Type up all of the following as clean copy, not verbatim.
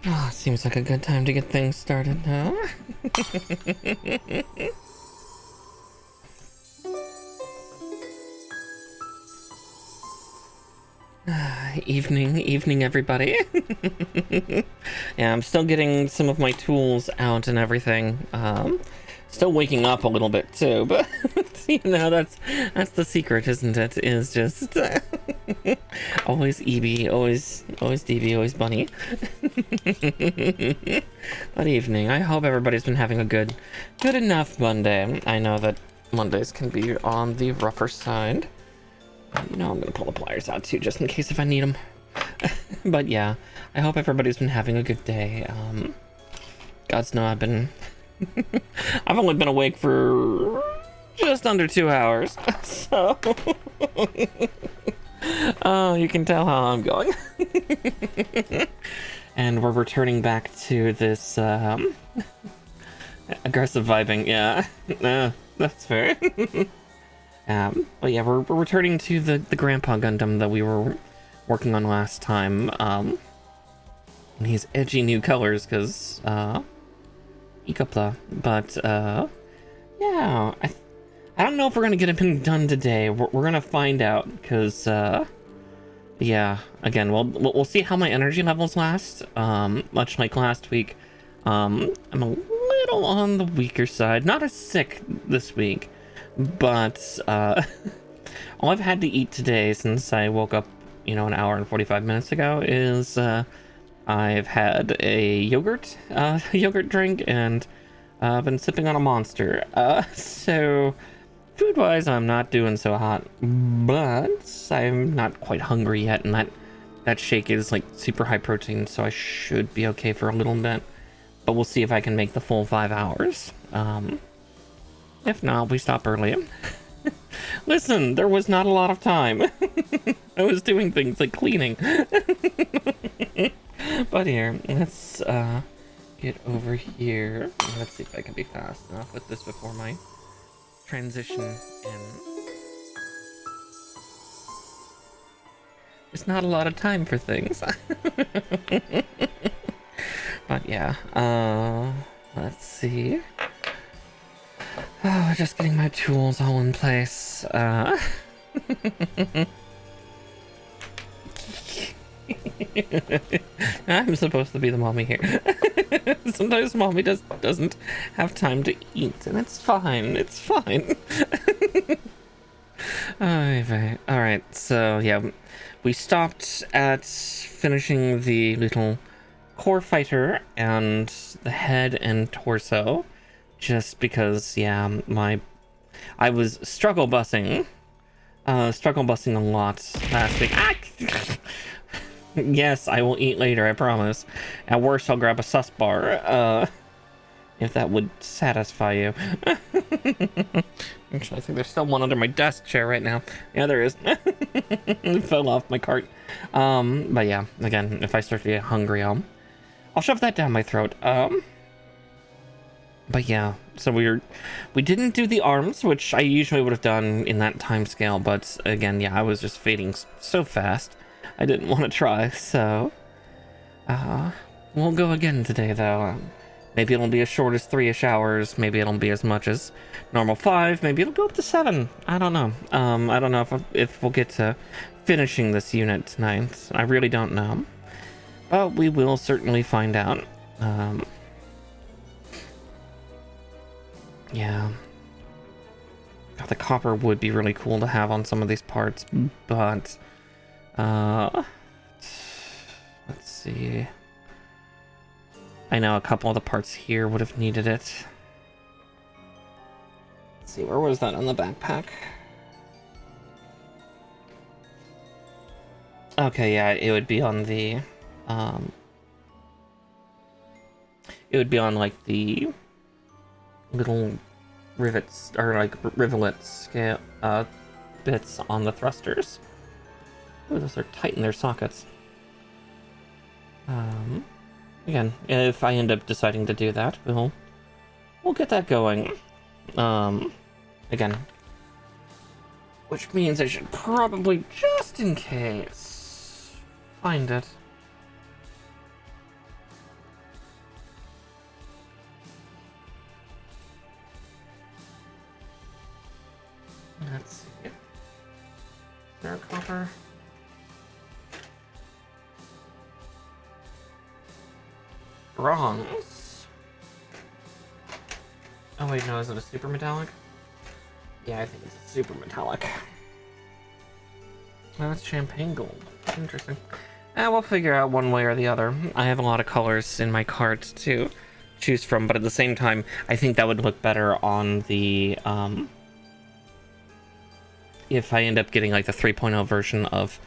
Ah, seems like a good time to get things started, huh? Evening, everybody. Yeah, I'm still getting some of my tools out and everything. Still waking up a little bit too, but you know, that's the secret, isn't it? Is just always EB, always DB, always bunny. Good evening. I hope everybody's been having a good enough Monday. I know that Mondays can be on the rougher side. You know, I'm gonna pull the pliers out too, just in case if I need them. But yeah, I hope everybody's been having a good day. Gods know I've only been awake for just under 2 hours, so oh, you can tell how I'm going. And we're returning back to this aggressive vibing. Yeah, that's fair. But yeah, we're returning to the Grandpa Gundam that we were working on last time. And these edgy new colors, because Ecopla. But yeah, I don't know if we're gonna get it done today. We're gonna find out, because yeah, again, we'll see how my energy levels last. Much like last week, I'm a little on the weaker side. Not as sick this week, but all I've had to eat today since I woke up, you know, an hour and 45 minutes ago is I've had a yogurt drink, and I've been sipping on a Monster. So food-wise, I'm not doing so hot, but I'm not quite hungry yet, and that shake is like super high protein, so I should be okay for a little bit. But we'll see if I can make the full 5 hours. If not, we stop early. Listen, there was not a lot of time. I was doing things like cleaning. But here, let's get over here. Let's see if I can be fast enough with this before my transition in. There's not a lot of time for things. But yeah, let's see. Oh, just getting my tools all in place. I'm supposed to be the mommy here. Sometimes mommy doesn't have time to eat, and it's fine. It's fine. Alright, so yeah, we stopped at finishing the little core fighter and the head and torso, just because, yeah, I was struggle busing a lot last week. Yes, I will eat later, I promise. At worst, I'll grab a sus bar, if that would satisfy you. Actually, I think there's still one under my desk chair right now. Yeah, there is. It fell off my cart. But yeah, again, if I start to get hungry, I'll shove that down my throat. But yeah, so we didn't do the arms, which I usually would have done in that time scale, but again, yeah, I was just fading so fast. I didn't want to try, so we'll go again today, though. Maybe it'll be as short as 3-ish hours. Maybe it'll be as much as normal 5. Maybe it'll go up to 7. I don't know. I don't know if we'll get to finishing this unit tonight. I really don't know. But we will certainly find out. Yeah. God, the copper would be really cool to have on some of these parts, but let's see. I know a couple of the parts here would have needed it. Let's see, where was that on the backpack? Okay, yeah, it would be on the it would be on like the little rivets, or like rivelets scale bits on the thrusters. Oh, those are tight in their sockets. Again, if I end up deciding to do that, we'll get that going. Again, which means I should probably, just in case, find it. Whatever. Bronze. Oh wait, no, is it a super metallic? Yeah, I think it's a super metallic. Oh, it's champagne gold. Interesting. We'll figure out one way or the other. I have a lot of colors in my cart to choose from, but at the same time, I think that would look better on the, if I end up getting like the 3.0 version of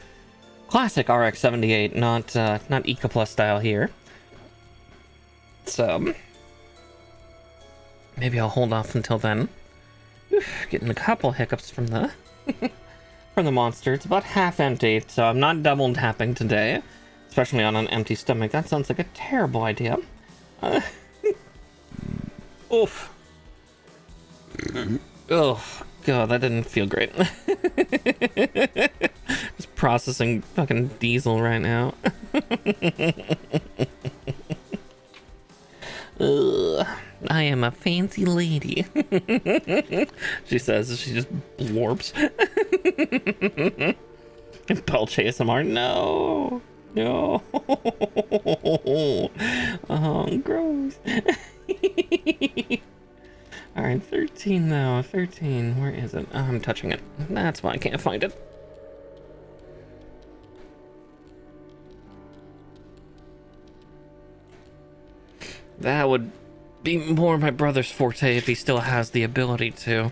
classic RX-78, not Ecopla style here. So, maybe I'll hold off until then. Getting a couple hiccups from the from the monster. It's about half empty, so I'm not double tapping today, especially on an empty stomach. That sounds like a terrible idea. Oof. Oh god, that didn't feel great. Just processing fucking diesel right now. I am a fancy lady. She says as she just warps. Belch ASMR. No. No. Oh, gross. Alright, 13 though. 13. Where is it? Oh, I'm touching it. That's why I can't find it. That would be more my brother's forte if he still has the ability to.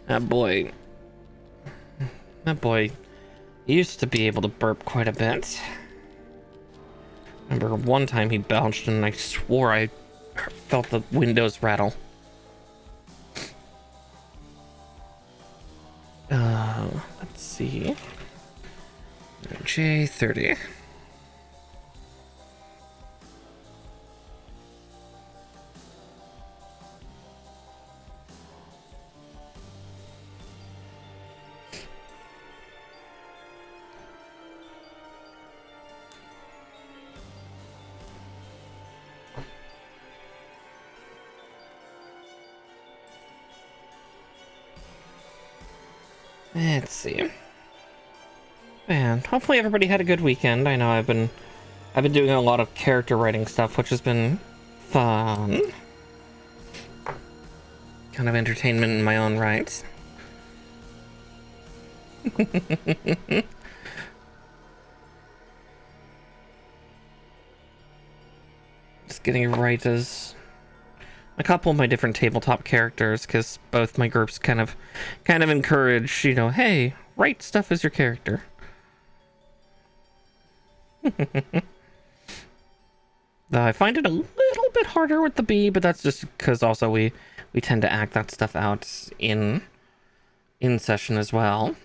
That boy used to be able to burp quite a bit. Remember one time he belched and I swore I felt the windows rattle. Let's see. J30. Let's see. Man, hopefully everybody had a good weekend. I know I've been doing a lot of character writing stuff, which has been fun. Kind of entertainment in my own right. Just getting right as a couple of my different tabletop characters, because both my groups kind of encourage, you know, hey, write stuff as your character. Though I find it a little bit harder with the B, but that's just because also we tend to act that stuff out in session as well.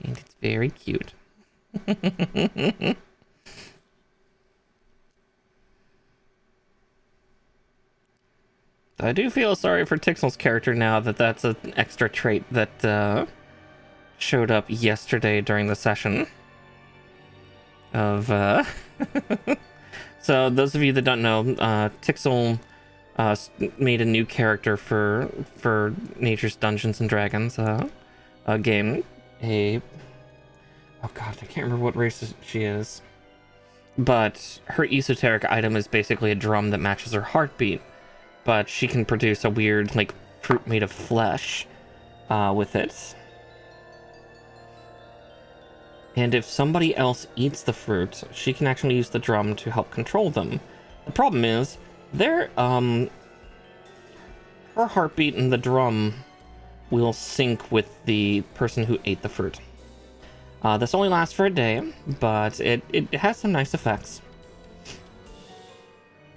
And it's very cute. I do feel sorry for Tixel's character now that that's an extra trait that showed up yesterday during the session. So those of you that don't know, Tixel made a new character for Nature's Dungeons and Dragons game. Oh god, I can't remember what race she is. But her esoteric item is basically a drum that matches her heartbeat. But she can produce a weird, like, fruit made of flesh with it. And if somebody else eats the fruit, she can actually use the drum to help control them. The problem is, her heartbeat and the drum will sync with the person who ate the fruit. This only lasts for a day, but it has some nice effects.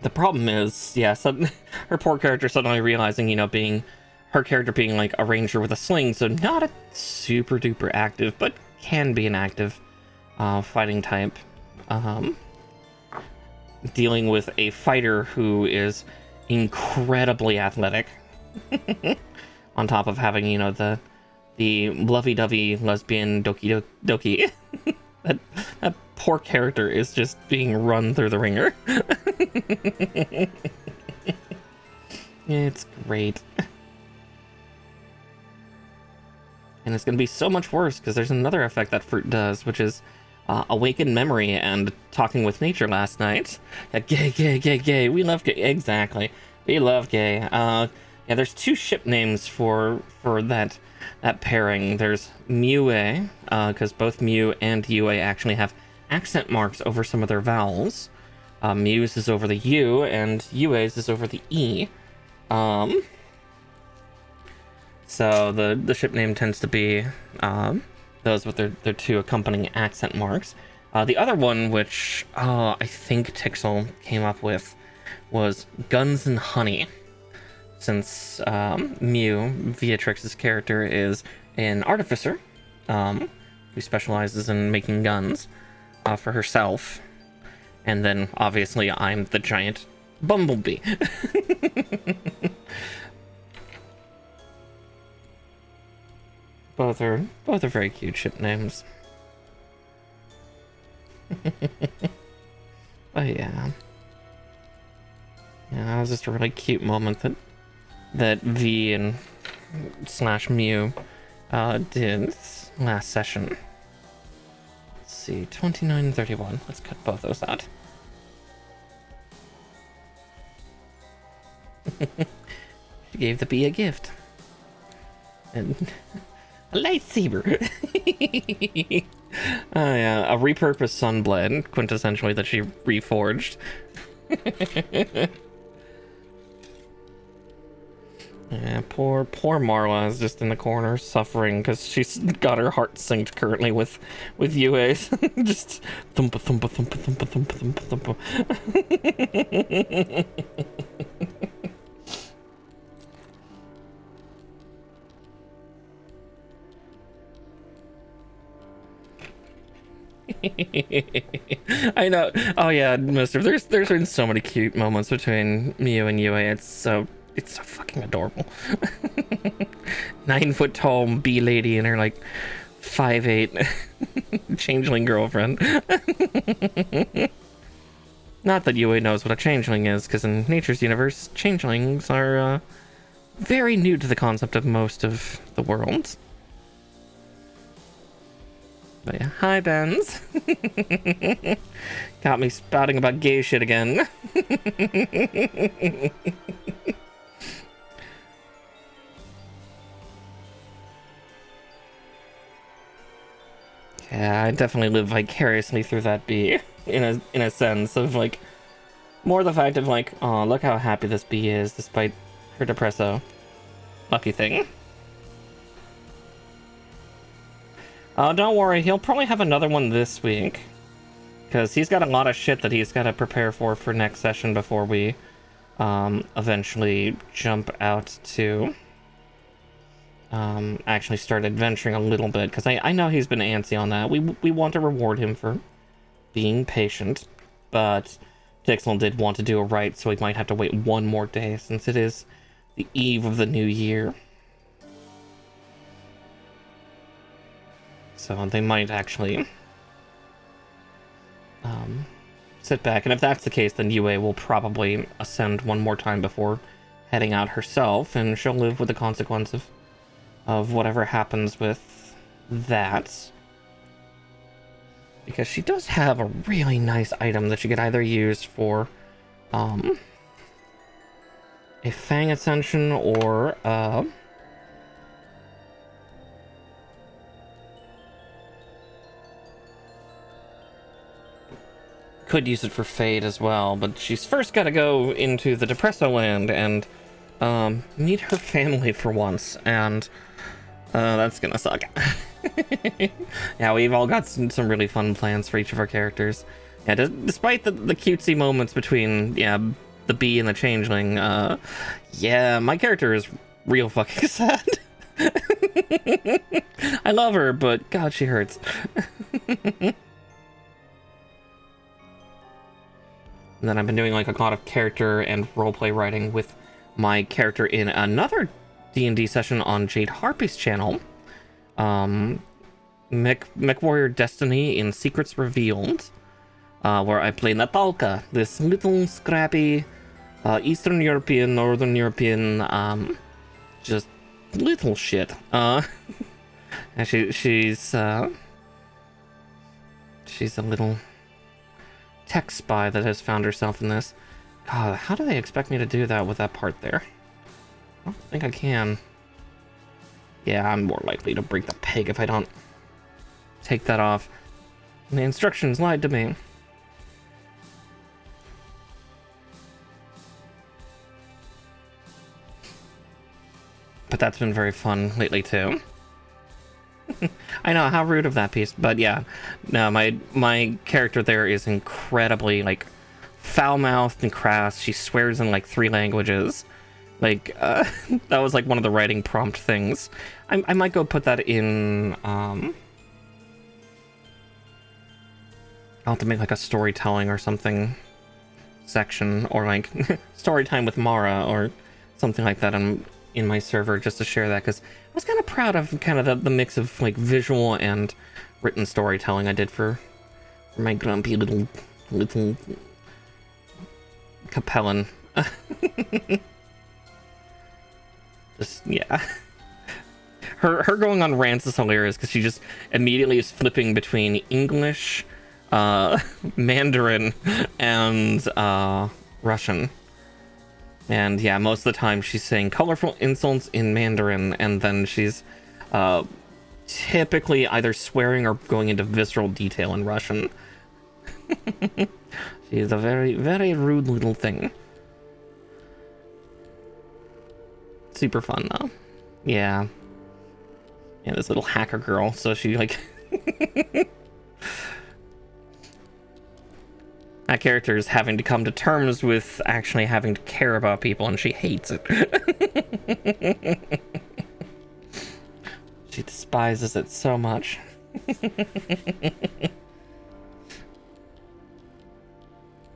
The problem is, yeah, her poor character suddenly realizing, you know, her character being like a ranger with a sling, so not a super duper active, but can be an active fighting type. Dealing with a fighter who is incredibly athletic, on top of having, you know, the lovey-dovey lesbian doki doki. that poor character is just being run through the ringer. It's great. And it's going to be so much worse because there's another effect that fruit does, which is awaken memory and talking with nature last night. Gay, gay, gay, gay. We love gay. Exactly. We love gay. Yeah, there's 2 ship names for that pairing. There's Mue, because both Mew and Yue actually have accent marks over some of their vowels. Muse is over the U, and Yue's is over the E. So the ship name tends to be those with their 2 accompanying accent marks. The other one, which I think Tixel came up with, was Guns and Honey. Since Mew, Beatrix's character, is an artificer who specializes in making guns for herself. And then, obviously, I'm the giant bumblebee. Both are very cute ship names. Oh yeah. Yeah, that was just a really cute moment that V and / Mew did last session. Let's see, 29:31. Let's cut both those out. She gave the bee a gift. And a lightsaber. Oh yeah, a repurposed Sunblade, quintessentially, that she reforged. Yeah, poor Marla is just in the corner suffering because she's got her heart synced currently with Yue's. Just thumpa thumpa thumpa thumpa thumpa thumpa thumpa. I know. Oh yeah, Mister. There's been so many cute moments between Mew and Yue. It's so fucking adorable. 9 foot tall bee lady and her like 5'8" changeling girlfriend. Not that Yue knows what a changeling is, because in nature's universe, changelings are very new to the concept of most of the world. But yeah, hi Benz. Got me spouting about gay shit again. Yeah, I definitely live vicariously through that bee, in a sense of like, more the fact of like, oh, look how happy this bee is despite her depresso. Lucky thing. Don't worry, he'll probably have another one this week, because he's got a lot of shit that he's got to prepare for next session before we eventually jump out to actually start adventuring a little bit, because I know he's been antsy on that. We want to reward him for being patient, but Dixon did want to do it right, so we might have to wait one more day since it is the eve of the new year. So they might actually sit back, and if that's the case, then Yue will probably ascend one more time before heading out herself, and she'll live with the consequence of whatever happens with that. Because she does have a really nice item that you could either use for a Fang Ascension or could use it for Fade as well, but she's first got to go into the Depresso land and meet her family for once, and that's gonna suck. Yeah, we've all got some really fun plans for each of our characters. Yeah, despite the cutesy moments between, yeah, the bee and the changeling, yeah, my character is real fucking sad. I love her, but God, she hurts. And then I've been doing like a lot of character and roleplay writing with my character in another D&D session on Jade Harpy's channel. Mech Warrior Destiny in Secrets Revealed, where I play Natalka, this little scrappy Eastern European, Northern European, just little shit. And she's a little tech spy that has found herself in this. God, how do they expect me to do that with that part there? I don't think I can. Yeah, I'm more likely to break the peg if I don't take that off. The instructions lied to me. But that's been very fun lately too. I know, how rude of that piece, but yeah. No, my character there is incredibly, like, foul-mouthed and crass. She swears in, like, 3 languages. Like, that was, like, one of the writing prompt things. I might go put that in, I'll have to make, like, a storytelling or something section, or, like, story time with Mara, or something like that in my server, just to share that, because I was kind of proud of kind of the mix of, like, visual and written storytelling I did for my grumpy little Capellan. Just, yeah. Her going on rants is hilarious, because she just immediately is flipping between English, Mandarin, and Russian. And yeah, most of the time she's saying colorful insults in Mandarin, and then she's typically either swearing or going into visceral detail in Russian. She's a very, very rude little thing. Super fun, though. Yeah. Yeah, this little hacker girl, so she, like... That character is having to come to terms with actually having to care about people, and she hates it. She despises it so much.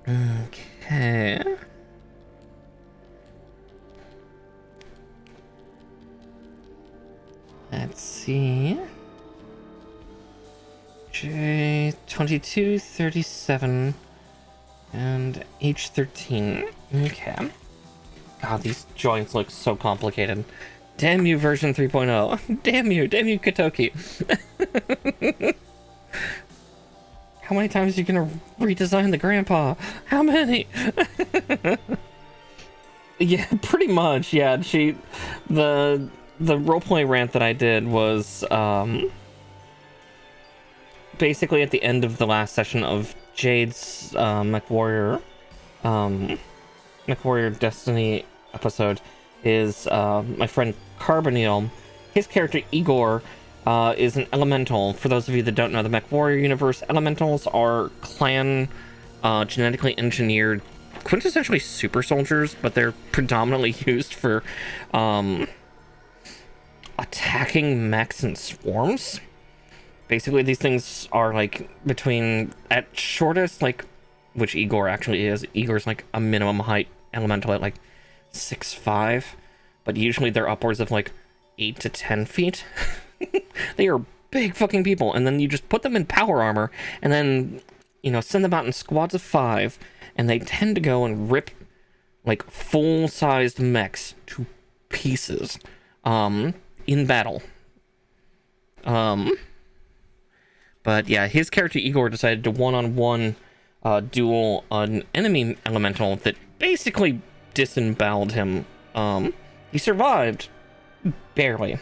Okay. Let's see. J22, 37, and H13. Okay. God, these joints look so complicated. Damn you, version 3.0. Damn you Kotoki. How many times are you gonna redesign the grandpa? How many? Yeah, pretty much. Yeah, the roleplay rant that I did was basically at the end of the last session of Jade's MechWarrior Destiny episode is my friend Carbonil. His character Igor is an elemental. For those of you that don't know the MechWarrior universe, elementals are clan genetically engineered, quintessentially super soldiers, but they're predominantly used for attacking mechs and swarms. Basically, these things are like between, at shortest, like, which Igor actually is. Igor's like a minimum height elemental at like 6'5", but usually they're upwards of like 8 to 10 feet. They are big fucking people, and then you just put them in power armor, and then, you know, send them out in squads of 5, and they tend to go and rip like full-sized mechs to pieces in battle. But yeah, his character Igor decided to one-on-one duel an enemy elemental that basically disemboweled him. He survived, barely.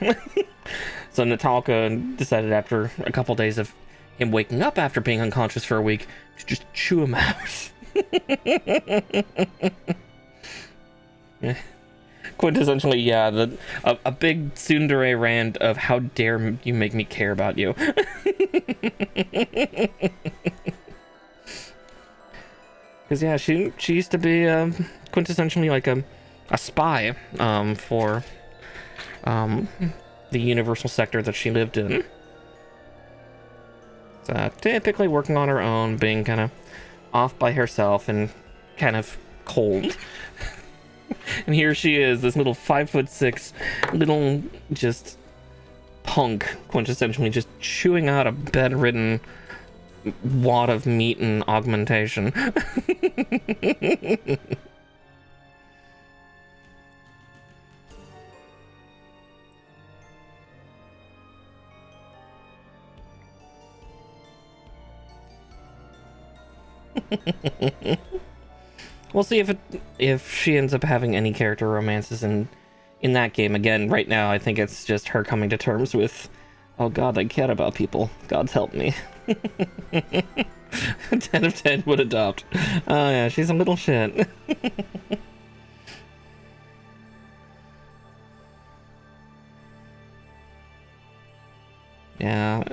So Natalka decided after a couple days of him waking up after being unconscious for a week to just chew him out. Quintessentially, yeah, a big tsundere rant of how dare you make me care about you. Because yeah, she used to be quintessentially like a spy for the universal sector that she lived in. So typically working on her own, being kind of off by herself and kind of cold. And here she is, this little 5'6", little just punk, quintessentially just chewing out a bedridden wad of meat and augmentation. We'll see if she ends up having any character romances in that game. Again, right now, I think it's just her coming to terms with, oh god, I care about people. God's help me. 10 of 10 would adopt. Oh yeah, she's a little shit. Yeah,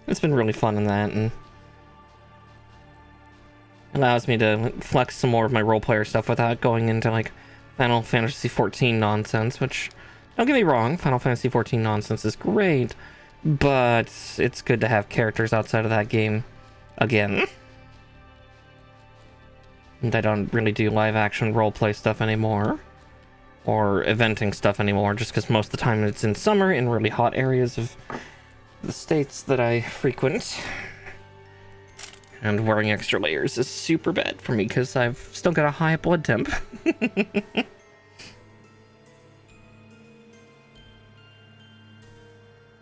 it's been really fun in that, and allows me to flex some more of my role player stuff without going into like Final Fantasy XIV nonsense, which, don't get me wrong, Final Fantasy XIV nonsense is great, but it's good to have characters outside of that game again. And I don't really do live action roleplay stuff anymore, or eventing stuff anymore, just because most of the time it's in summer in really hot areas of the states that I frequent. And wearing extra layers is super bad for me because I've still got a high blood temp.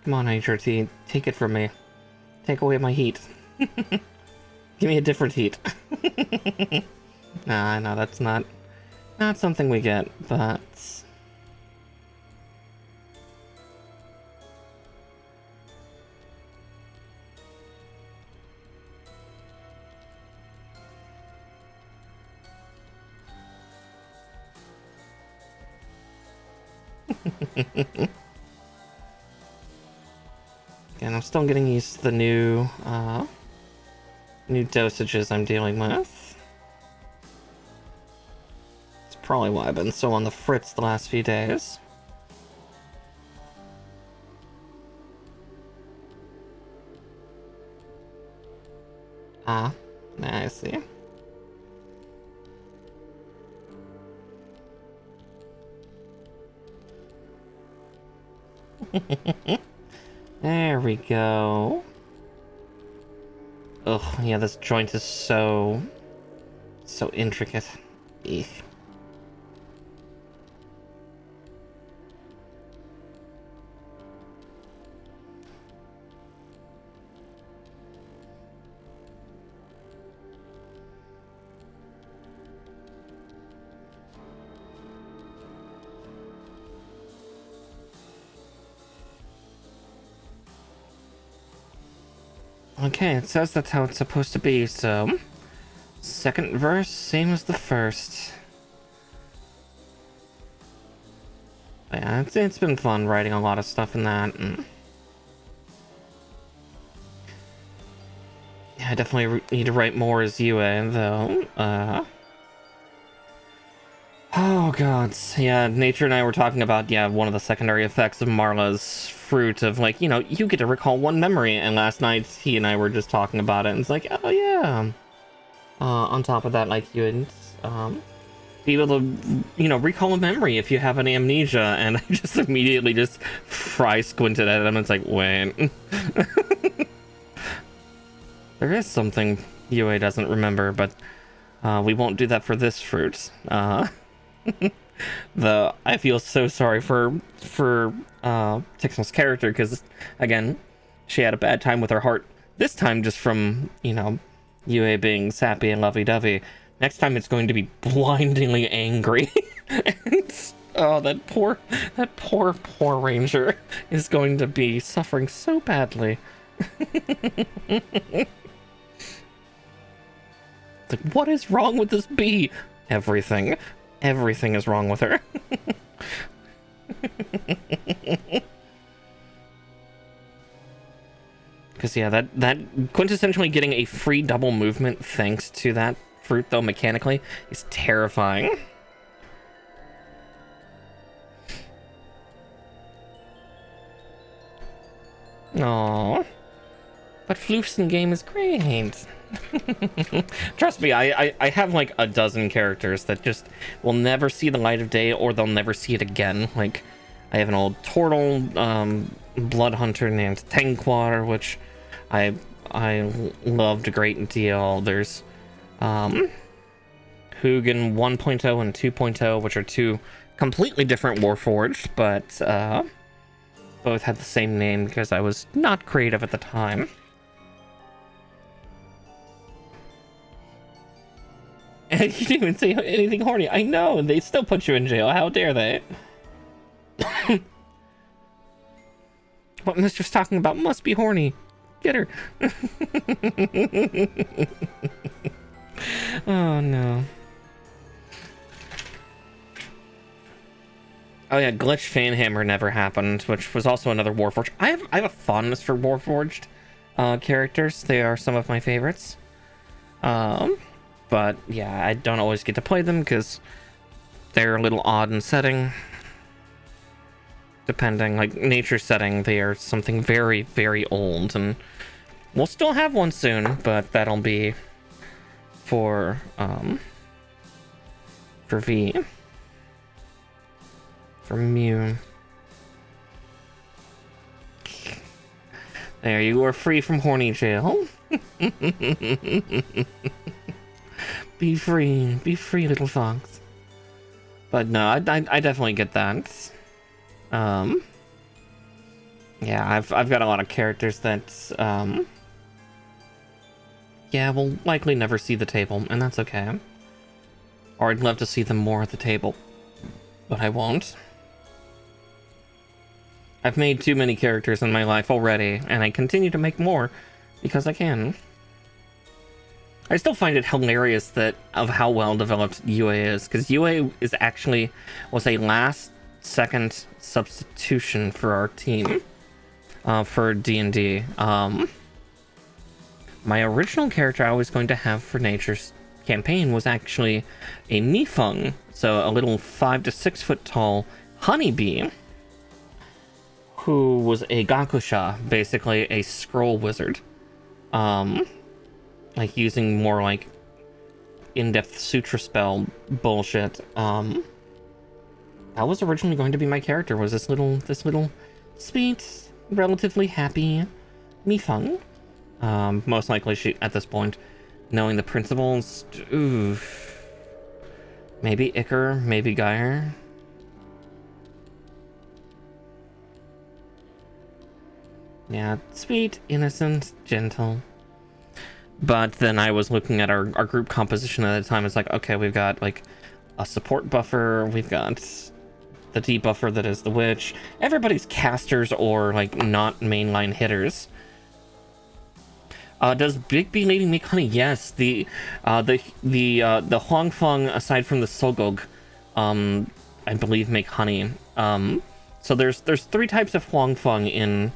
Come on, HRT, take it from me. Take away my heat. Give me a different heat. Nah, I know that's not something we get, but... And I'm still getting used to the new dosages I'm dealing with. It's probably why I've been so on the fritz the last few days. Ah, I see. There we go. Ugh, yeah, this joint is so intricate. Eek. Okay, it says that's how it's supposed to be, so... Second verse, same as the first. But yeah, it's been fun writing a lot of stuff in that, and... Yeah, I definitely need to write more as UA, though. Oh, god. Yeah, Nature and I were talking about, yeah, one of the secondary effects of Marla's fruit of, like, you know, you get to recall one memory, and last night he and I were just talking about it, and it's like, oh, yeah. On top of that, like, you would, be able to, you know, recall a memory if you have an amnesia, and I just immediately just fry squinted at him, and it's like, wait. There is something UA doesn't remember, but, we won't do that for this fruit. Though I feel so sorry for Tixmel's character, because again, she had a bad time with her heart this time, just from, you know, UA being sappy and lovey-dovey. Next time it's going to be blindingly angry. And, oh, that poor ranger is going to be suffering so badly. It's like, what is wrong with this bee? Everything is wrong with her. Because yeah, that quintessentially getting a free double movement thanks to that fruit, though, mechanically, is terrifying. Aww. But Floof's in game is great. Trust me, I have like a dozen characters that just will never see the light of day, or they'll never see it again. Like, I have an old turtle blood hunter named Tengquar, which I loved a great deal. There's Hugin 1.0 and 2.0, which are two completely different Warforged, but both had the same name because I was not creative at the time. You didn't even say anything horny. I know, and they still put you in jail. How dare they? What Mistress talking about must be horny. Get her. Oh no. Oh yeah, Glitch Fanhammer never happened, which was also another Warforged. I have a fondness for Warforged characters. They are some of my favorites. But yeah, I don't always get to play them because they're a little odd in setting. Depending, like nature setting, they are something very, very old, and we'll still have one soon, but that'll be for V. For Mew. There, you are free from horny jail. Be free, little fox. But no, I definitely get that. Yeah, I've got a lot of characters that yeah, we'll likely never see the table, and that's okay. Or I'd love to see them more at the table, but I won't. I've made too many characters in my life already, and I continue to make more because I can. I still find it hilarious of how well developed UA is, because UA was a last-second substitution for our team for D&D. My original character I was going to have for Nature's campaign was actually a Mifeng, so a little 5 to 6 foot tall honeybee, who was a Gakusha, basically a scroll wizard. Like using more like in-depth sutra spell bullshit. That was originally going to be my character, was this little sweet, relatively happy Mifeng. Most likely she, at this point, knowing the principles, oof. Maybe Iker, maybe Geyer. Yeah, sweet, innocent, gentle. But then I was looking at our group composition at the time. It's like, okay, we've got like a support buffer, we've got the debuffer that is the witch. Everybody's casters or like not mainline hitters. Does Big B Lady make honey? Yes, the Huangfeng, aside from the Sogog, I believe make honey. So there's 3 types of Huangfeng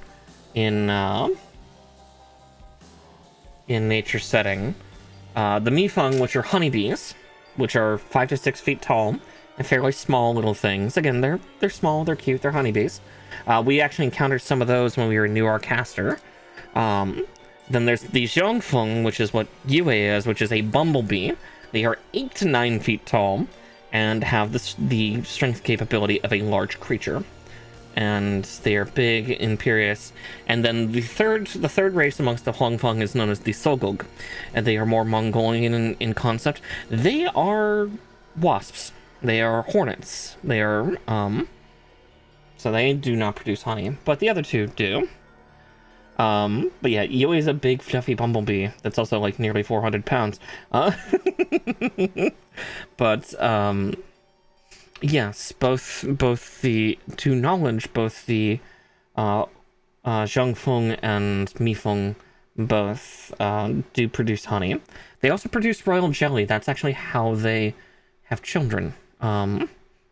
in nature setting. The Mifeng, which are honeybees, which are 5 to 6 feet tall and fairly small little things. Again, they're small, they're cute, they're honeybees. We actually encountered some of those when we were new Arcaster. Then there's the Zhongfeng, which is what Yue is, which is a bumblebee. They are 8 to 9 feet tall and have the strength capability of a large creature. And they are big, imperious. And then the third race amongst the Huangfeng is known as the Sogog, and they are more Mongolian in concept. They are wasps. They are hornets. They are so they do not produce honey, but the other 2 do. But yeah, Yui is a big fluffy bumblebee that's also like nearly 400 pounds. But yes, both the, to knowledge, both the Zhongfeng and Mifeng both do produce honey. They also produce royal jelly. That's actually how they have children.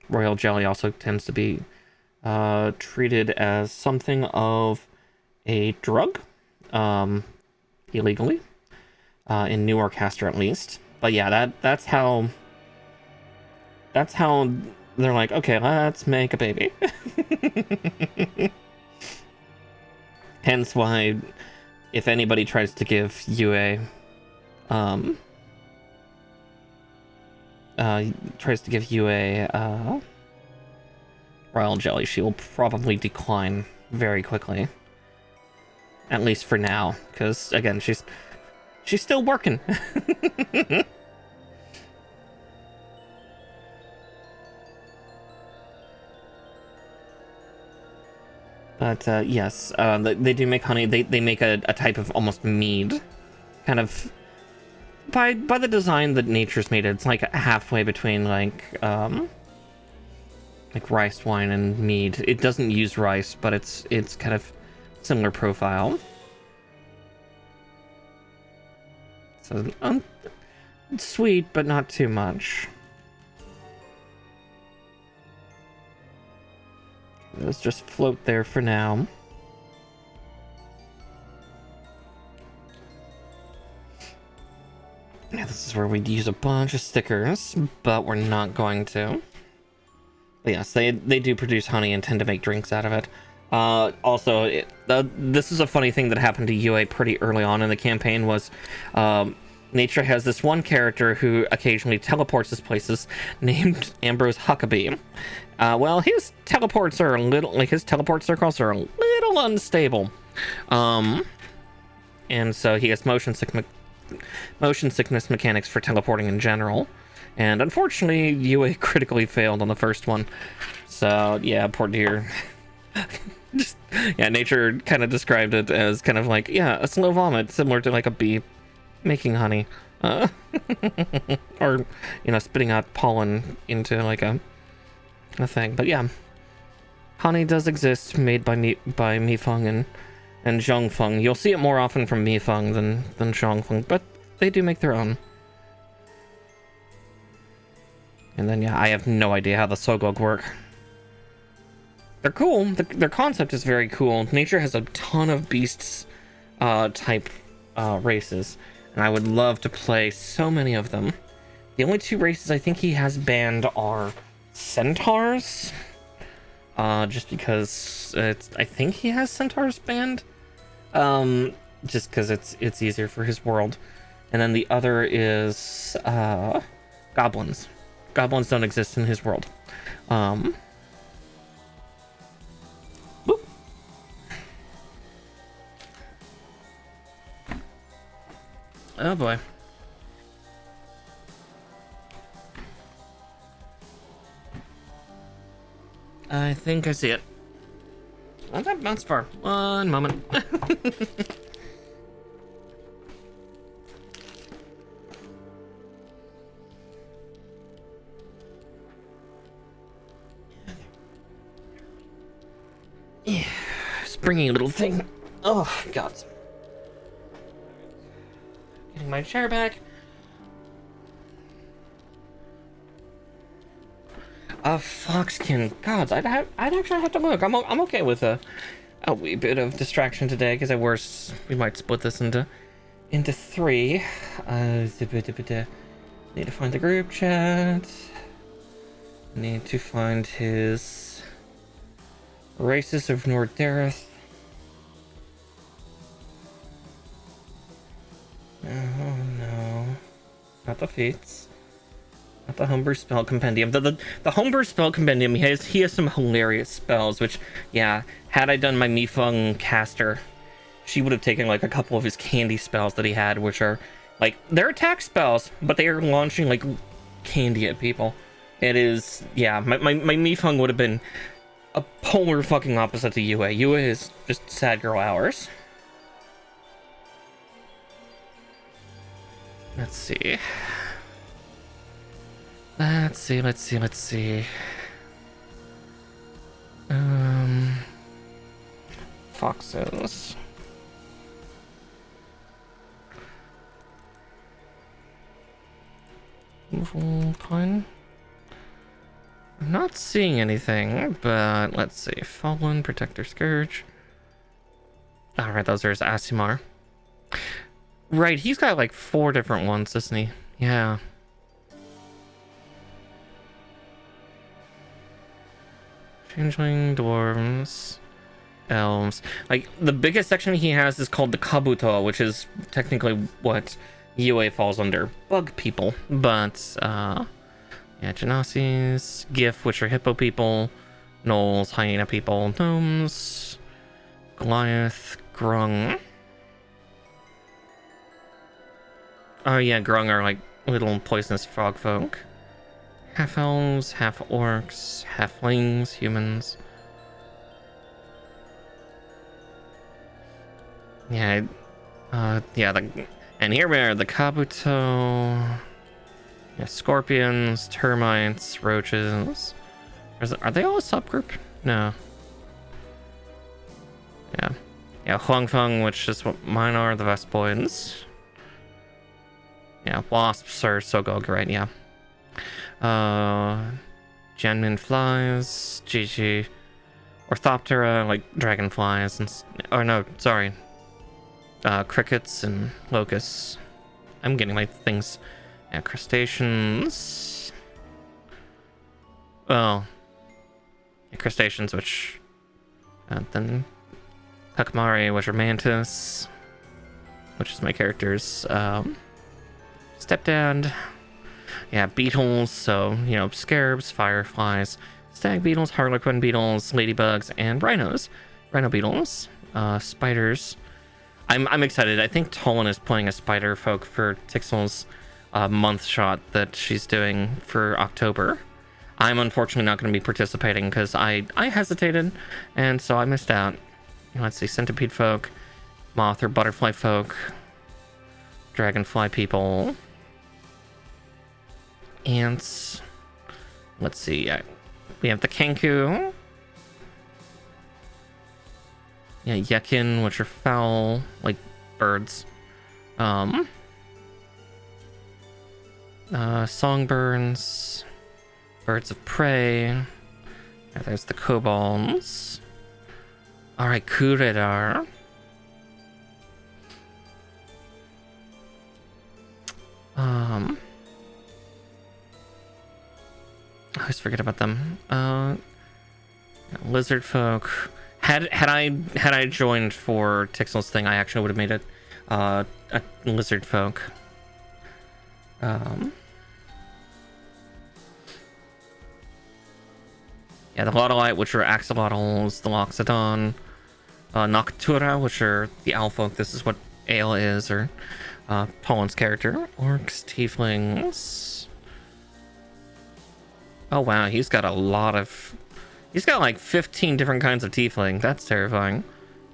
Royal jelly also tends to be treated as something of a drug, illegally, in New Arcaster at least. But yeah, that's how they're like, okay, let's make a baby. Hence why, if anybody tries to give UA, royal jelly, she will probably decline very quickly. At least for now, because again, she's still working. But yes, they do make honey. They make a type of almost mead, kind of by the design that nature's made it, it's like halfway between like rice wine and mead. It doesn't use rice, but it's kind of similar profile. So it's sweet, but not too much. Let's just float there for now. Yeah, this is where we'd use a bunch of stickers, but we're not going to. But yes, they do produce honey and tend to make drinks out of it. Also, this is a funny thing that happened to UA pretty early on in the campaign was, Nature has this one character who occasionally teleports to places named Ambrose Huckabee. Well, his teleports are a little, like his teleport circles are a little unstable. And so he has motion sickness mechanics for teleporting in general. And unfortunately, UA critically failed on the first one. So yeah, poor dear. Nature kind of described it as kind of like, yeah, a slow vomit, similar to like a bee making honey. Or, you know, spitting out pollen into like a thing. But yeah, honey does exist, made by Mifeng and Zhongfeng. You'll see it more often from Mifeng than Zhongfeng, but they do make their own. And then yeah, I have no idea how the Sogog work. They're cool. Their concept is very cool. Nature has a ton of beasts type races, and I would love to play so many of them. The only two races I think he has banned are centaurs, just because I think he has centaurs banned, just because it's easier for his world. And then the other is goblins. Goblins don't exist in his world. Whoop. Oh boy. I think I see it. Not that bounce far. One moment. Yeah, springy little thing. Oh god. Getting my chair back. Foxkin. Gods, I'd actually have to look. I'm okay with a wee bit of distraction today, because at worst we might split this into three. Need to find the group chat. Need to find his Races of Nordareth. Oh no. Not the feats. Not the Homebrew Spell Compendium. The Homebrew Spell Compendium, he has some hilarious spells, which, yeah, had I done my Mifeng caster, she would have taken like a couple of his candy spells that he had, which are like, they're attack spells, but they are launching like candy at people. It is, yeah, my Mifeng would have been a polar fucking opposite to UA. UA is just sad girl hours. Let's see. Foxes. Pine. I'm not seeing anything, but let's see. Fallen, Protector, Scourge. Alright, those are his Asimar. Right, he's got like 4 different ones, doesn't he? Yeah. Changeling, Dwarves, Elves. Like, the biggest section he has is called the Kabuto, which is technically what UA falls under. Bug people. But, yeah, Genasis, Gif, which are hippo people, Gnolls, hyena people, gnomes, Goliath, Grung. Oh yeah, Grung are like little poisonous frog folk. Half elves, half orcs, halflings, humans. Yeah, yeah, And here we are, the Kabuto. Yeah, scorpions, termites, roaches. Are they all a subgroup? No. Yeah. Yeah, Huangfeng, which is what mine are, the Vespoids. Yeah, wasps are Sogog, right? Yeah. Genmin flies, GG. Orthoptera, like dragonflies, and or no, sorry. Crickets and locusts. I'm getting my things. Yeah, crustaceans. Well, yeah, crustaceans, which then Kakamari, which are mantis, which is my character's stepdad. Yeah, beetles, so, you know, scarabs, fireflies, stag beetles, harlequin beetles, ladybugs, and rhinos. Rhino beetles, spiders. I'm excited. I think Tolan is playing a spider folk for Tixel's month shot that she's doing for October. I'm unfortunately not going to be participating because I hesitated, and so I missed out. Let's see, centipede folk, moth or butterfly folk, dragonfly people, ants. Let's see, we have the Kenku. Yeah, Yekin, which are foul, like birds. Songbirds, birds of prey. Yeah, there's the kobolds. Alright, Kuredar. I always forget about them. Lizard folk. Had I joined for Tixel's thing, I actually would have made it a lizard folk. Yeah, the Lotolite, which are axolotls, the Loxodon, Noctura, which are the owl folk. This is what Ale is, or Tolan's character. Orcs, tieflings. Oh wow, he's got a lot of... He's got like 15 different kinds of tiefling. That's terrifying.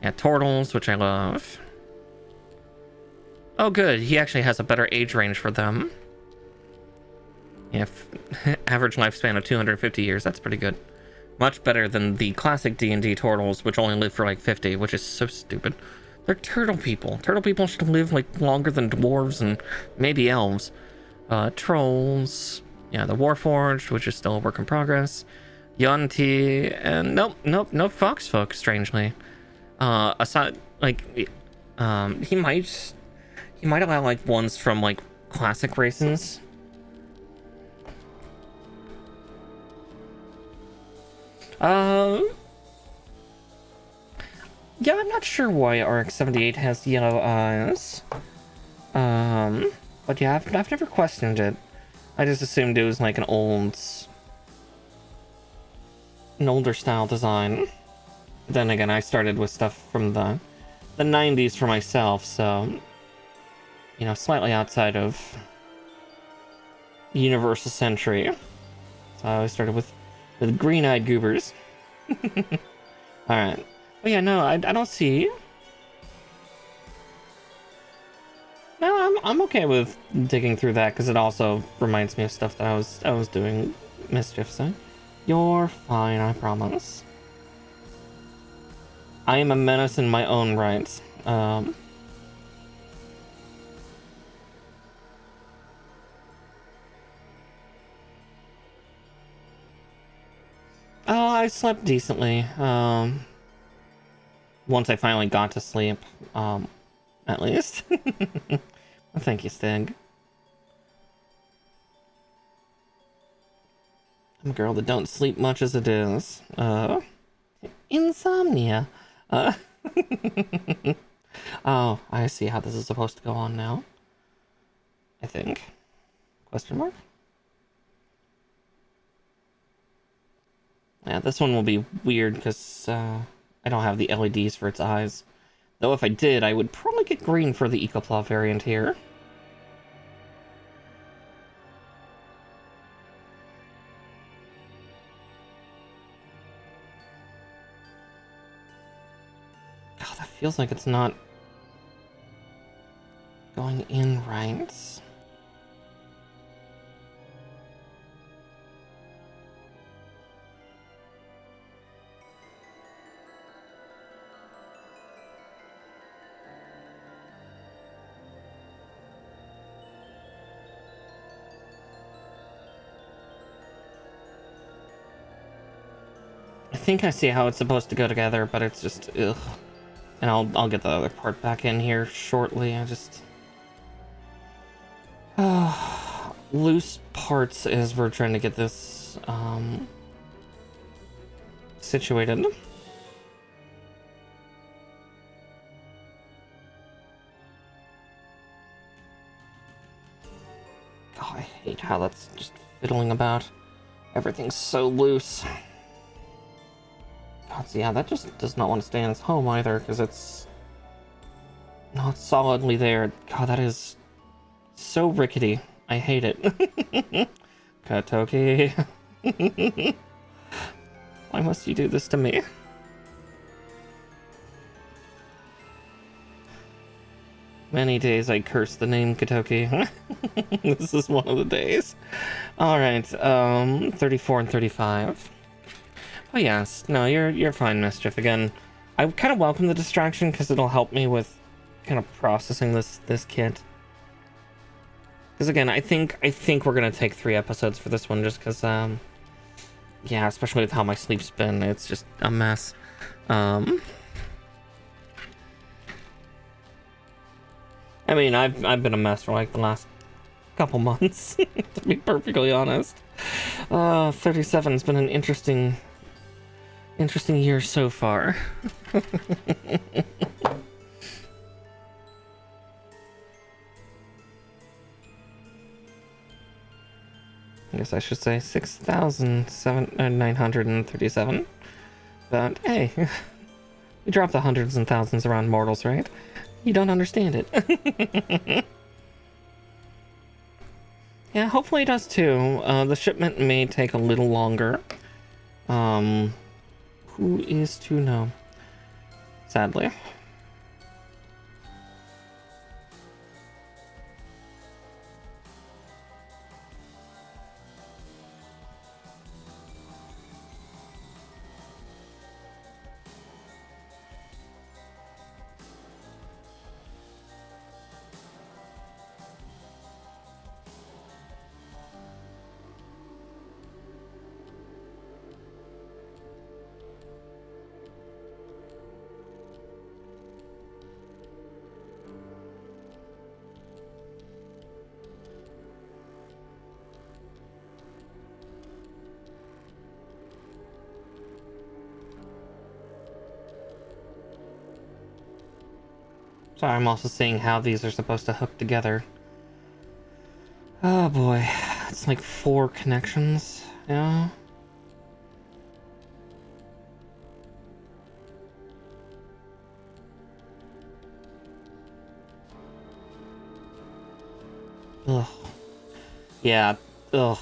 Yeah, turtles, which I love. Oh good, he actually has a better age range for them. Yeah, average lifespan of 250 years. That's pretty good. Much better than the classic D&D turtles, which only live for like 50, which is so stupid. They're turtle people. Turtle people should live like longer than dwarves and maybe elves. Trolls. Yeah, the Warforged, which is still a work in progress. Yonti, and no fox folk, strangely. Aside, like, he might allow like ones from like classic races. Yeah, I'm not sure why RX-78 has yellow eyes. But yeah, I've never questioned it. I just assumed it was like an older style design. Then again, I started with stuff from the 90s for myself, so, you know, slightly outside of Universal Century. So I always started with green-eyed goobers. Alright. Oh yeah, no, I don't see. No, I'm okay with digging through that because it also reminds me of stuff that I was doing mischief, so you're fine, I promise. I am a menace in my own right. Oh, I slept decently. Once I finally got to sleep, at least. Well, thank you, Stig. I'm a girl that don't sleep much as it is. Insomnia. Oh, I see how this is supposed to go on now. I think. Question mark? Yeah, this one will be weird because I don't have the LEDs for its eyes. Though if I did, I would probably get green for the Ecopla variant here. Oh, that feels like it's not going in right. I think I see how it's supposed to go together, but it's just ugh. And I'll get the other part back in here shortly. I just loose parts as we're trying to get this situated. God, I hate how that's just fiddling about. Everything's so loose. God, so yeah, that just does not want to stay in its home either, because it's not solidly there. God, that is so rickety. I hate it. Katoki. Why must you do this to me? Many days I curse the name Katoki. This is one of the days. Alright, 34 and 35. Oh yes, no, you're fine, Mischief. Again, I kind of welcome the distraction because it'll help me with kind of processing this kit. Because again, I think we're gonna take 3 episodes for this one, just because yeah, especially with how my sleep's been, it's just a mess. I mean, I've been a mess for like the last couple months, to be perfectly honest. 37's been an interesting year so far. I guess I should say 6,937. But hey, we drop the hundreds and thousands around mortals, right? You don't understand it. Yeah, hopefully it does too. The shipment may take a little longer. Who is to know? Sadly. Sorry, I'm also seeing how these are supposed to hook together. Oh boy, it's like 4 connections, yeah? Ugh. Yeah, ugh.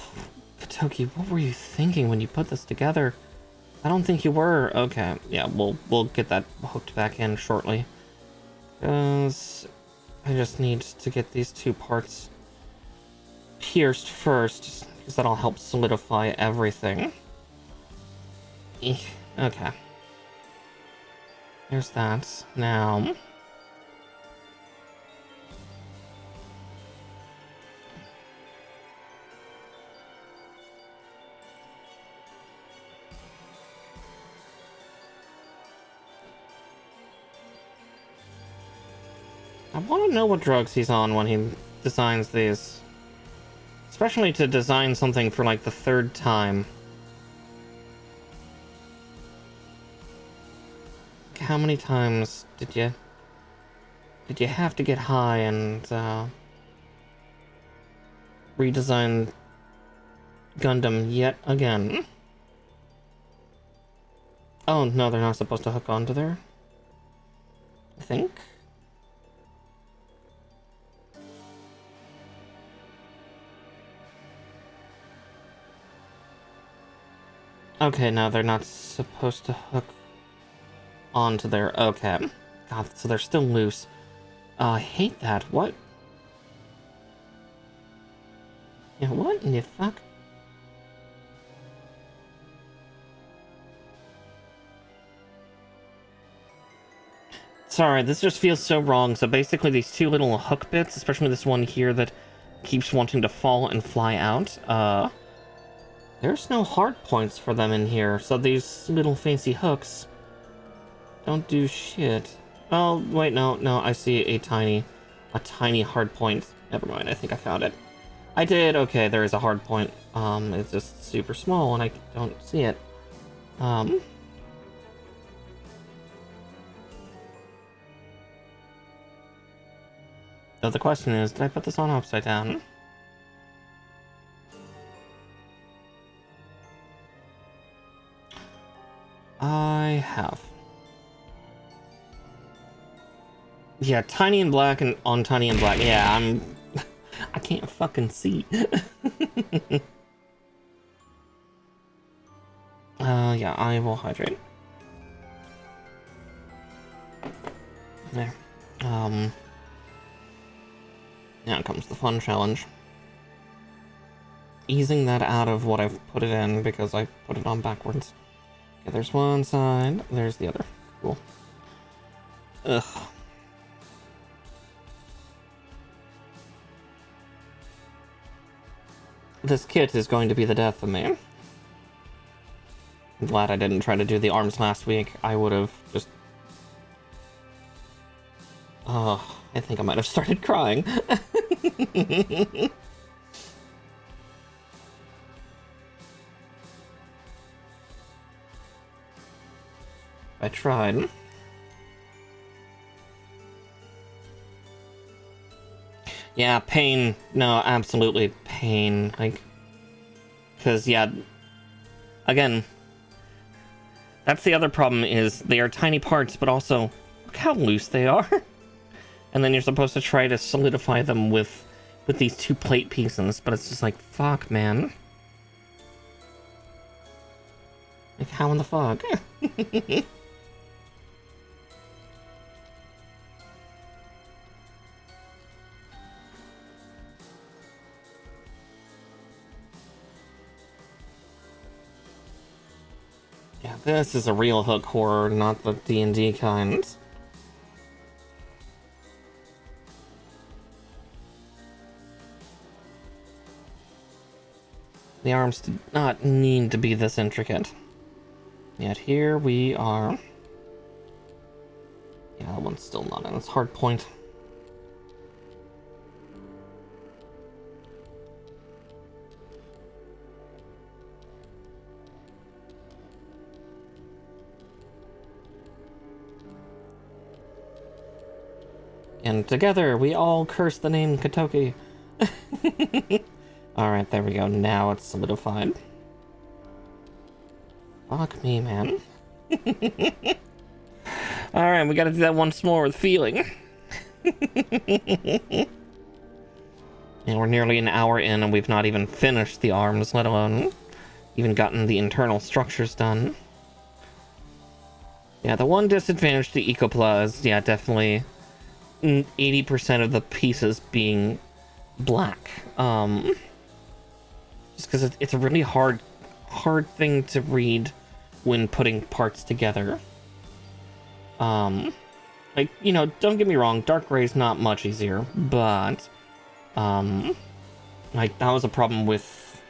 Katoki, what were you thinking when you put this together? I don't think you were. Okay, yeah, we'll get that hooked back in shortly. Because I just need to get these 2 parts pierced first, because that'll help solidify everything. Okay. There's that. Now... I want to know what drugs he's on when he designs these. Especially to design something for like the 3rd time. How many times did you have to get high and redesign Gundam yet again? Oh no, they're not supposed to hook onto there, I think. Okay, no, they're not supposed to hook onto there. Okay. God, so they're still loose. I hate that. What? Yeah, what in the fuck? Sorry, this just feels so wrong. So basically these two little hook bits, especially this one here that keeps wanting to fall and fly out, there's no hard points for them in here, so these little fancy hooks don't do shit. Oh, wait, no, I see a tiny hard point. Never mind, I think I found it. I did, okay, there is a hard point. It's just super small and I don't see it. So the question is, did I put this on upside down? I have. Yeah, tiny and black and on tiny and black. Yeah, I can't fucking see. Yeah, I will hydrate. There. Now comes the fun challenge. Easing that out of what I've put it in because I put it on backwards. Okay, there's one side, there's the other. Cool. Ugh. This kit is going to be the death of me. I'm glad I didn't try to do the arms last week. I would have just... Oh, I think I might have started crying. I tried. Yeah, pain. No, absolutely pain. Like, because, yeah, again, that's the other problem is they are tiny parts, but also look how loose they are. And then you're supposed to try to solidify them with these two plate pieces, but it's just like, fuck, man. Like, how in the fuck? Yeah, this is a real hook horror, not the D&D kind. The arms did not need to be this intricate. Yet here we are. Yeah, that one's still not in its hard point. And together, we all curse the name Katoki. Alright, there we go. Now it's solidified. Fuck me, man. Alright, we gotta do that once more with feeling. And we're nearly an hour in and we've not even finished the arms, let alone even gotten the internal structures done. Yeah, the one disadvantage to Ecopla is, yeah, definitely 80% of the pieces being black. Just because it's a really hard thing to read when putting parts together. Like, you know, don't get me wrong, dark gray is not much easier, but like, that was a problem with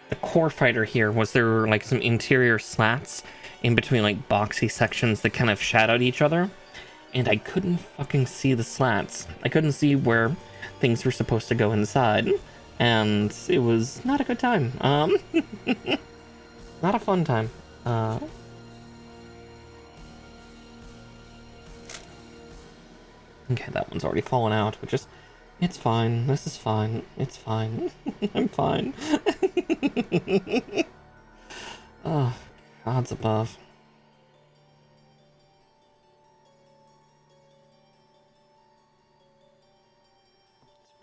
the core fighter here, was there were like some interior slats in between like boxy sections that kind of shadowed each other, and I couldn't fucking see the slats. I couldn't see where things were supposed to go inside, and it was not a good time. Not a fun time. Okay, that one's already fallen out, but just... It's fine. This is fine. It's fine. I'm fine. Oh, God's above.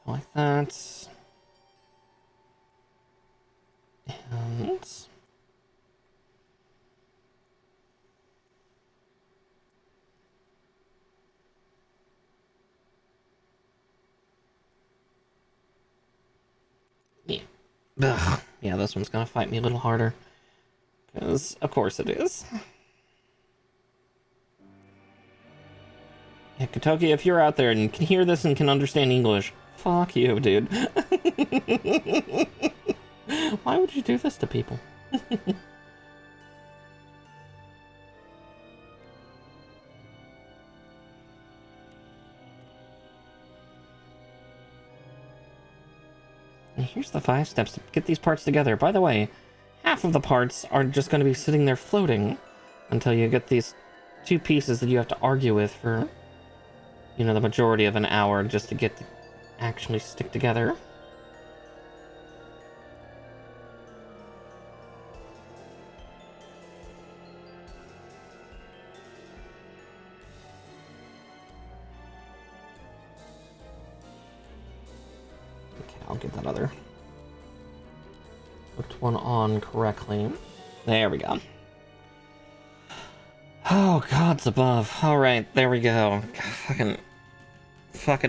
Like that. And... yeah. Ugh. Yeah, this one's gonna fight me a little harder. Because, of course it is. Yeah, Kotoki, if you're out there and can hear this and can understand English, fuck you, dude. Why would you do this to people? Here's the 5 steps to get these parts together. By the way, half of the parts are just going to be sitting there floating until you get these 2 pieces that you have to argue with for, you know, the majority of an hour just to get to actually stick together. Okay, I'll get that other hooked one on correctly. There we go. Oh, gods above. Alright, there we go. Fuck.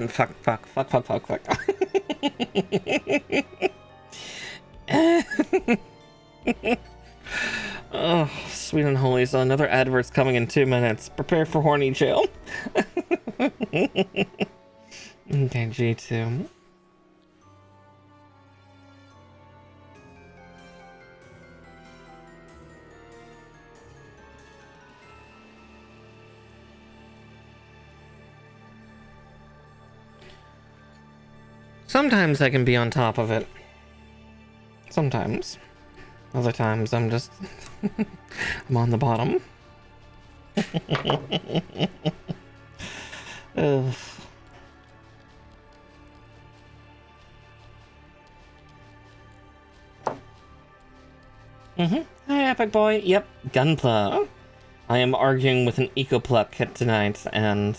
Oh, sweet and holy. So another advert's coming in 2 minutes. Prepare for horny jail. Okay, G2. Sometimes I can be on top of it. Sometimes. Other times I'm just... I'm on the bottom. Ugh. Hi, Epic Boy. Yep, Gunpla. I am arguing with an Ecopla kit tonight, and...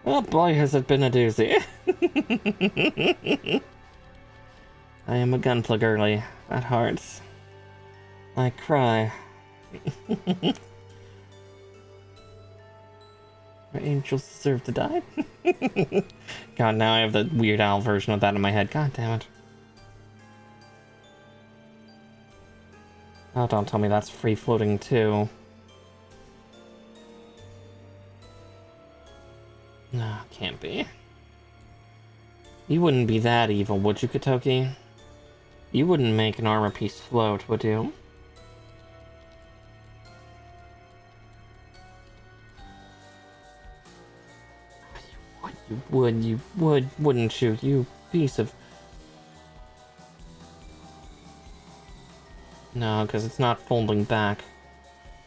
oh boy, has it been a doozy. I am a Gunpla girly at heart. I cry. My angels deserve to die. God, now I have the Weird Al version of that in my head. God damn it. Oh, don't tell me that's free floating too. No, can't be. You wouldn't be that evil, would you, Kotoki? You wouldn't make an armor piece float, would you? You would, wouldn't you? You piece of... No, because it's not folding back.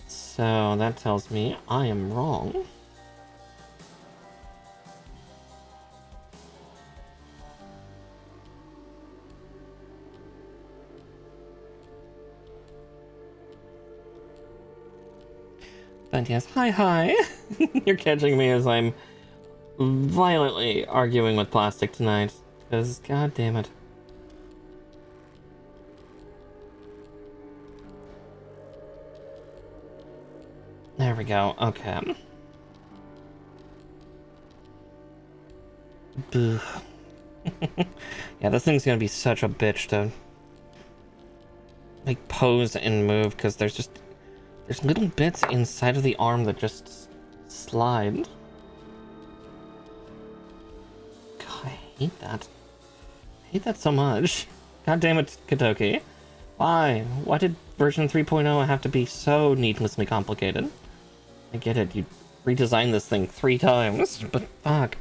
So that tells me I am wrong. But yes, hi. You're catching me as I'm violently arguing with plastic tonight. Because, god damn it. There we go, okay. Yeah, this thing's gonna be such a bitch to like pose and move, because there's little bits inside of the arm that just slide. God, I hate that. I hate that so much. God damn it, Kotoki. Why? Why did version 3.0 have to be so needlessly complicated? I get it, you redesigned this thing 3 times, but fuck.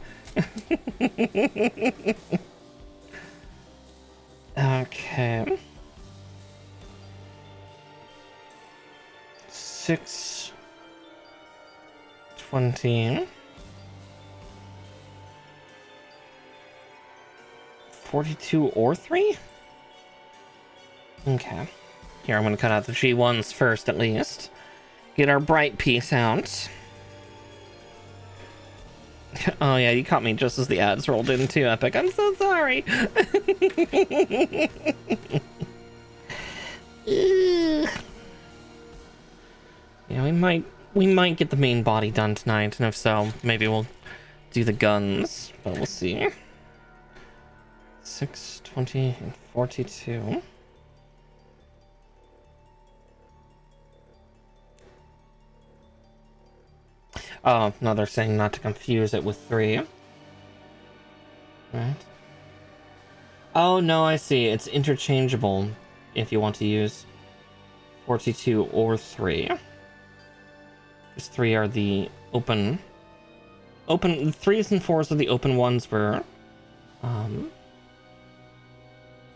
Okay. 620. 42 or 3? Okay. Here, I'm gonna cut out the G1s first, at least. Get our bright piece out. Oh yeah, you caught me just as the ads rolled in too, Epic. I'm so sorry. Yeah, we might get the main body done tonight, and if so, maybe we'll do the guns, but we'll see. 620 and 42. Oh, no, they're saying not to confuse it with 3. Right. Oh, no, I see. It's interchangeable if you want to use 42 or 3. Because 3 are the open... 3s and 4s are the open ones where...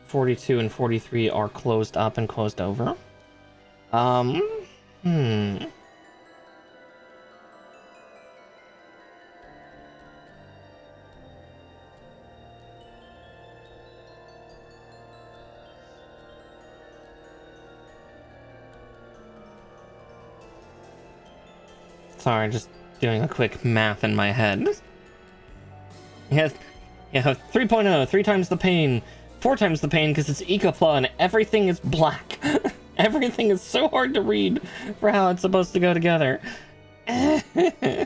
42 and 43 are closed up and closed over. Hmm... Sorry, just doing a quick math in my head. Yeah, 3.0, 3 times the pain, 4 times the pain because it's Ecopla and everything is black. Everything is so hard to read for how it's supposed to go together. Okay.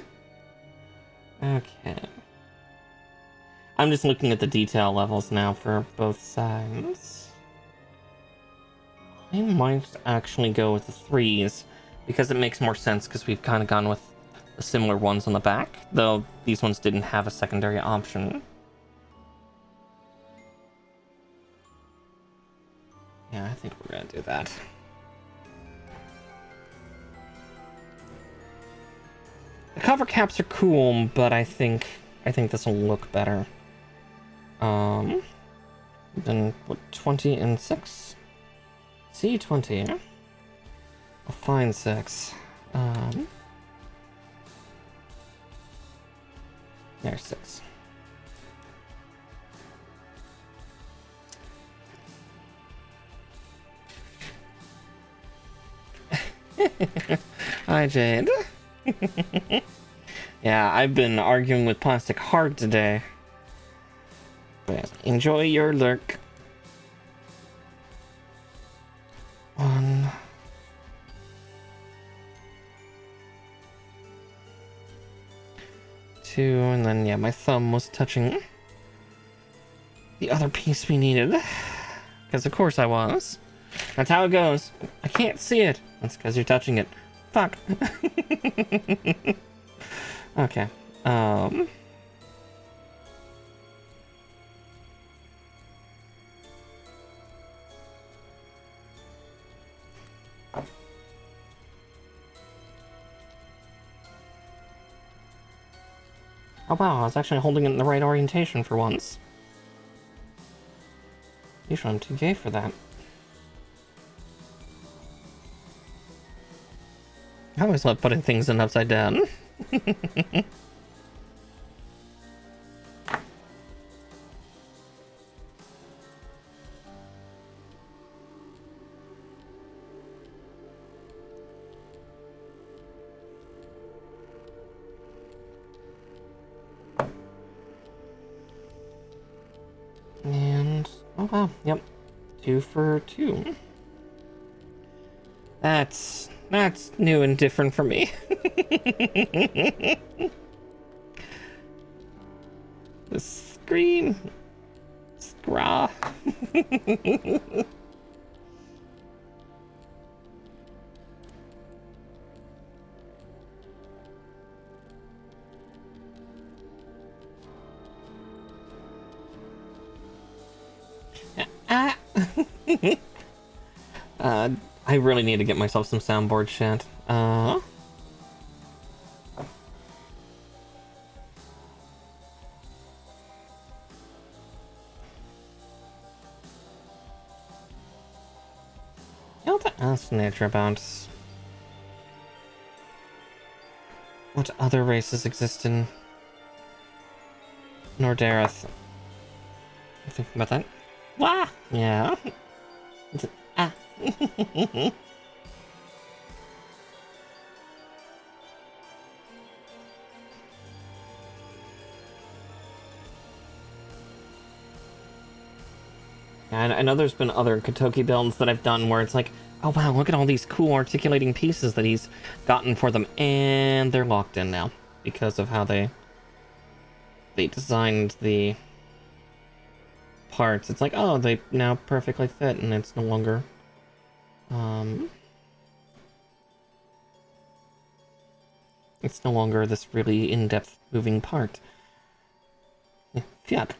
I'm just looking at the detail levels now for both sides. I might actually go with the 3s because it makes more sense because we've kind of gone with the similar ones on the back, though these ones didn't have a secondary option. Yeah, I think we're gonna do that. The cover caps are cool, but I think this will look better. Then what, 20 and 6? C20. A fine 6. There's 6. Hi, Jade. Yeah, I've been arguing with Plastic hard today. But enjoy your lurk. 1. 2, and then, yeah, my thumb was touching the other piece we needed. Because of course I was. That's how it goes. I can't see it. That's because you're touching it. Fuck. Okay. Oh wow, I was actually holding it in the right orientation for once. Usually I'm too gay for that. I always love putting things in upside down. And, oh wow, yep. 2 for 2. That's new and different for me. The screen. Scraw. I really need to get myself some soundboard shit. I want to ask Nature about what other races exist in Nordareth. I'm thinking about that. Wah! Yeah. Ah. And I know there's been other Kotoki builds that I've done where it's like, oh wow, look at all these cool articulating pieces that he's gotten for them, and they're locked in now because of how they designed the parts. It's like, oh, they now perfectly fit, and it's no longer It's no longer this really in-depth moving part. Yep.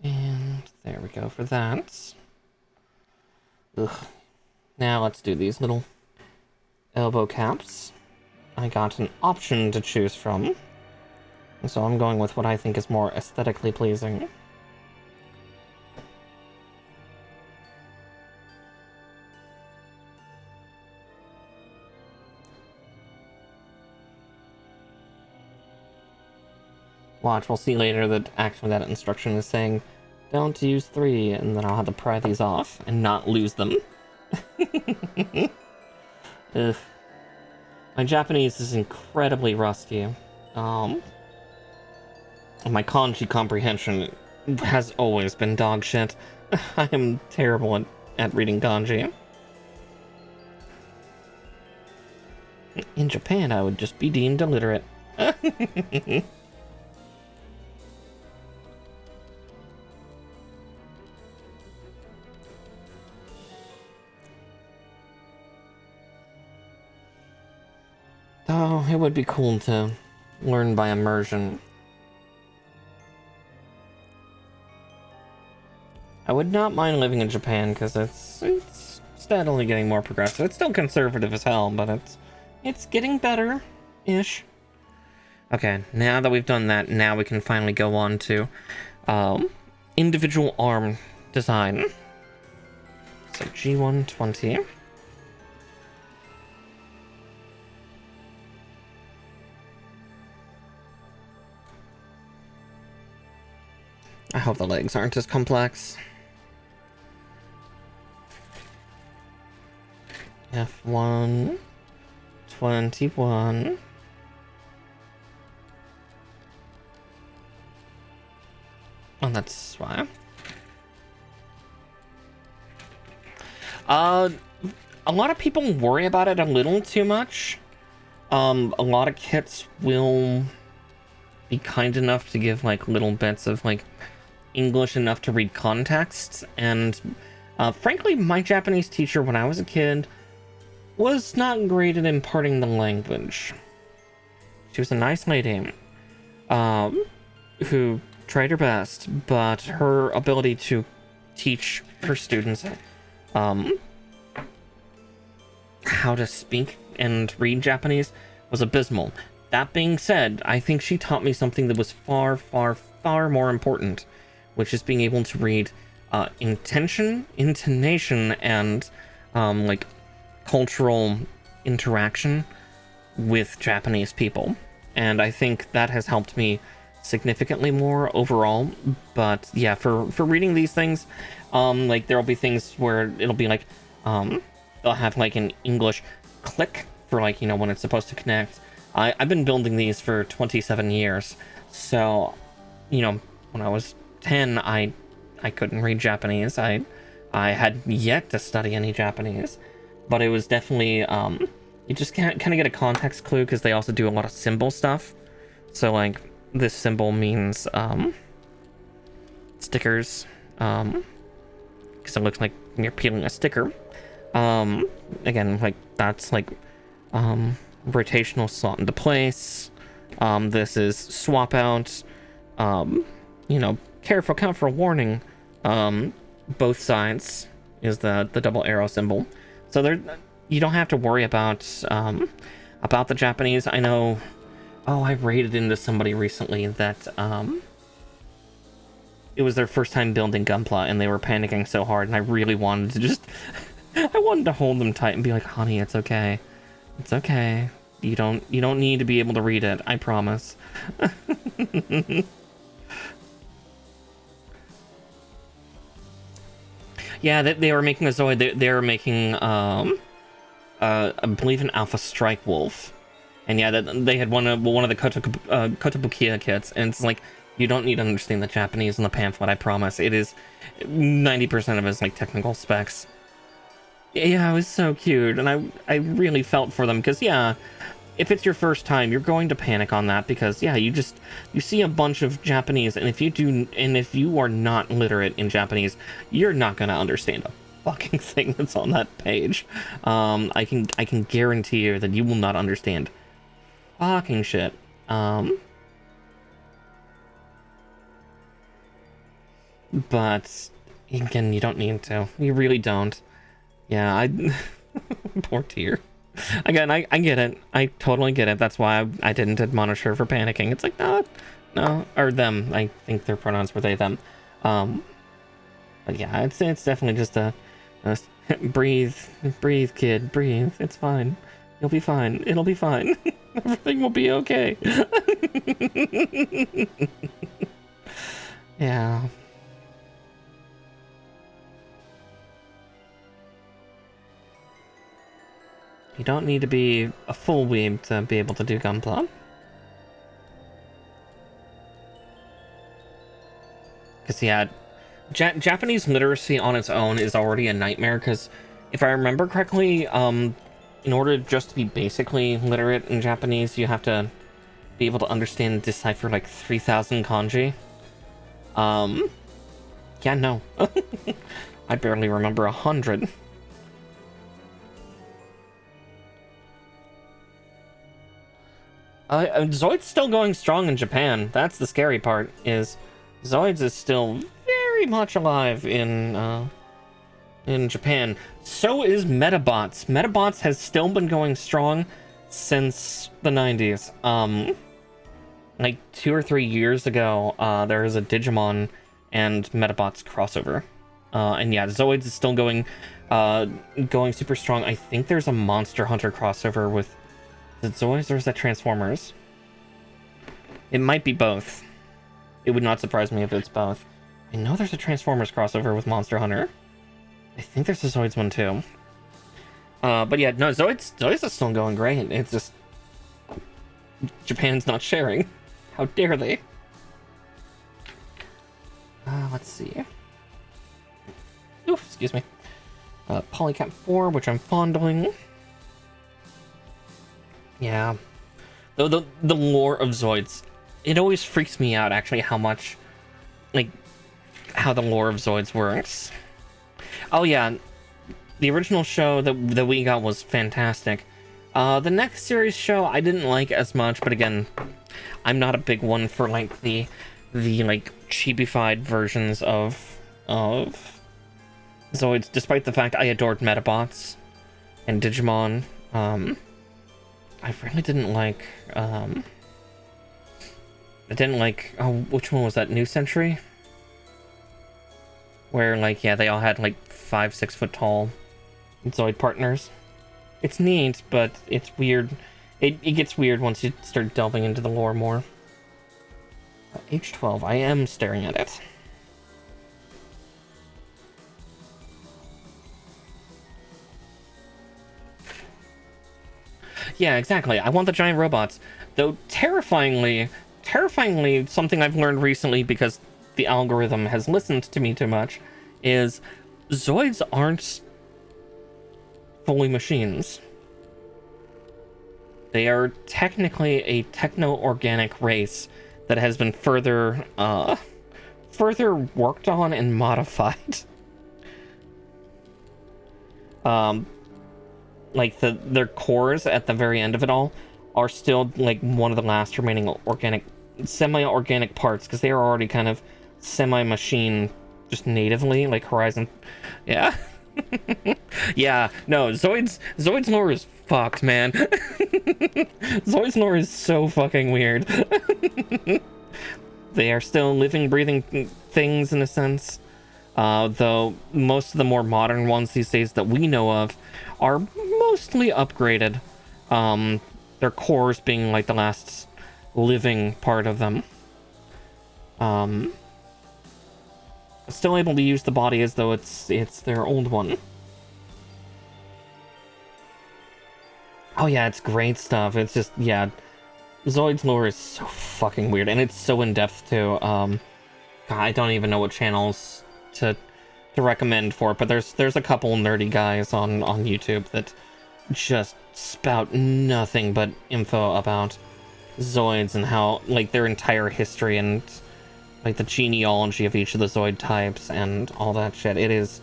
And there we go for that. Ugh. Now let's do these little elbow caps. I got an option to choose from, so I'm going with what I think is more aesthetically pleasing. Watch, we'll see later that actually that instruction is saying, don't use 3, and then I'll have to pry these off and not lose them. Ugh. My Japanese is incredibly rusty. My kanji comprehension has always been dog shit. I am terrible at reading kanji. In Japan, I would just be deemed illiterate. Oh, it would be cool to learn by immersion. I would not mind living in Japan because it's steadily getting more progressive. It's still conservative as hell, but it's getting better-ish. Okay, now that we've done that, now we can finally go on to individual arm design. So G120. I hope the legs aren't as complex. F1 21. Oh, that's why. A lot of people worry about it a little too much. A lot of kits will be kind enough to give like little bits of like English enough to read context, and frankly, my Japanese teacher when I was a kid was not great at imparting the language. She was a nice lady who tried her best, but her ability to teach her students how to speak and read Japanese was abysmal. That being said, I think she taught me something that was far, far, far more important, which is being able to read intention, intonation, and like cultural interaction with Japanese people. And I think that has helped me significantly more overall. But yeah, for reading these things, like there'll be things where it'll be like they'll have like an English click for like, you know, when it's supposed to connect. I've been building these for 27 years, so you know, when I was 10, I couldn't read Japanese. I had yet to study any Japanese, but it was definitely you just can't kind of get a context clue because they also do a lot of symbol stuff. So like this symbol means stickers, because it looks like you're peeling a sticker. Again, like that's like rotational slot into place. This is swap out. You know, careful, count for a warning. Both sides is the double arrow symbol. So there, you don't have to worry about the Japanese. I know. Oh, I raided into somebody recently that it was their first time building Gunpla, and they were panicking so hard, and I really wanted to just I wanted to hold them tight and be like, honey, it's okay. It's okay. You don't need to be able to read it, I promise. Yeah, they were making a Zoid. They were making I believe an Alpha Strike Wolf. And yeah, they had one of the Kotobukiya kits, and it's like, you don't need to understand the Japanese in the pamphlet, I promise. It is 90% of it is like technical specs. Yeah, it was so cute, and I really felt for them, because yeah, if it's your first time, you're going to panic on that because, yeah, you see a bunch of Japanese, and if you are not literate in Japanese, you're not gonna understand a fucking thing that's on that page. I can guarantee you that you will not understand fucking shit. But again, you don't need to. You really don't. Yeah, poor Tear. Again, I get it. I totally get it. That's why I didn't admonish her for panicking. It's like, no, or them. I think their pronouns were they, them. But yeah, it's definitely just a breathe, kid, breathe. It's fine. You'll be fine. It'll be fine. Everything will be okay. Yeah. You don't need to be a full weeb to be able to do Gunpla. Because, yeah, Japanese literacy on its own is already a nightmare, because if I remember correctly, in order just to be basically literate in Japanese, you have to be able to understand and decipher like 3,000 kanji. Yeah, no. I barely remember 100. Zoid's still going strong in Japan. That's the scary part, is Zoids is still very much alive in Japan. So is Metabots. Metabots has still been going strong since the 90s. Like 2 or 3 years ago, there is a Digimon and Metabots crossover. And yeah, Zoids is still going super strong. I think there's a Monster Hunter crossover with... Is it Zoids or is that Transformers? It might be both. It would not surprise me if it's both. I know there's a Transformers crossover with Monster Hunter. I think there's a Zoids one too. But yeah, no, Zoids is still going great. It's just... Japan's not sharing. How dare they? Let's see. Ooh, excuse me. Polycat 4, which I'm fondling. Yeah. Though the lore of Zoids, it always freaks me out, actually, how much, like, how the lore of Zoids works. Oh yeah, the original show that we got was fantastic. The next series show I didn't like as much, but again, I'm not a big one for like the like chibified versions of Zoids, despite the fact I adored Metabots and Digimon. I really didn't like which one was that? New Century? Where like, yeah, they all had like 5-6 foot tall Zoid partners. It's neat, but it's weird. It gets weird once you start delving into the lore more. H12, I am staring at it. Yeah, exactly. I want the giant robots. Though terrifyingly, something I've learned recently because the algorithm has listened to me too much, is Zoids aren't fully machines. They are technically a techno-organic race that has been further worked on and modified. Like their cores at the very end of it all are still like one of the last remaining semi-organic parts, because they are already kind of semi-machine just natively, like Horizon. Yeah. Yeah, no, Zoid's lore is fucked, man. Zoid's lore is so fucking weird. They are still living, breathing things in a sense. Though most of the more modern ones these days that we know of are mostly upgraded. Their cores being like the last living part of them. Still able to use the body as though it's their old one. Oh yeah, it's great stuff. It's just, yeah, Zoid's lore is so fucking weird, and it's so in-depth too. God, I don't even know what channels to recommend for it, but there's a couple nerdy guys on YouTube that just spout nothing but info about Zoids and how, like, their entire history and, like, the genealogy of each of the Zoid types and all that shit. It is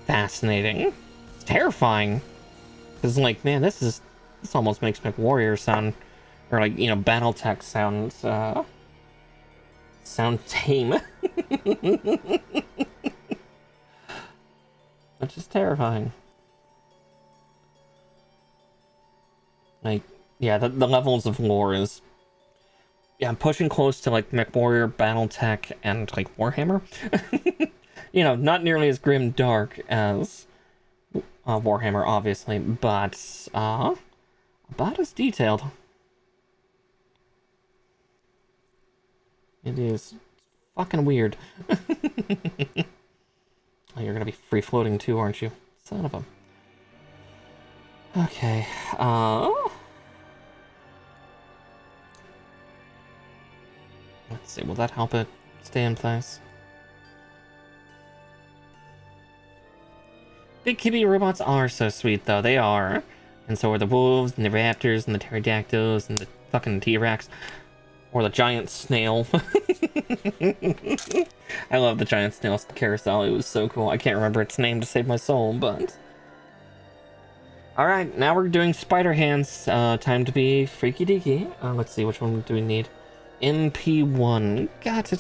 fascinating. It's terrifying. Because, like, man, this almost makes MechWarrior sound, or, like, you know, Battletech sound tame. Which is terrifying. Like, yeah, the levels of lore is, yeah, I'm pushing close to, like, MechWarrior, Battletech, and, like, Warhammer. You know, not nearly as grim dark as Warhammer, obviously, but about as detailed. It is fucking weird. Oh, you're gonna be free floating too, aren't you? Son of a. Okay. Let's see. Will that help it stay in place? Big kitty robots are so sweet, though. They are. And so are the wolves, and the raptors, and the pterodactyls, and the fucking T-Rex. Or the giant snail. I love the giant snail carousel. It was so cool. I can't remember its name to save my soul, but... Alright, now we're doing spider hands. Time to be freaky deaky. Let's see, which one do we need? MP1. Got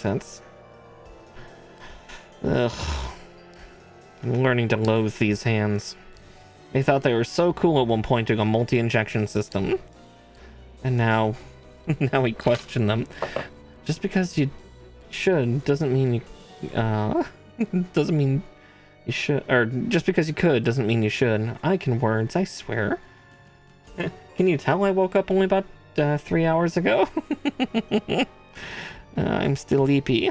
it. Ugh. I'm learning to loathe these hands. They thought they were so cool at one point doing a multi-injection system. And now we question them. Just because you should doesn't mean you doesn't mean you should, or just because you could doesn't mean you should. I can words, I swear. Can you tell I woke up only about 3 hours ago? I'm still sleepy.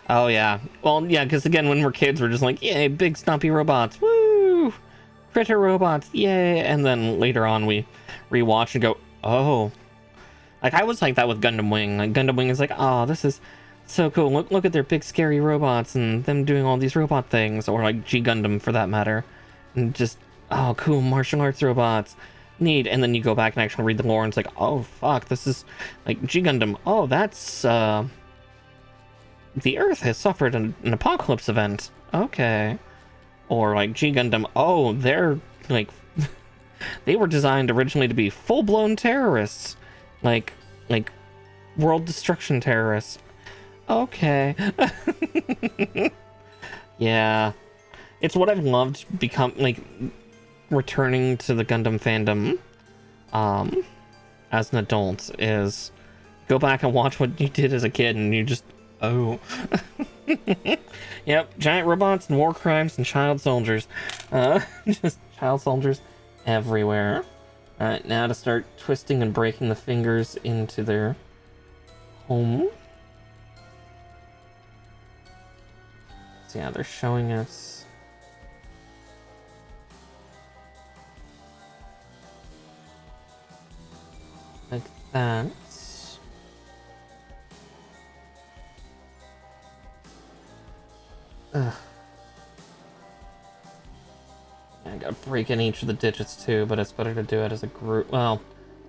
Oh yeah. Well, yeah, because again, when we're kids, we're just like, yay, big stumpy robots, woo! Critter robots, yay! And then later on, we rewatch and go, oh. Like, I was like that with Gundam Wing. Like, Gundam Wing is like, oh, this is so cool. Look at their big scary robots and them doing all these robot things. Or like G Gundam, for that matter. And just, oh, cool, martial arts robots. Neat. And then you go back and actually read the lore and it's like, oh, fuck, this is, like, G Gundam. Oh, that's, the Earth has suffered an apocalypse event. Okay. Or like G Gundam, oh, they're like they were designed originally to be full-blown terrorists. Like world destruction terrorists. Okay. Yeah. It's what I've loved returning to the Gundam fandom as an adult is go back and watch what you did as a kid and you just oh. Yep, giant robots and war crimes and child soldiers. Just child soldiers everywhere. Alright, now to start twisting and breaking the fingers into their home. So yeah, they're showing us like that. Ugh. I gotta break in each of the digits too, but it's better to do it as a group. Well,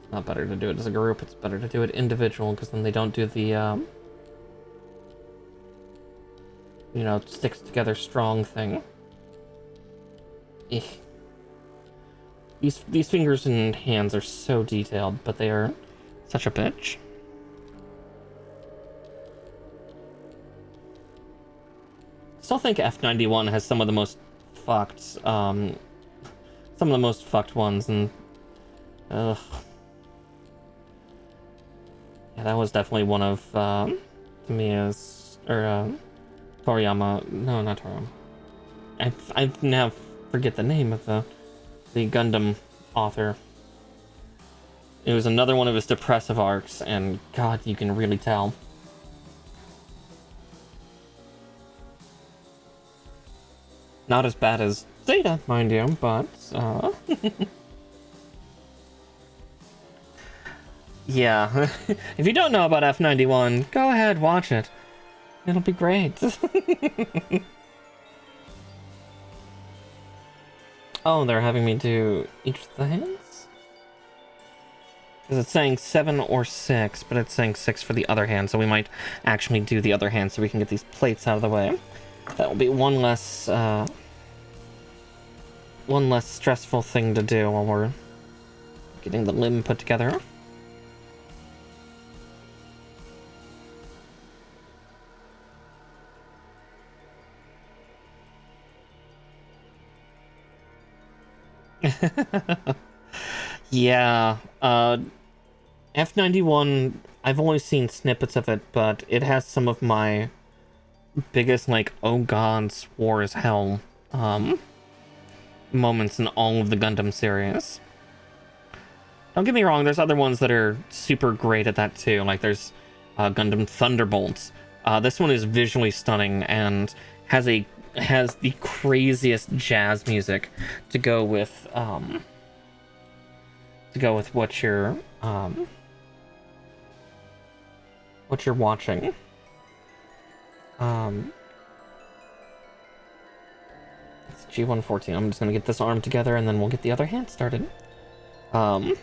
it's not better to do it as a group, it's better to do it individual, because then they don't do the, you know, sticks together strong thing. Eek. These fingers and hands are so detailed, but they are such a bitch. Still think F91 has some of the most fucked ones, and ugh. Yeah, that was definitely one of Mia's or Toriyama. No, not Toriyama. I now forget the name of the Gundam author. It was another one of his depressive arcs, and God, you can really tell. Not as bad as Zeta, mind you, but, yeah. If you don't know about F91, go ahead, watch it. It'll be great. Oh, they're having me do each of the hands? Because it's saying 7 or 6, but it's saying 6 for the other hand, so we might actually do the other hand so we can get these plates out of the way. That will be one less stressful thing to do while we're getting the limb put together. Yeah, F91, I've only seen snippets of it, but it has some of my biggest, like, oh god, swore as hell, moments in all of the Gundam series. Don't get me wrong, there's other ones that are super great at that too, like there's Gundam Thunderbolts. This one is visually stunning and has the craziest jazz music to go with what you're watching. It's G114. I'm just gonna get this arm together and then we'll get the other hand started. Gundam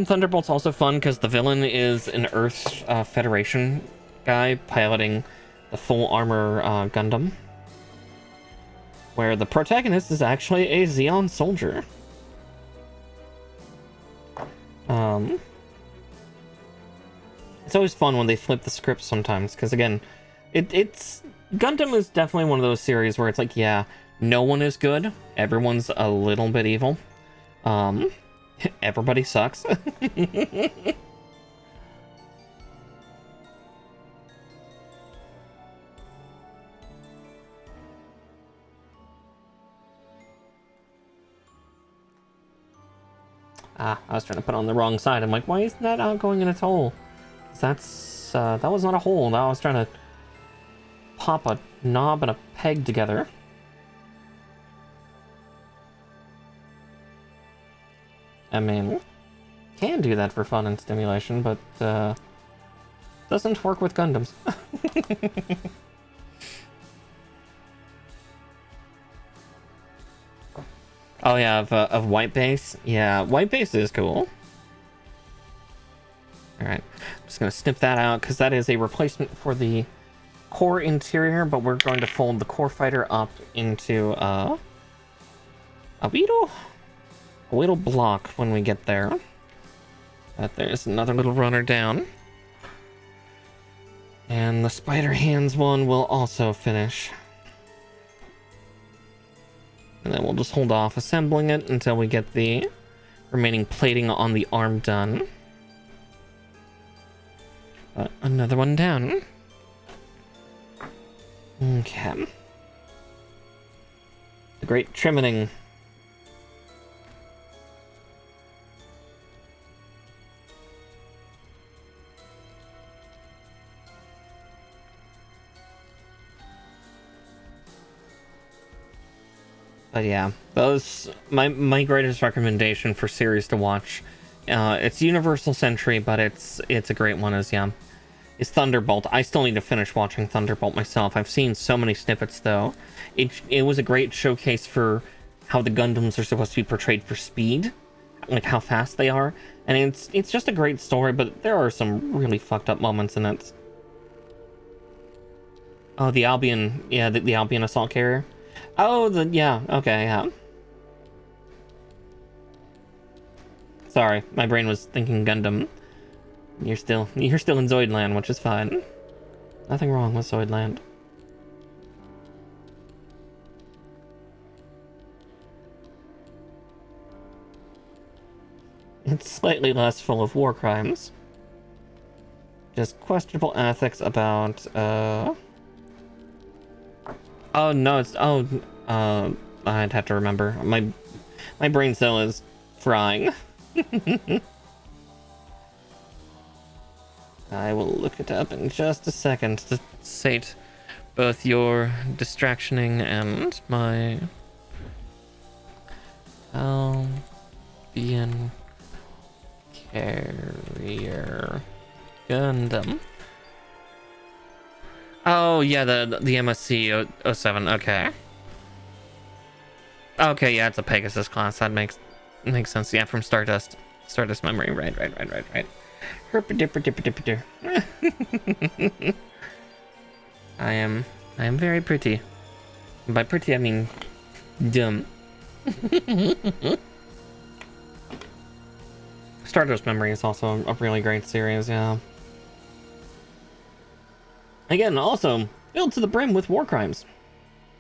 Thunderbolt's also fun because the villain is an Earth Federation guy piloting the full armor Gundam, where the protagonist is actually a Zeon soldier. It's always fun when they flip the script sometimes, because again, it's Gundam is definitely one of those series where it's like, yeah, no one is good, everyone's a little bit evil, everybody sucks. I was trying to put it on the wrong side. I'm like, why isn't that going in its hole? That's, that was not a hole. I was trying to pop a knob and a peg together. I mean, can do that for fun and stimulation, but, doesn't work with Gundams. Oh yeah, of white base? Yeah, white base is cool. Alright, I'm just gonna snip that out, because that is a replacement for the core interior, but we're going to fold the core fighter up into, a little block when we get there. But there's another little runner down. And the spider hands one will also finish. And then we'll just hold off assembling it until we get the remaining plating on the arm done. Another one down. Okay. The great trimming. But yeah, those my greatest recommendation for series to watch. It's Universal Century, but it's a great one is Thunderbolt. I still need to finish watching Thunderbolt myself. I've seen so many snippets though. It was a great showcase for how the Gundams are supposed to be portrayed for speed, like how fast they are, and it's just a great story. But there are some really fucked up moments in it. Oh, the Albion, yeah, the Albion assault carrier. Oh, yeah, okay, yeah. Sorry, my brain was thinking Gundam. You're still in Zoidland, which is fine. Nothing wrong with Zoidland. It's slightly less full of war crimes. Just questionable ethics about, Oh, no, it's... Oh, I'd have to remember. My brain cell is frying. I will look it up in just a second to sate both your distractioning and my Albion carrier Gundam. Oh yeah, the MSC 07. Okay. Okay, yeah, it's a Pegasus class. That makes sense. Yeah, from Stardust memory. Right. Herpadipper. I am very pretty. By pretty I mean dumb. Stardust Memory is also a really great series, yeah. Again, also filled to the brim with war crimes.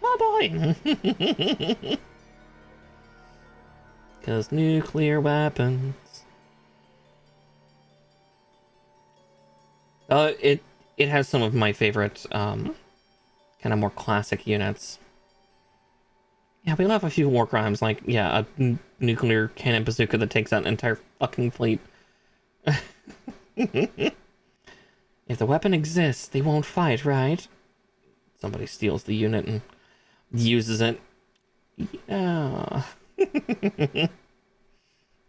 Oh boy. Because nuclear weapons. It has some of my favorite kind of more classic units. Yeah, we have a few war crimes, like, yeah, a nuclear cannon bazooka that takes out an entire fucking fleet. If the weapon exists, they won't fight, right? Somebody steals the unit and uses it. Yeah.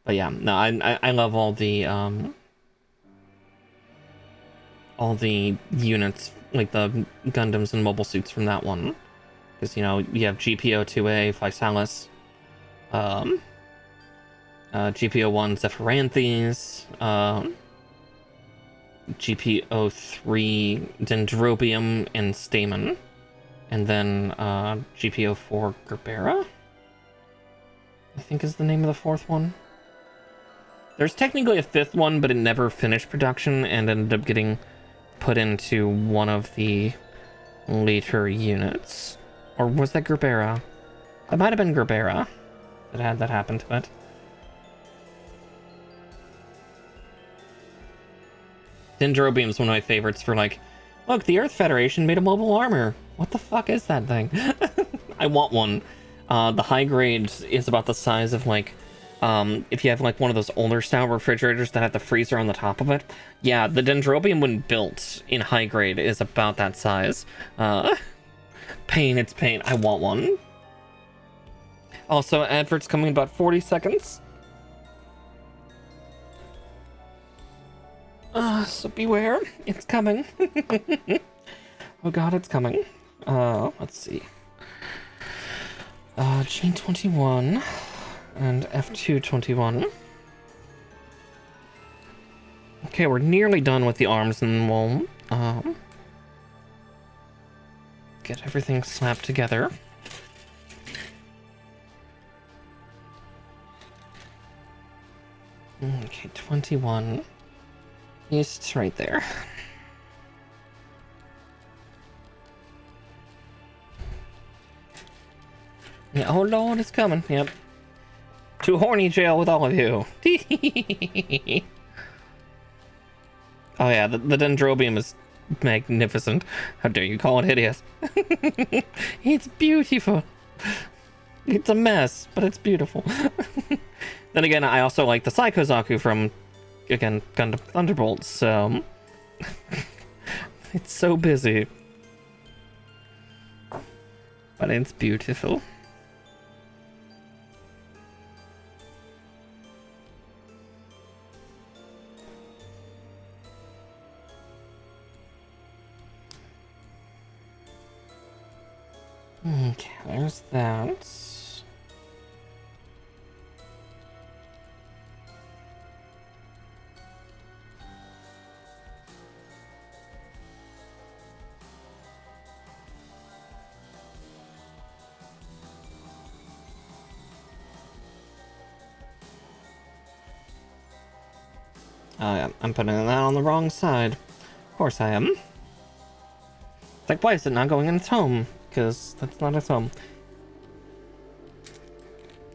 But yeah, no, I love all the units, like the Gundams and mobile suits from that one. Because, you know, you have GPO-2A, Physalis, GPO-1, Zephyranthes, GPO-3, Dendrobium and Stamen, and then GPO-4, Gerbera, I think is the name of the fourth one. There's technically a fifth one, but it never finished production and ended up getting put into one of the later units. Or was that Gerbera? That might have been Gerbera that had that happen to it. Dendrobium is one of my favorites for, like, look, the Earth Federation made a mobile armor. What the fuck is that thing? I want one. The high grade is about the size of, like, if you have, like, one of those older style refrigerators that have the freezer on the top of it. Yeah, the Dendrobium when built in high grade is about that size. Pain, it's pain. I want one. Also, adverts coming in about 40 seconds. So beware. It's coming. Oh god, it's coming. Let's see. Chain 21 and F2 21. Okay, we're nearly done with the arms, and we'll get everything slapped together. Okay, 21. It's right there. Yeah, oh lord, it's coming. Yep. To horny jail with all of you. Oh yeah, the Dendrobium is magnificent. How dare you call it hideous? It's beautiful. It's a mess, but it's beautiful. Then again, I also like the Psychozaku from, again, Gundam Thunderbolts, so... It's so busy. But it's beautiful. Okay, there's that. I'm putting that on the wrong side. Of course I am. It's like, why is it not going in its home? Because that's not its home.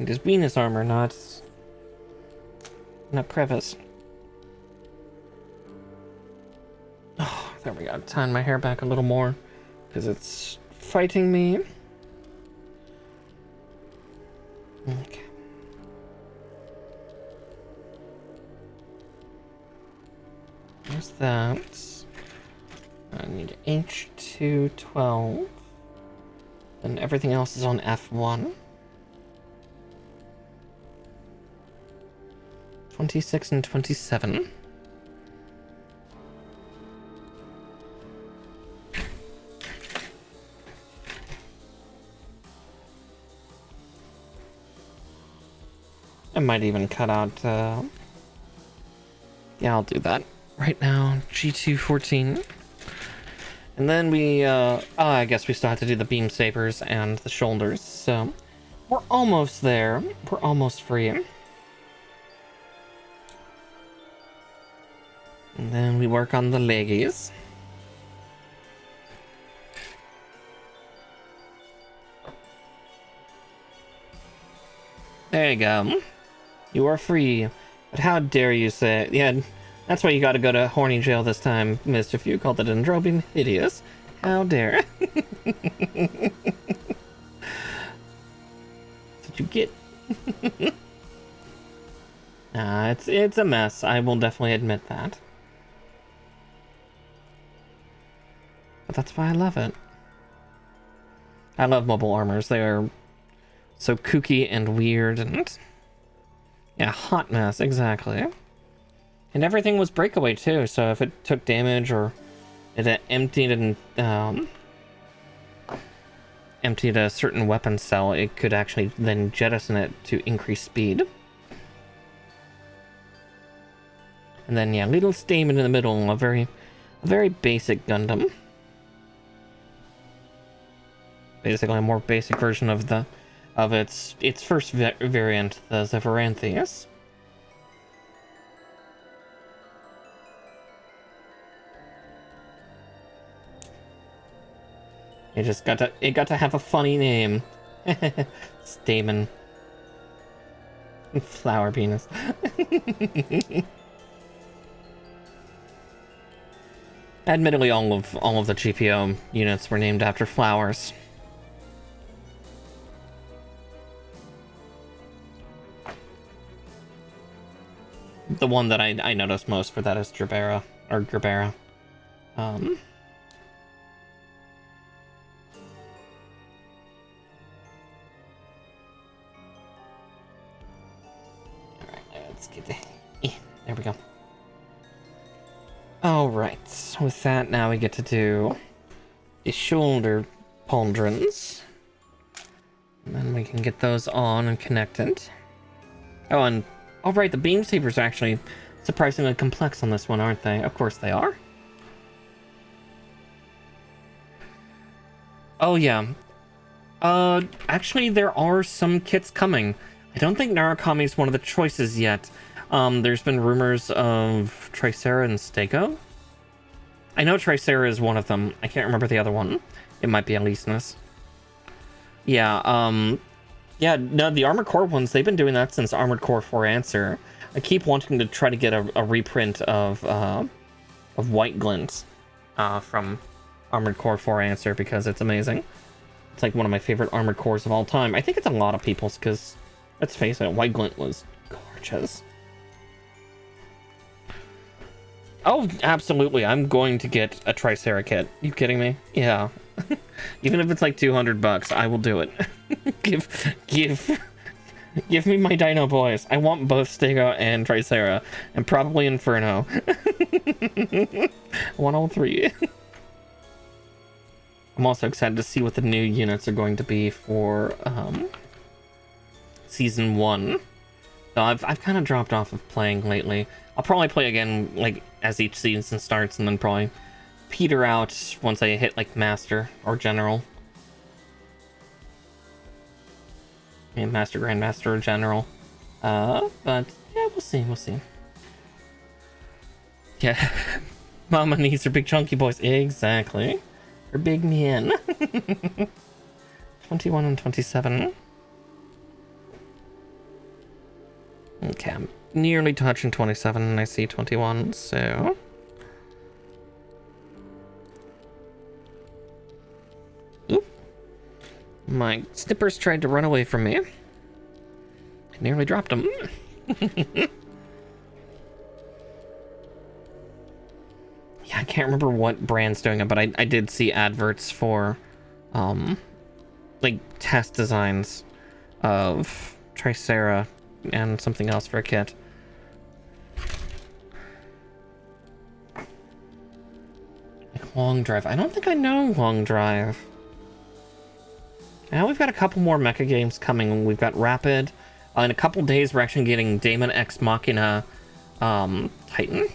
It is Venus armor, not crevice. Oh, there we go. Tying my hair back a little more because it's fighting me. Okay. There's that. I need H2. G2 12. And everything else is on F1. 26 and 27. I might even cut out, yeah, I'll do that right now. G2 14. And then we, I guess we still have to do the beam sabers and the shoulders, so we're almost there. We're almost free. And then we work on the leggies. There you go. You are free. But how dare you say it? Yeah, that's why you gotta go to horny jail this time, Mischief. You called the Dendrobium hideous. How dare. Did you get... Nah, it's a mess. I will definitely admit that. But that's why I love it. I love mobile armors. They are so kooky and weird and... Yeah, hot mess, exactly. And everything was breakaway too, so if it took damage or it emptied and emptied a certain weapon cell, it could actually then jettison it to increase speed. And then yeah, little stamen in the middle, a very basic Gundam. Basically a more basic version of its first variant, the Zephyranthius. It got to have a funny name. Stamen. Flower penis. Admittedly, all of the GPO units were named after flowers. The one that I noticed most for that is Gerbera, or Gerbera. Alright, let's get the... there we go. Alright, with that now we get to do the shoulder pauldrons. And then we can get those on and connected. Oh, and... oh, right, the beam sabers are actually surprisingly complex on this one, aren't they? Of course they are. Oh, yeah. Actually, there are some kits coming. I don't think Narukami is one of the choices yet. There's been rumors of Tricera and Stego. I know Tricera is one of them. I can't remember the other one. It might be Alisnus. Yeah, yeah, no, the Armored Core ones, they've been doing that since Armored Core 4 Answer. I keep wanting to try to get a reprint of White Glint from Armored Core 4 Answer because it's amazing. It's like one of my favorite Armored Cores of all time. I think it's a lot of people's because, let's face it, White Glint was gorgeous. Oh, absolutely. I'm going to get a Tricera kit. You kidding me? Yeah. Even if it's like $200, I will do it. Give me my Dino Boys. I want both Stego and Tricera, and probably Inferno. I want all three. I'm also excited to see what the new units are going to be for Season 1. So I've kind of dropped off of playing lately. I'll probably play again like as each season starts, and then probably peter out once I hit like Master or General. Yeah, Master, Grandmaster, or General. But yeah, we'll see. Yeah, Mama needs her big chunky boys. Exactly. Her big men. 21 and 27. Okay, I'm nearly touching 27 and I see 21, so... Oop. My snippers tried to run away from me. I nearly dropped them. Yeah, can't remember what brand's doing it, but I did see adverts for, like, test designs of Tricera and something else for a kit. Like Long Drive. I don't think I know Long Drive. Now we've got a couple more mecha games coming. We've got Rapid. In a couple days, we're actually getting Daemon X Machina Titan.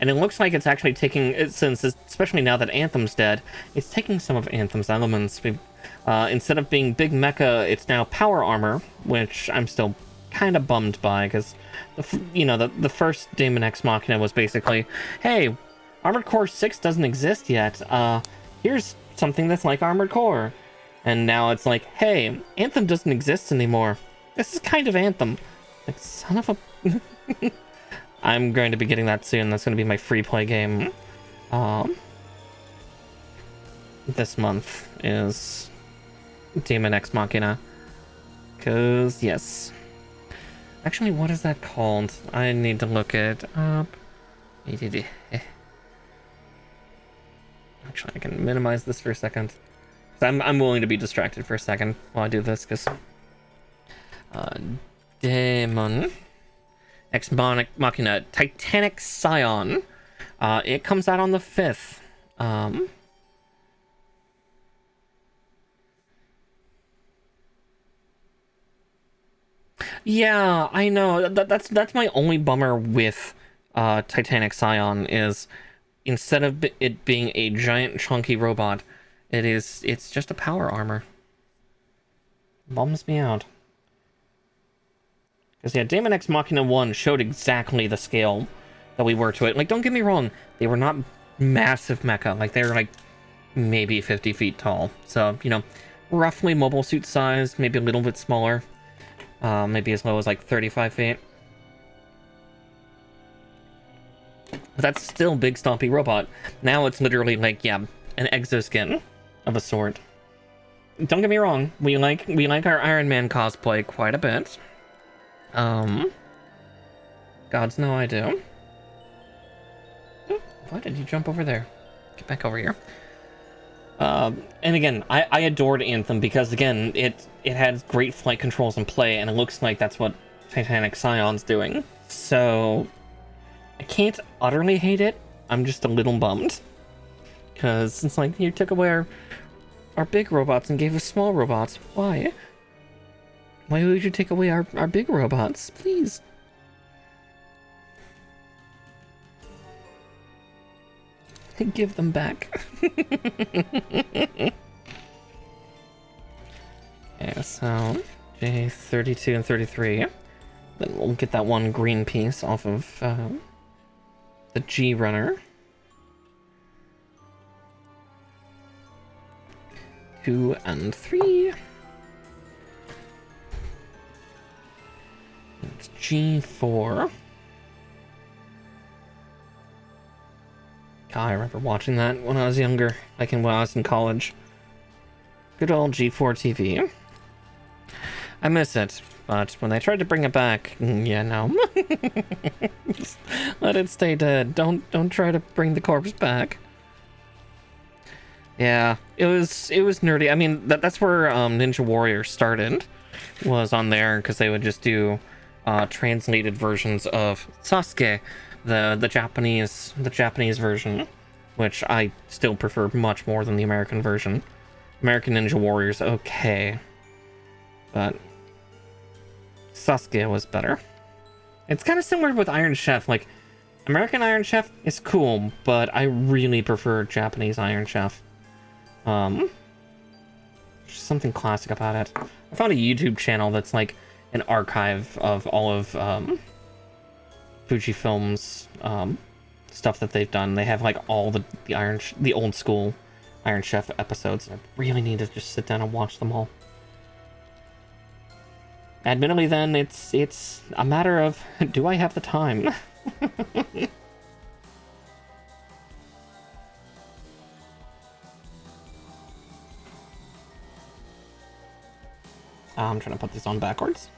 And it looks like it's actually taking, since, especially now that Anthem's dead, it's taking some of Anthem's elements. Instead of being big mecha, it's now power armor, which I'm still kind of bummed by, because, the first Daemon X Machina was basically, hey, Armored Core 6 doesn't exist yet. Here's something that's like Armored Core. And now it's like, hey, Anthem doesn't exist anymore. This is kind of Anthem. Like, son of a... I'm going to be getting that soon. That's going to be my free play game. This month is Daemon X Machina. Because, yes. Actually, what is that called? I need to look it up. Actually, I can minimize this for a second. I'm willing to be distracted for a second while I do this, because... Daemon X Machina Titanic Scion. It comes out on the 5th. Yeah, I know. That's my only bummer with Titanic Scion is instead of it being a giant chunky robot, it's just a power armor. Bums me out. Because, yeah, Daemon X Machina 1 showed exactly the scale that we were to it. Like, don't get me wrong, they were not massive mecha. Like, they were, like, maybe 50 feet tall. So, roughly mobile suit size, maybe a little bit smaller. Maybe as low as, like, 35 feet. But that's still big, stompy robot. Now it's literally, like, yeah, an exoskin of a sort. Don't get me wrong, we like our Iron Man cosplay quite a bit. Gods know I do. Oh, why did you jump over there? Get back over here. And again, I adored Anthem because, again, it had great flight controls and play, and it looks like that's what Titanic Scion's doing. So, I can't utterly hate it. I'm just a little bummed. Because it's like, you took away our big robots and gave us small robots. Why? Why would you take away our big robots? Please. Give them back. Okay, so J32 and 33. Then we'll get that one green piece off of the G runner. 2 and 3. It's G4. God, I remember watching that when I was younger, like when I was in college. Good old G4 TV. I miss it, but when they tried to bring it back, yeah, no. Just let it stay dead. Don't try to bring the corpse back. Yeah, it was nerdy. I mean, that's where Ninja Warrior started, was on there, because they would just do translated versions of Sasuke, the Japanese version, which I still prefer much more than the American version. American Ninja Warrior's okay, but Sasuke was better. It's kind of similar with Iron Chef. Like, American Iron Chef is cool, but I really prefer Japanese Iron Chef. There's something classic about it. I found a YouTube channel that's like an archive of all of Fujifilm's stuff that they've done. They have like all the old school Iron Chef episodes. I really need to just sit down and watch them all. Admittedly, then it's a matter of, do I have the time? I'm trying to put this on backwards.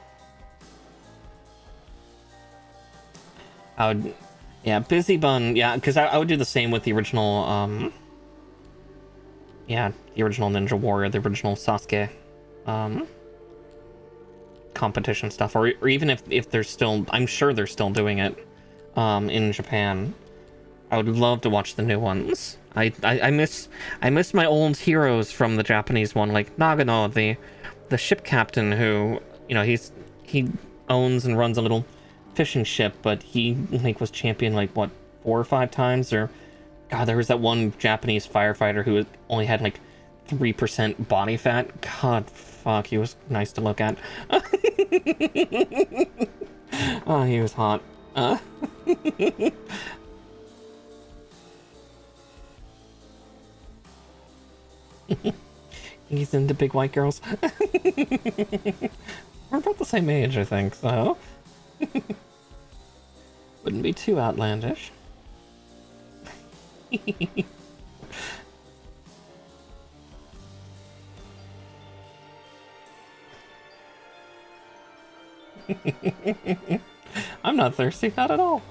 Yeah, Busy Bun, yeah, because I would do the same with the original, yeah, the original Ninja Warrior, the original Sasuke, um, competition stuff, or even if they're still, I'm sure they're still doing it, in Japan. I would love to watch the new ones. I miss my old heroes from the Japanese one, like Nagano, the ship captain who, you know, he owns and runs a little fishing ship, but he like was champion like what 4 or 5 times, or God, there was that one Japanese firefighter who only had like 3% body fat. God, fuck, he was nice to look at. Oh, he was hot. Uh. He's into big white girls. We're about the same age, I think, so wouldn't be too outlandish. I'm not thirsty, not at all.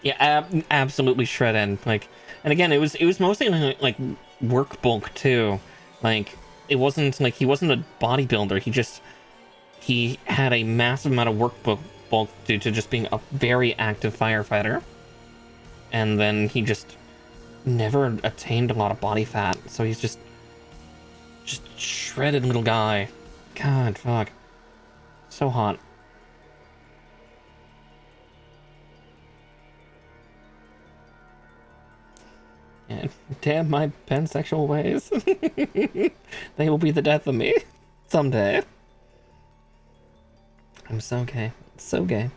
Yeah, absolutely shredded. Like, and again, it was mostly like work bulk too. Like, it wasn't like he wasn't a bodybuilder. He had a massive amount of bulk due to just being a very active firefighter, and then he just never attained a lot of body fat. So he's just shredded little guy. God, fuck, so hot. And damn my pansexual ways. They will be the death of me someday. I'm so gay. So gay.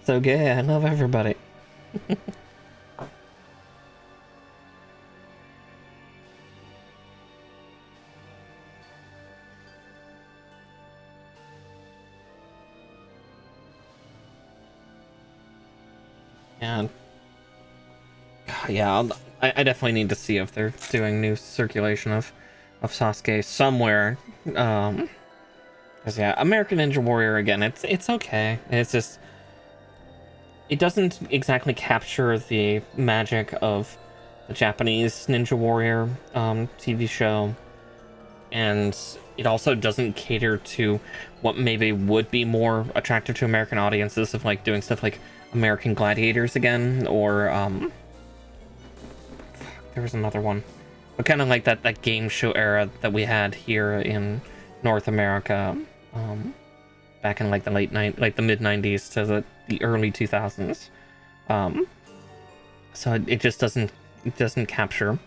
So gay, I love everybody. Yeah. Yeah, I definitely need to see if they're doing new circulation of Sasuke somewhere. Cause yeah, American Ninja Warrior again, it's okay. It's just it doesn't exactly capture the magic of the Japanese Ninja Warrior TV show, and it also doesn't cater to what maybe would be more attractive to American audiences of like doing stuff like American Gladiators again, or there was another one, but kind of like that game show era that we had here in North America, back in like the the mid 90s to the early 2000s. So it just doesn't capture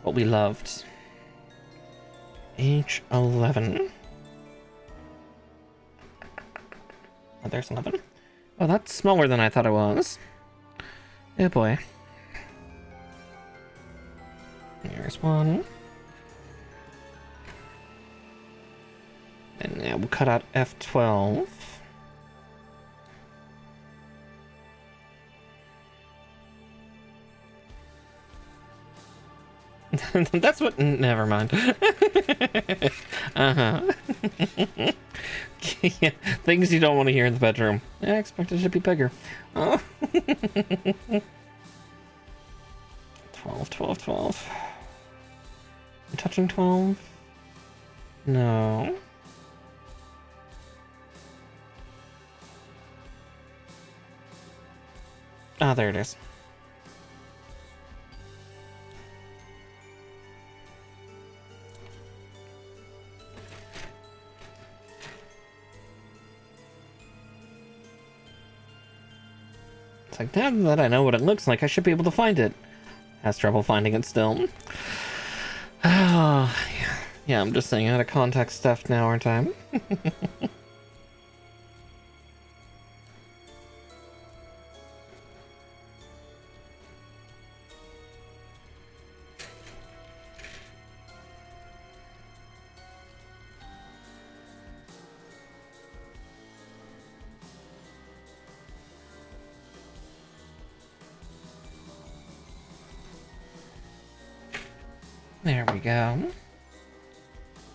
what we loved. H11. Oh, there's 11. Oh, that's smaller than I thought it was. Oh boy. Here's one. And now we'll cut out F12. That's what. Never mind. Uh-huh. Yeah, things you don't want to hear in the bedroom. I expected it to be bigger. Oh. 12, 12, 12. I'm touching 12? No. Ah, there it is. It's like, now that I know what it looks like, I should be able to find it. Has trouble finding it still. Oh, yeah, I'm just saying out of context stuff now, aren't I? There we go.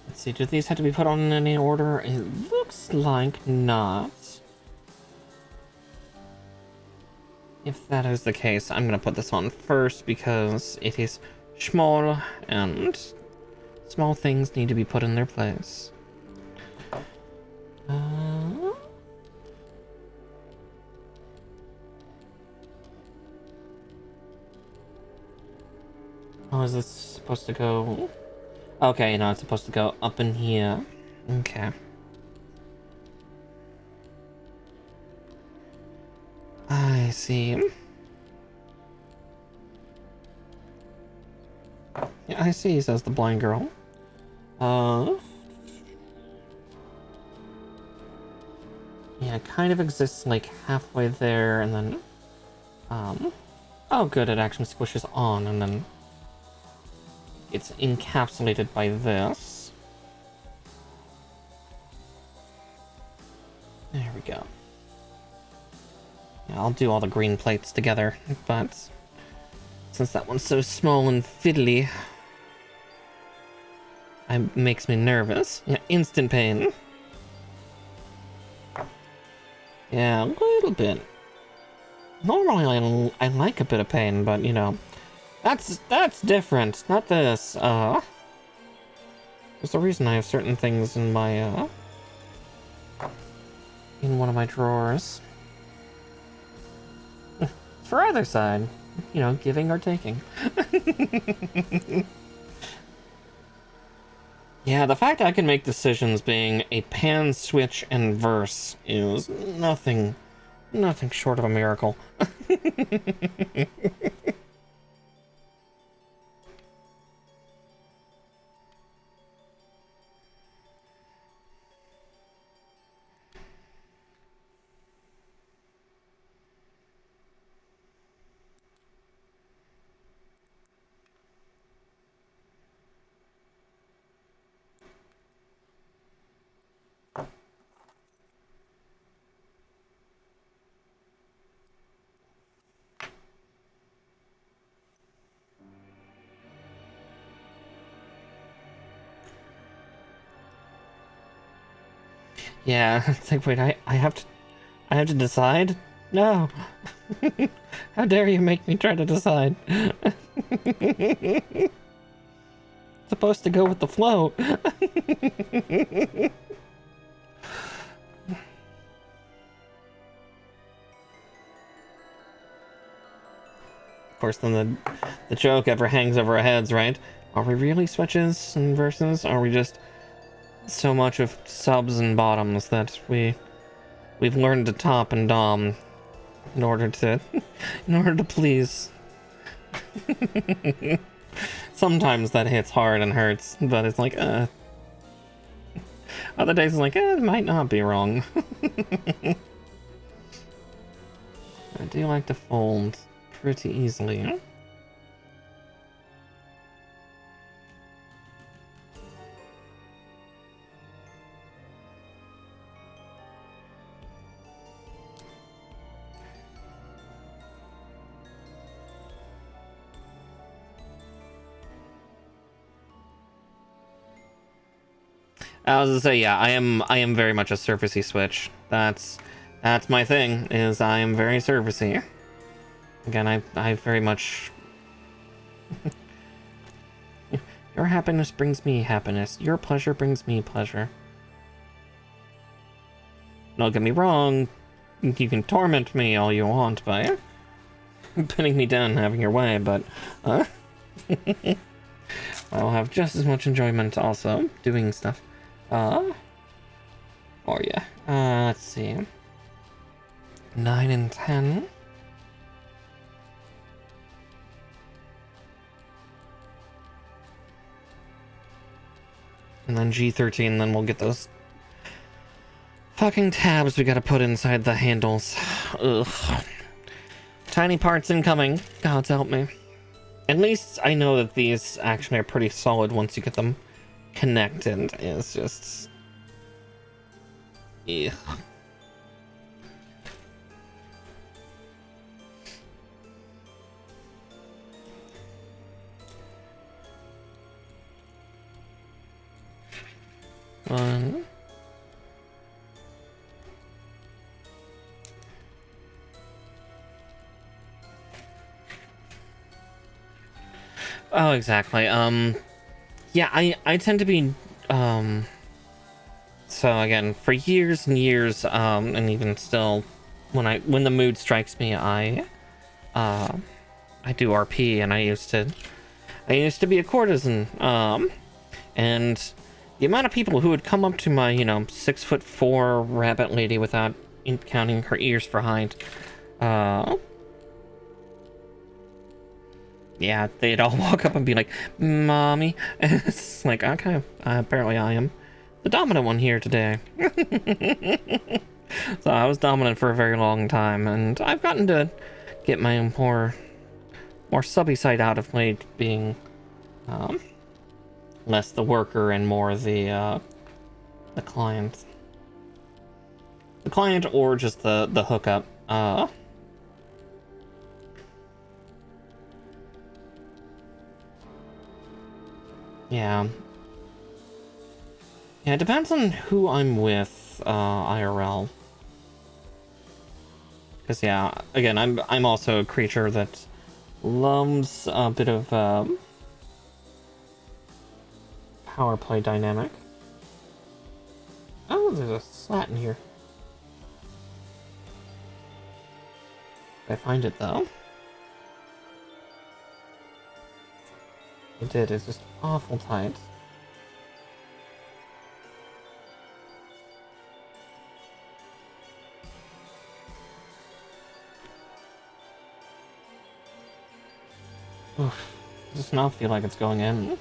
Let's Let's see, do these have to be put on in any order? It looks like not. If that is the case, I'm gonna put this on first because it is small and small things need to be put in their place. Oh, is this supposed to go? Okay, no, it's supposed to go up in here. Okay. I see. Yeah, I see, says the blind girl. Yeah, it kind of exists like halfway there, and then, oh good, it actually squishes on, and then it's encapsulated by this. There we go. Yeah, I'll do all the green plates together, but since that one's so small and fiddly, it makes me nervous. Yeah, instant pain. Yeah, a little bit. Normally I like a bit of pain, but you know, that's different. Not this. There's a reason I have certain things in my in one of my drawers. For either side, you know, giving or taking. Yeah, the fact I can make decisions being a pan, switch, and verse is nothing short of a miracle. Yeah, it's like, wait, I have to decide? No. How dare you make me try to decide? Supposed to go with the flow. Of course, then the joke ever hangs over our heads, right? Are we really switches and verses? Are we just so much of subs and bottoms that we've learned to top and dom in order to please? Sometimes that hits hard and hurts, but it's like other days it's like it might not be wrong. I do like to fold pretty easily. I was gonna say, yeah, I am very much a surfacey switch. That's my thing, is I am very surfacey. Again, I very much your happiness brings me happiness. Your pleasure brings me pleasure. Don't get me wrong, you can torment me all you want by pinning me down and having your way, but I'll have just as much enjoyment also doing stuff. For you. Let's see. 9 and 10. And then G13, then we'll get those fucking tabs we gotta put inside the handles. Ugh. Tiny parts incoming. God's help me. At least I know that these actually are pretty solid once you get them connected. It's just... Ugh. One. Oh, exactly. Yeah, I tend to be, so again, for years and years, and even still, when the mood strikes me, uh, I do RP, and I used to be a courtesan, and the amount of people who would come up to my, 6'4" rabbit lady without counting her ears for height, yeah, they'd all walk up and be like, "Mommy," and it's like, okay, apparently I am the dominant one here today. So I was dominant for a very long time, and I've gotten to get my more subby side out of late, being less the worker and more the client. The client, or just the hookup. Yeah. Yeah, it depends on who I'm with, IRL. Because yeah, again, I'm also a creature that loves a bit of power play dynamic. Oh, there's a slat in here. If I find it though. It did, it's just awful tight. Oof. Does not feel like it's going in.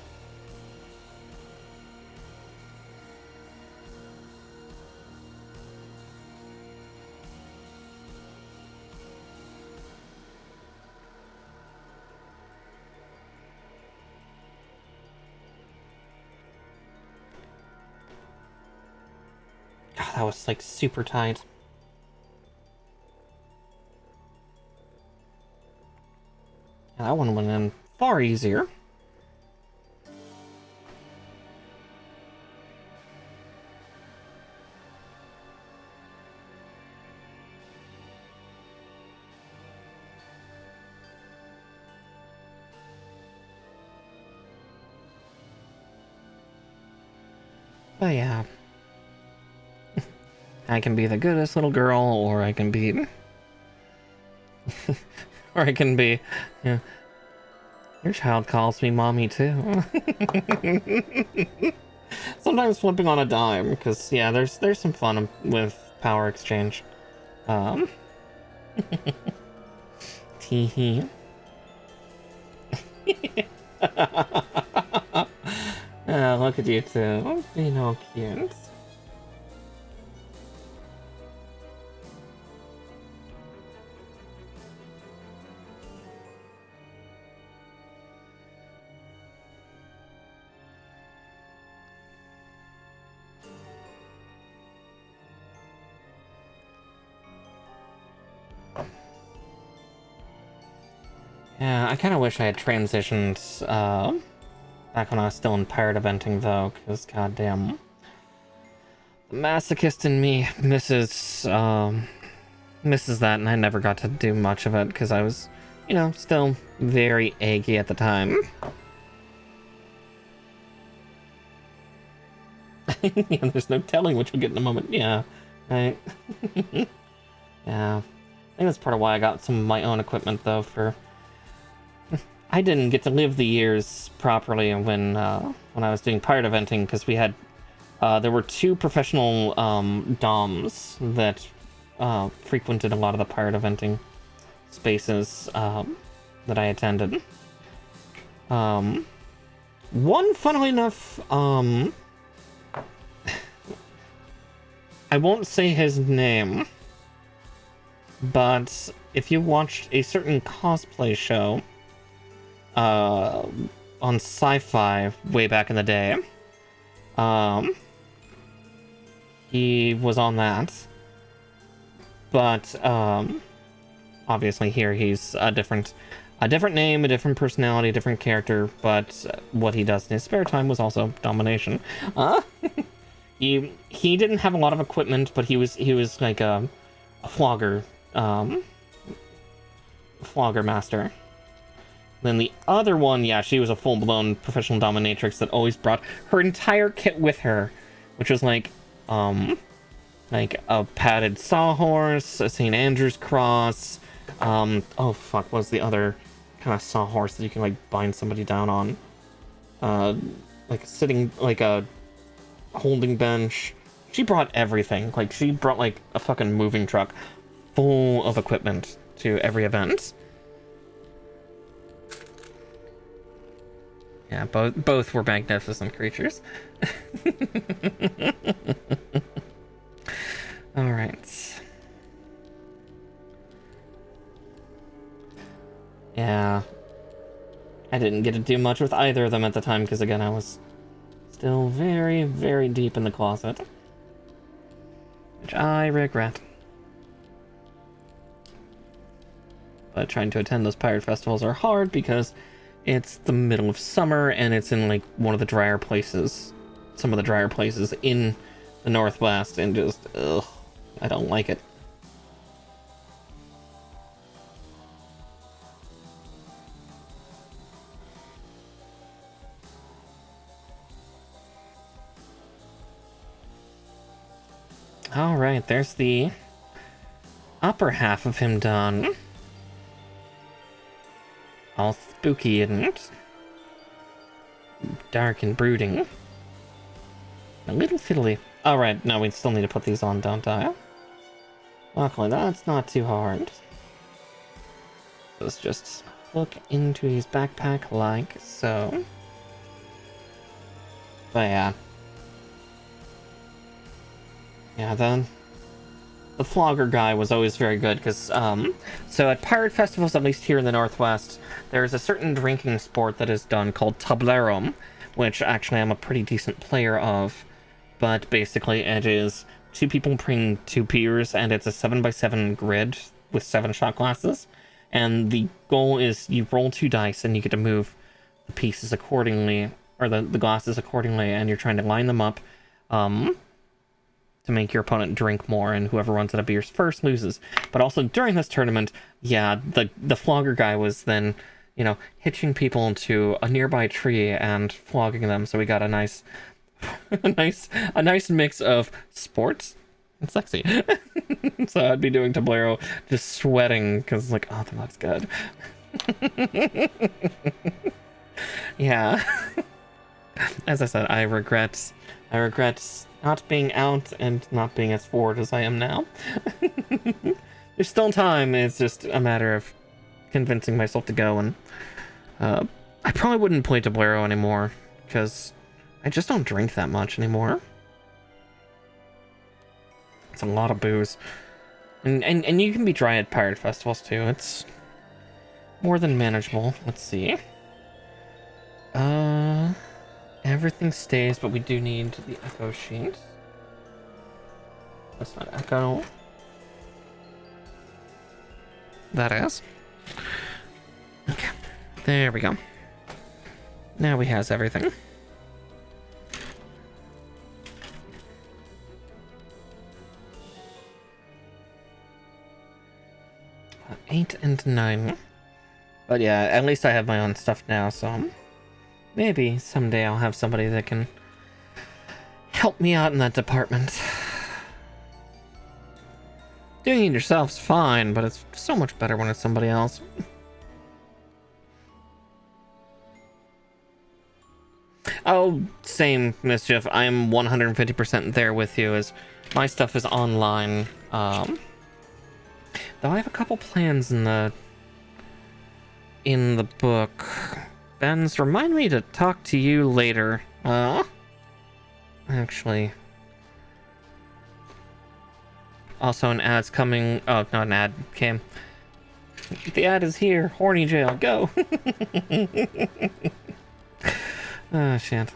God, that was like super tight. Yeah, that one went in far easier. But yeah. I can be the goodest little girl, or I can be... or I can be... Yeah. Your child calls me mommy, too. Sometimes flipping on a dime, because, yeah, there's some fun with power exchange. Teehee. Oh, look at you two. Being all cute. Yeah, I kind of wish I had transitioned back when I was still in pirate eventing, though, because goddamn, the masochist in me misses that, and I never got to do much of it because I was, still very eggy at the time. Yeah, there's no telling what you'll get in a moment. Yeah, right. Yeah, I think that's part of why I got some of my own equipment, though, I didn't get to live the years properly when I was doing pirate eventing, because we had there were two professional DOMs that frequented a lot of the pirate eventing spaces that I attended. One, funnily enough, I won't say his name, but if you watched a certain cosplay show on Sci-Fi way back in the day, he was on that, but obviously here he's a different name, a different personality, a different character, but what he does in his spare time was also domination. he didn't have a lot of equipment, but he was like a flogger, flogger master. Then the other one, yeah, she was a full-blown professional dominatrix that always brought her entire kit with her, which was like a padded sawhorse, a St. Andrew's cross. Oh fuck, what's the other kind of sawhorse that you can like bind somebody down on? Like sitting, like a holding bench. She brought everything. Like she brought like a fucking moving truck full of equipment to every event. Yeah, both were magnificent creatures. All right. Yeah. I didn't get to do much with either of them at the time because, again, I was still very, very deep in the closet. Which I regret. But trying to attend those pirate festivals are hard because it's the middle of summer and it's in, like, one of the drier places. Some of the drier places in the Northwest, and just, ugh, I don't like it. Alright, there's the upper half of him done. All spooky, isn't it? Dark and brooding. A little fiddly. Alright, no, we still need to put these on, don't I? Luckily, that's not too hard. Let's just look into his backpack like so. But yeah. Yeah, then the flogger guy was always very good because, so at pirate festivals, at least here in the Northwest, there's a certain drinking sport that is done called tablero, which actually I'm a pretty decent player of. But basically, it is two people bring two beers, and it's a 7x7 grid with 7 shot glasses. And the goal is you roll 2 dice, and you get to move the pieces accordingly, or the glasses accordingly, and you're trying to line them up to make your opponent drink more, and whoever runs out of beers first loses. But also during this tournament, yeah, the flogger guy was then, you know, hitching people to a nearby tree and flogging them. So we got a nice, a nice mix of sports and sexy. So I'd be doing tablero, just sweating because like, oh, that looks good. Yeah. As I said, I regret not being out and not being as forward as I am now. There's still time. It's just a matter of convincing myself to go, and I probably wouldn't play tablero anymore because I just don't drink that much anymore. It's a lot of booze, and you can be dry at pirate festivals too. It's more than manageable. Let's see. Everything stays, but we do need the echo sheet. That's not echo. That is. Okay. There we go. Now we has everything. Eight and 9. But yeah, at least I have my own stuff now, so maybe someday I'll have somebody that can help me out in that department. Doing it yourself's fine, but it's so much better when it's somebody else. Oh, same, Mischief. I am 150% there with you, as my stuff is online. Though I have a couple plans in the book. Benz, remind me to talk to you later. Actually. Also, an ad's coming. Oh, not an ad. Cam. The ad is here. Horny jail. Go. Oh, shit.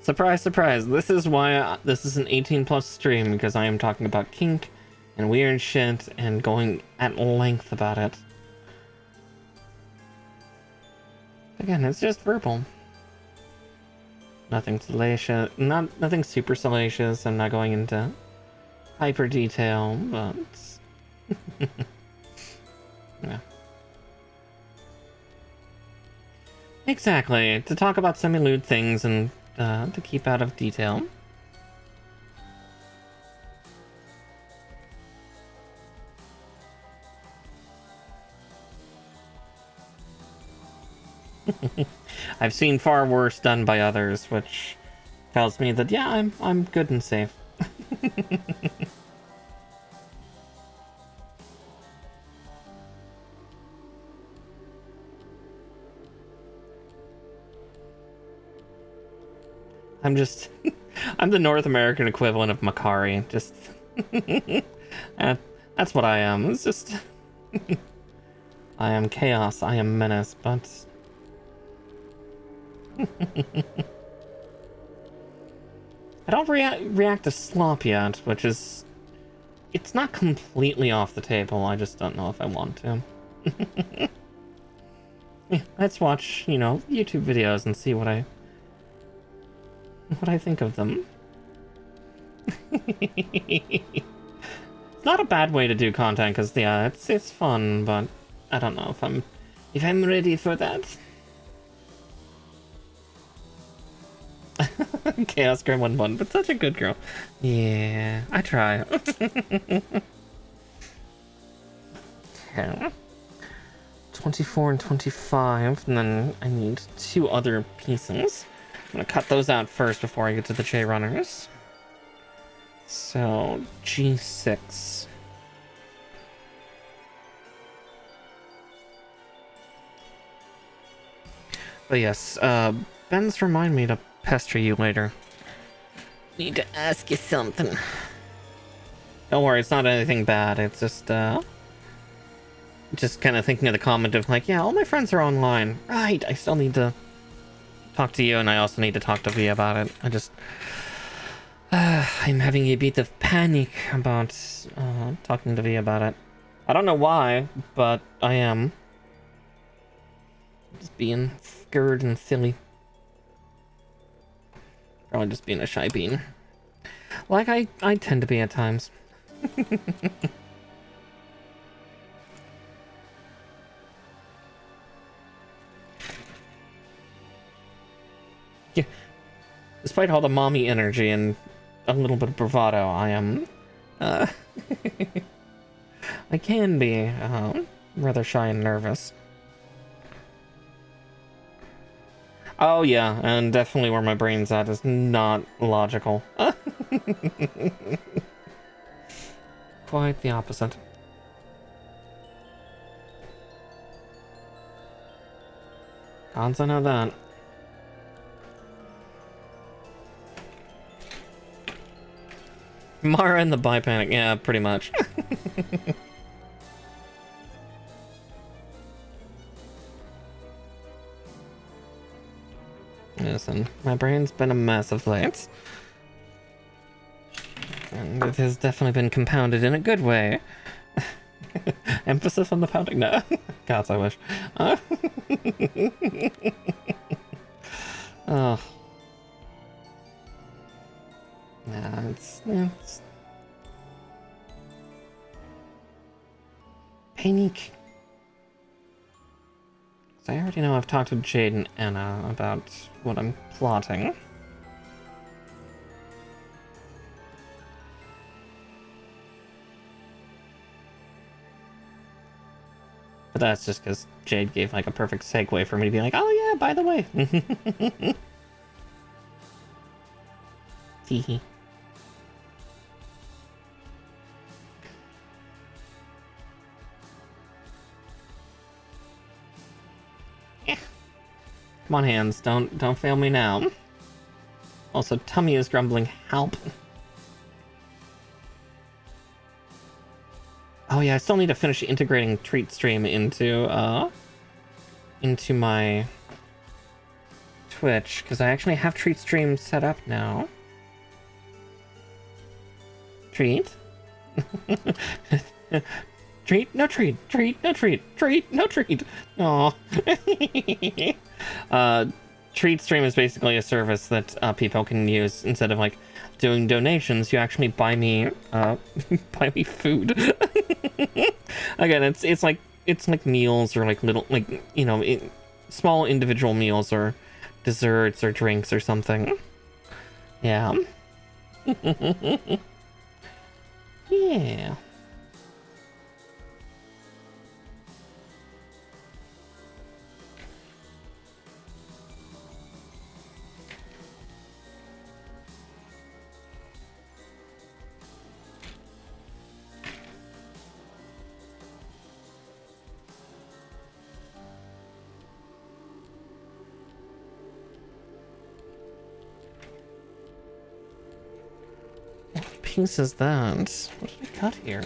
Surprise, surprise. This is why this is an 18 plus stream, because I am talking about kink and weird shit and going at length about it. Again, it's just verbal. Nothing salacious, nothing super salacious. I'm not going into hyper detail, but yeah. Exactly, to talk about semi-lewd things and to keep out of detail. I've seen far worse done by others, which tells me that yeah, I'm good and safe. I'm just I'm the North American equivalent of Makari. Just that's what I am. It's just I am chaos, I am menace, but I don't react to slop yet, which is... It's not completely off the table, I just don't know if I want to. Yeah, let's watch, you know, YouTube videos and see what I think of them. It's not a bad way to do content, because yeah, it's fun, but I don't know if I'm ready for that. Chaos Girl 1-1, but such a good girl. Yeah, I try. Okay. 24 and 25, and then I need 2 other pieces. I'm gonna cut those out first before I get to the J runners. So, G6. But yes, Ben's remind me to pester you later. Need to ask you something. Don't worry, it's not anything bad. It's just kind of thinking of the comment of like, yeah, all my friends are online. Right, I still need to talk to you, and I also need to talk to V about it. I'm having a bit of panic about talking to V about it. I don't know why, but I am. Just being scared and silly. Probably just being a shy bean. Like I tend to be at times. Yeah. Despite all the mommy energy and a little bit of bravado, I am... I can be rather shy and nervous. Oh yeah, and definitely where my brain's at is not logical. Quite the opposite. Cons I know that. Mara and the Bipanic, yeah, pretty much. Listen, my brain's been a mess of late. And it has definitely been compounded in a good way. Emphasis on the pounding? No. Gods, I wish. Oh. Nah, it's panic. So I already know I've talked to Jade and Anna about what I'm plotting. But that's just because Jade gave like a perfect segue for me to be like, oh yeah, by the way. Teehee. Come on, hands, don't fail me now. Also, tummy is grumbling, help. Oh yeah, I still need to finish integrating treat stream into my Twitch, because I actually have treat streams set up now. Treat? Treat? No treat. Treat? No treat. Treat? No treat. Aw. Treat stream is basically a service that people can use instead of like doing donations. You actually buy me buy me food. Again, it's like meals or like little small individual meals or desserts or drinks or something. Yeah. Yeah. What piece is that? What did I cut here?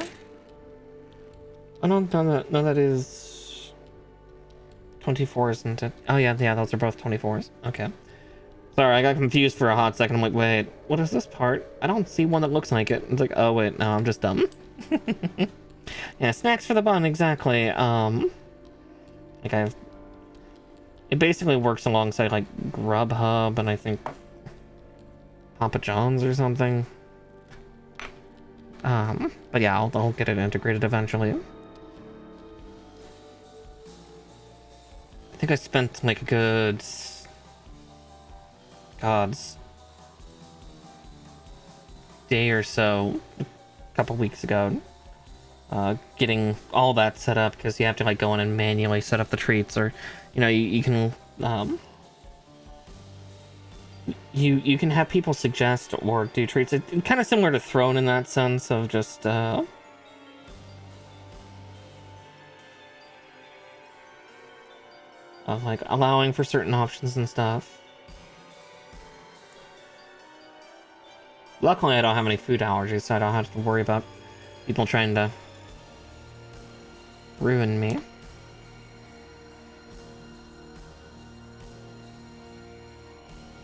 Oh no, that is 24, isn't it? Oh yeah, those are both 24s. Okay. Sorry, I got confused for a hot second. I'm like, wait, what is this part? I don't see one that looks like it. It's like, oh wait, no, I'm just dumb. Yeah, snacks for the bun, exactly. It basically works alongside like Grubhub and I think Papa John's or something. But yeah, I'll get it integrated eventually. I think I spent like a good day or so a couple weeks ago getting all that set up, because you have to like go in and manually set up the treats, or you can you can have people suggest or do treats. It's kind of similar to Throne in that sense of just of like allowing for certain options and stuff. Luckily I don't have any food allergies, so I don't have to worry about people trying to ruin me.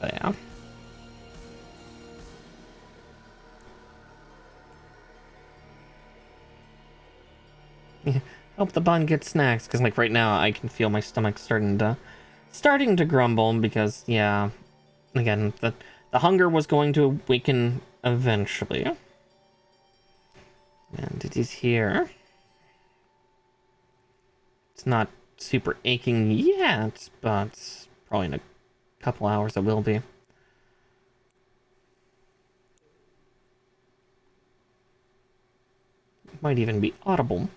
But yeah. Hope the bun gets snacks, because like right now I can feel my stomach starting to grumble, because yeah, again, the hunger was going to awaken eventually. And it is here. It's not super aching yet, but probably in a couple hours it will be. It might even be audible.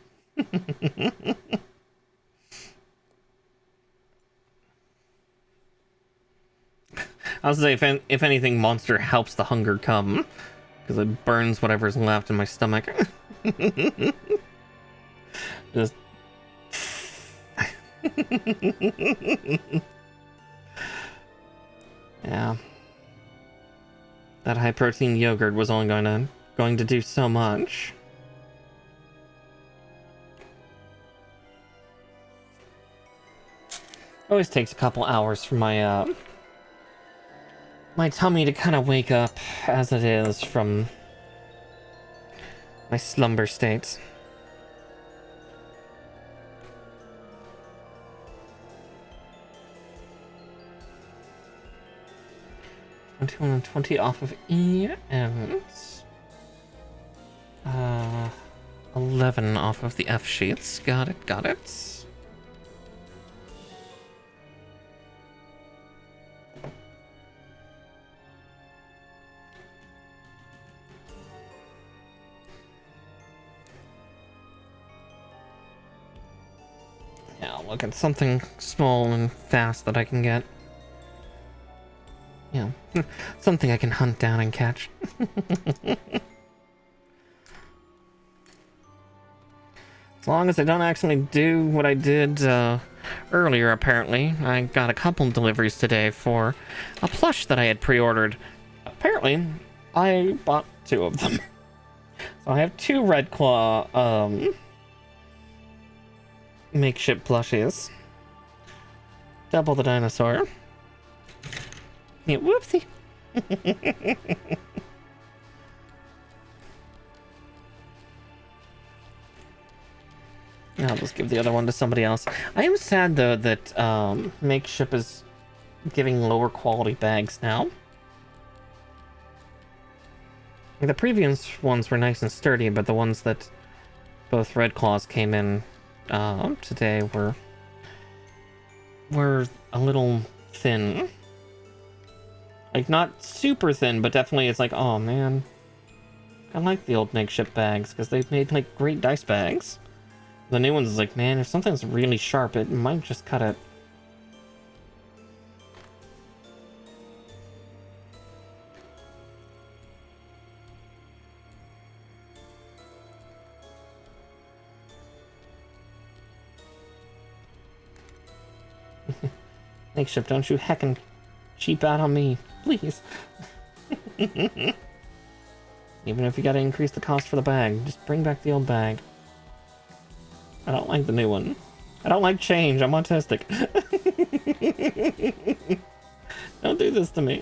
I'll say, if anything, Monster helps the hunger come, because it burns whatever's left in my stomach. Just yeah, that high protein yogurt was only going to do so much. Always takes a couple hours for my my tummy to kind of wake up, as it is from my slumber state. And 20 off of E and 11 off of the F sheets. Got it. Yeah, I'll look at something small and fast that I can get. Yeah, something I can hunt down and catch. As long as I don't actually do what I did earlier, apparently. I got a couple deliveries today for a plush that I had pre-ordered. Apparently, I bought 2 of them. So I have 2 Red Claw makeshift plushies. Double the dinosaur. Yeah, whoopsie. I'll just give the other one to somebody else. I am sad, though, that Makeship is giving lower quality bags now. The previous ones were nice and sturdy, but the ones that both Red Claws came in today were a little thin. Like, not super thin, but definitely it's like, oh man. I like the old Makeship bags, because they've made, like, great dice bags. The new ones is like, man, if something's really sharp, it might just cut it. Makeship, don't you heckin' cheap out on me, please. Even if you gotta increase the cost for the bag, just bring back the old bag. I don't like the new one. I don't like change, I'm autistic. Don't do this to me.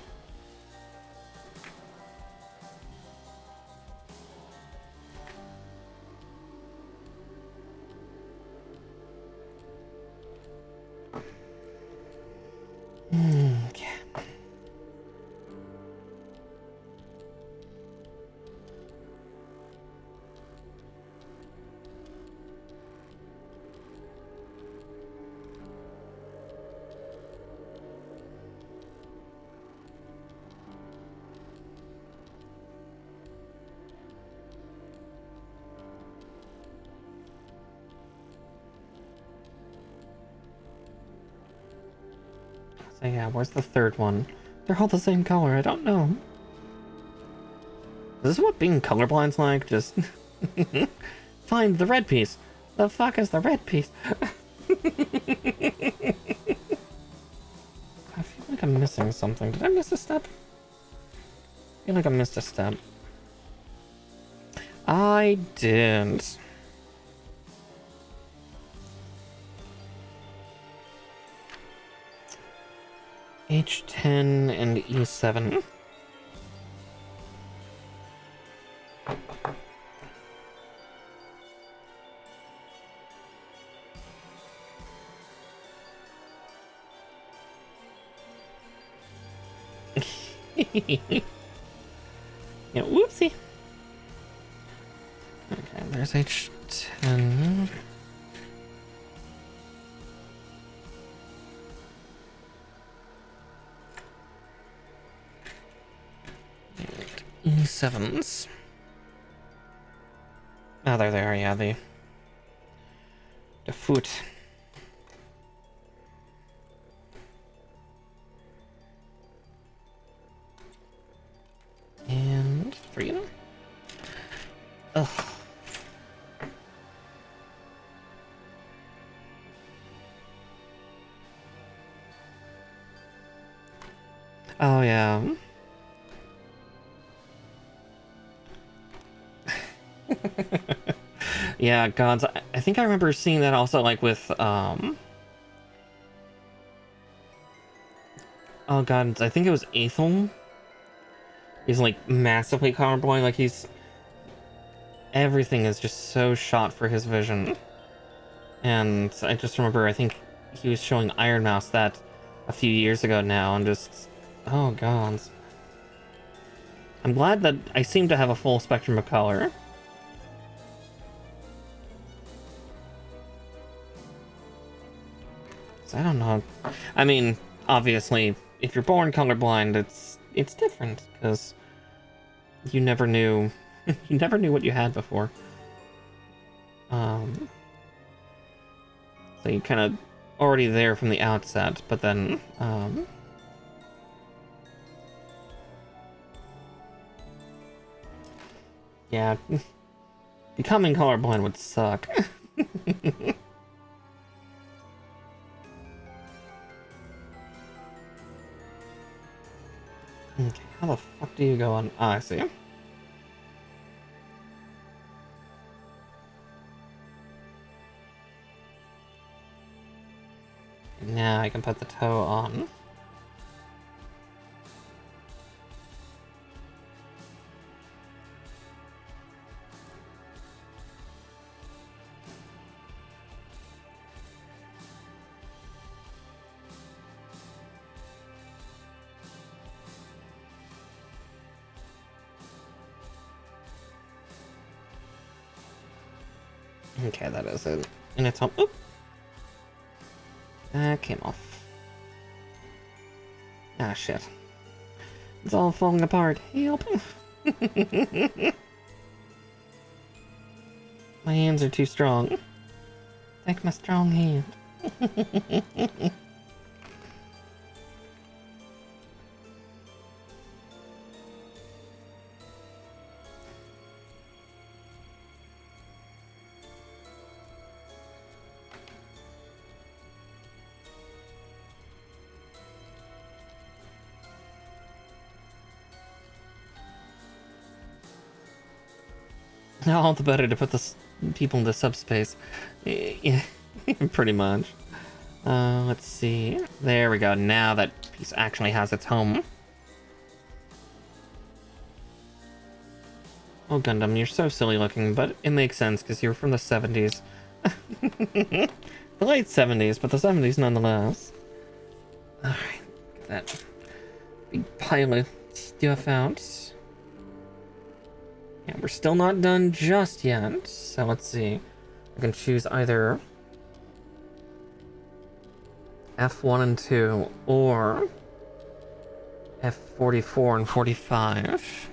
Okay. So yeah, where's the third one? They're all the same color, I don't know. Is this what being colorblind's like? Just find the red piece. The fuck is the red piece? I feel like I'm missing something. Did I miss a step? I feel like I missed a step. I didn't. H10 and E7. Yeah, whoopsie. Okay, there's H10. And E7s. Oh, there they are, yeah, the foot. And freedom. Ugh. Oh, yeah. Yeah, gods. I think I remember seeing that also, like, with, oh god, I think it was Aethel. He's, like, massively colorblind, like, everything is just so shot for his vision. And I just remember, I think he was showing Iron Mouse that a few years ago now, and just, oh god. I'm glad that I seem to have a full spectrum of color. So I don't know. I mean, obviously, if you're born colorblind, it's different, because you never knew you never knew what you had before. So you kind of already there from the outset, but then yeah, becoming colorblind would suck. Okay, how the fuck do you go on? Ah, I see. Now I can put the toe on. Okay, that is it. And it's home. Oop! That came off. Ah, shit. It's all falling apart. Help! My hands are too strong. Take my strong hand. All the better to put the people into subspace. Yeah, pretty much. Let's see. There we go. Now that piece actually has its home. Oh, Gundam, you're so silly looking, but it makes sense because you're from the 70s. The late 70s, but the 70s nonetheless. Alright, get that big pile of stuff out. Yeah, we're still not done just yet, so let's see. I can choose either F1 and 2 or F44 and 45.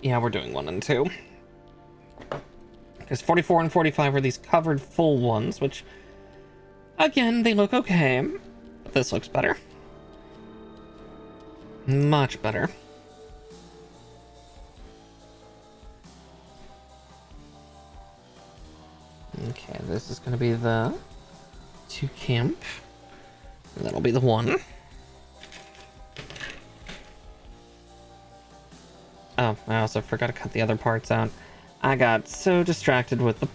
Yeah, we're doing 1 and 2. Because 44 and 45 are these covered full ones, which, again, they look okay. But this looks better. Much better. Okay, this is going to be the 2 camp. And that'll be the 1. Oh, I also forgot to cut the other parts out. I got so distracted with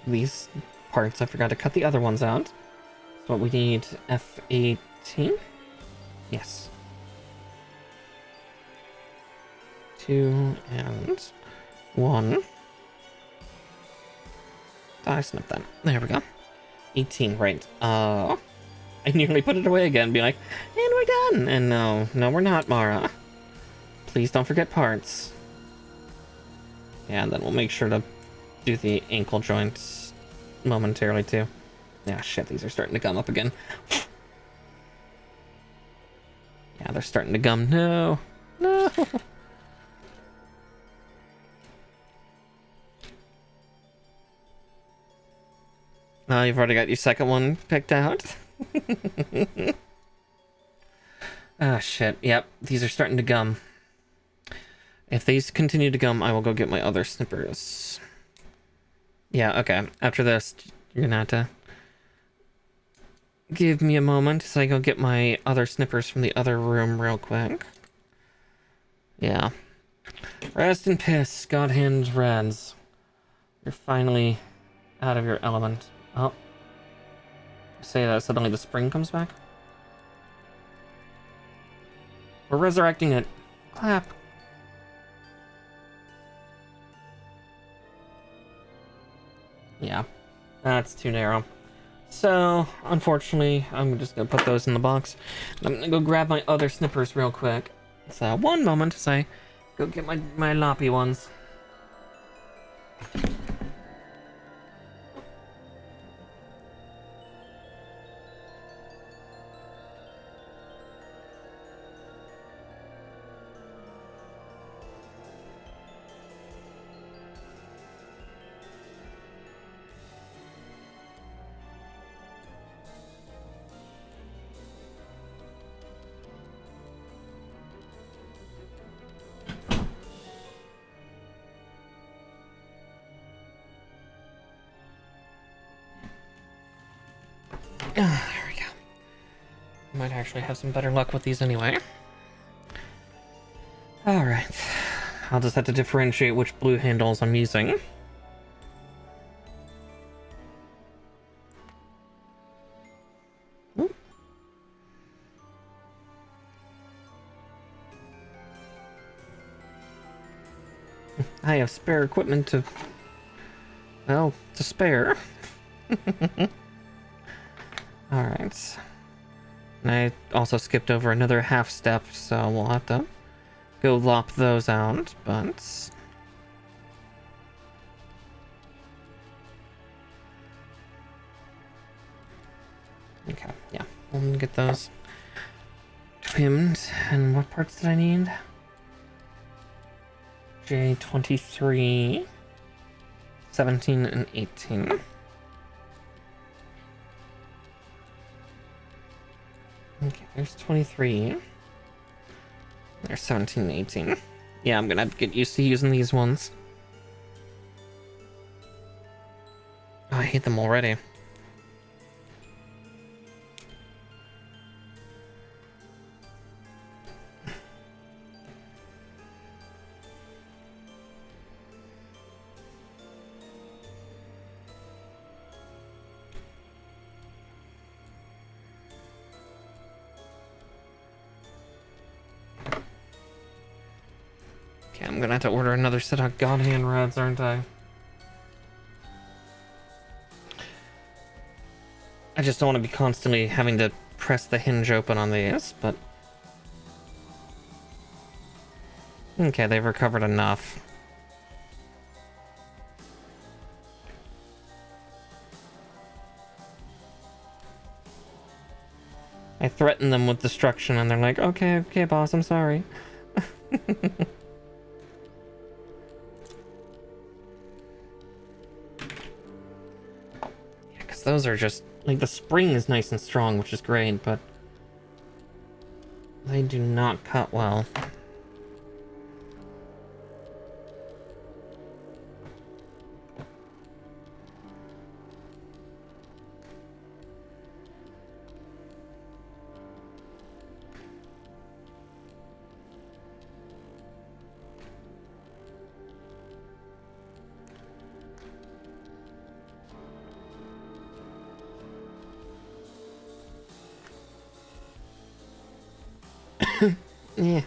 these parts, I forgot to cut the other ones out. So what we need, F18? Yes. 2 and 1. I snipped that. There we go. 18, right. I nearly put it away again, be like, and we're done! And no, we're not, Mara. Please don't forget parts. Yeah, and then we'll make sure to do the ankle joints momentarily too. Yeah, shit, these are starting to gum up again. Yeah, they're starting to gum. No. Oh, you've already got your second one picked out? Ah, shit. Yep, these are starting to gum. If these continue to gum, I will go get my other snippers. Yeah, okay. After this, you're gonna have to give me a moment so I go get my other snippers from the other room real quick. Yeah. Rest in piss, God Hand Reds. You're finally out of your element. Oh. Say that suddenly the spring comes back? We're resurrecting it. Clap. Yeah, that's too narrow. So, unfortunately, I'm just gonna put those in the box. I'm gonna go grab my other snippers real quick. So, one moment as I go get my loppy ones. Ah, there we go. Might actually have some better luck with these anyway. Alright. I'll just have to differentiate which blue handles I'm using. Ooh. I have spare equipment to spare. Alright. And I also skipped over another half step, so we'll have to go lop those out, but... Okay, yeah, we'll get those trimmed. And what parts did I need? J23, 17, and 18. Okay, there's 23. There's 17 and 18. Yeah, I'm gonna have to get used to using these ones. Oh, I hate them already. Okay, I'm gonna have to order another set of God Hand rods, aren't I? I just don't want to be constantly having to press the hinge open on these, but... Okay, they've recovered enough. I threaten them with destruction and they're like, okay, okay, boss, I'm sorry. Yeah, because those are just... Like, the spring is nice and strong, which is great, but... They do not cut well. Yeah.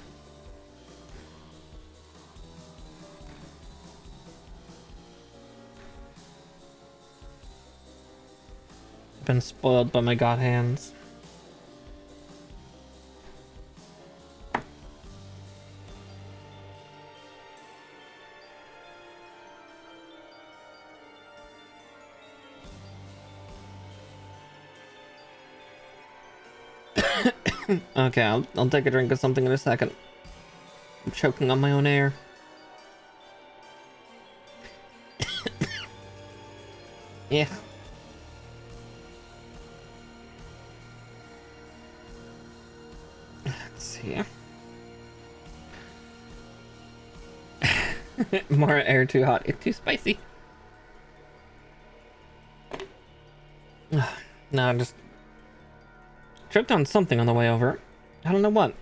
Been spoiled by my god hands. Okay, I'll take a drink of something in a second. I'm choking on my own air. Yeah. Let's see. More air too hot, it's too spicy. No, I just tripped on something on the way over. I don't know what.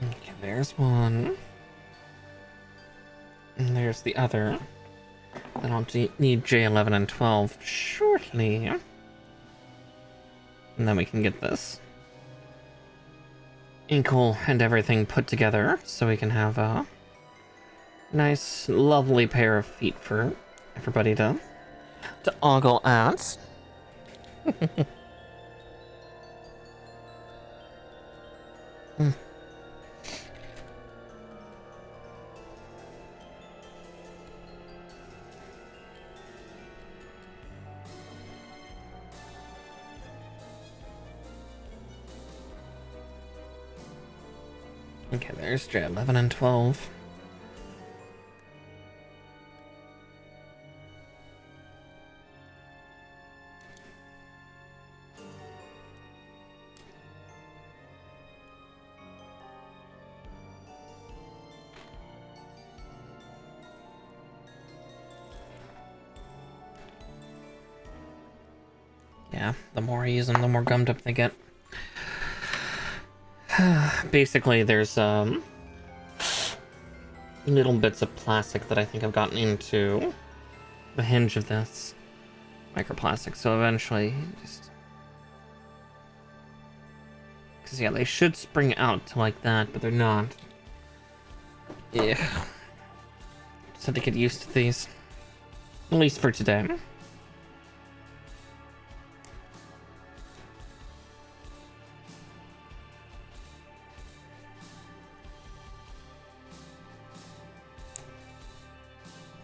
Okay, there's one. And there's the other. Then I'll need J11 and 12 shortly. And then we can get this inkle and everything put together so we can have a nice, lovely pair of feet for everybody to ogle at. Okay, there's J11 and 12. Yeah, the more I use them, the more gummed up they get. Basically, there's little bits of plastic that I think I've gotten into the hinge of this microplastic, so eventually just Because, yeah, they should spring out to like that, but they're not. Yeah. Just have to get used to these. At least for today.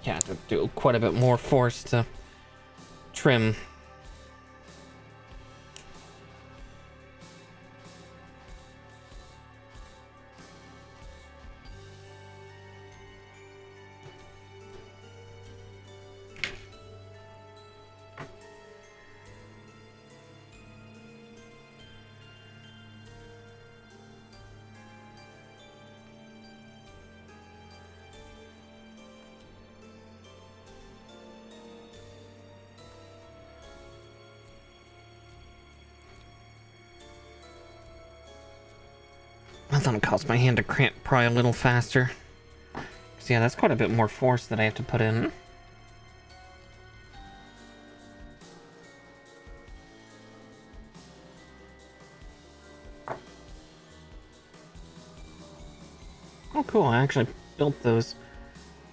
Yeah, to do quite a bit more force to trim. I thought it caused my hand to cramp probably a little faster. So yeah, that's quite a bit more force that I have to put in. Oh cool, I actually built those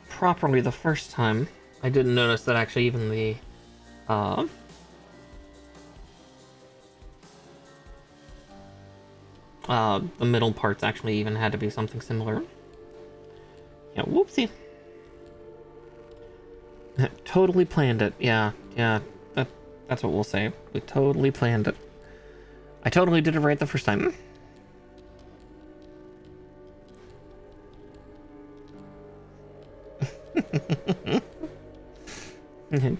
properly the first time. I didn't notice that actually even the middle parts actually even had to be something similar. Yeah, whoopsie. Totally planned it. Yeah, that's what we'll say. We totally planned it. I totally did it right the first time.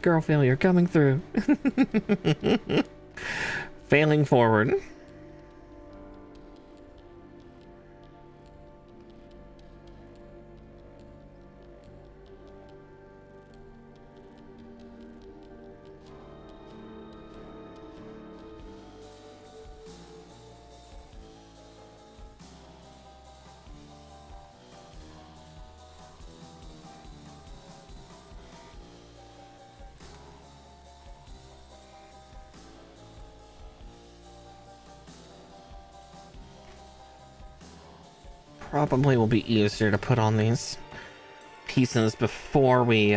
Girl failure coming through. Failing forward. Probably will be easier to put on these pieces before we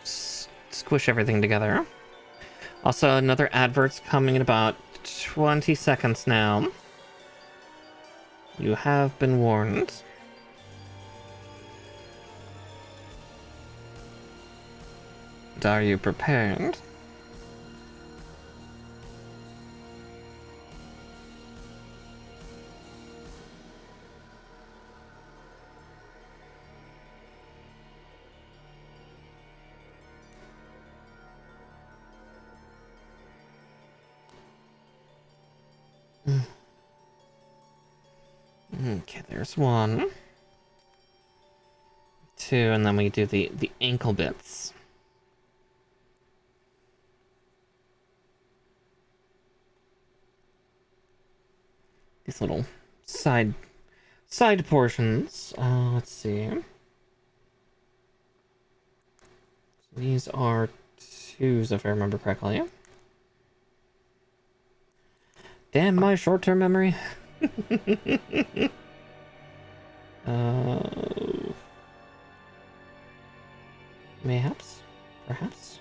squish everything together. Also, another advert's coming in about 20 seconds now. You have been warned. And are you prepared? Okay, there's one. Two, and then we do the ankle bits. These little side portions. Let's see. These are twos, if I remember correctly. Damn my short-term memory. Mayhaps? Perhaps?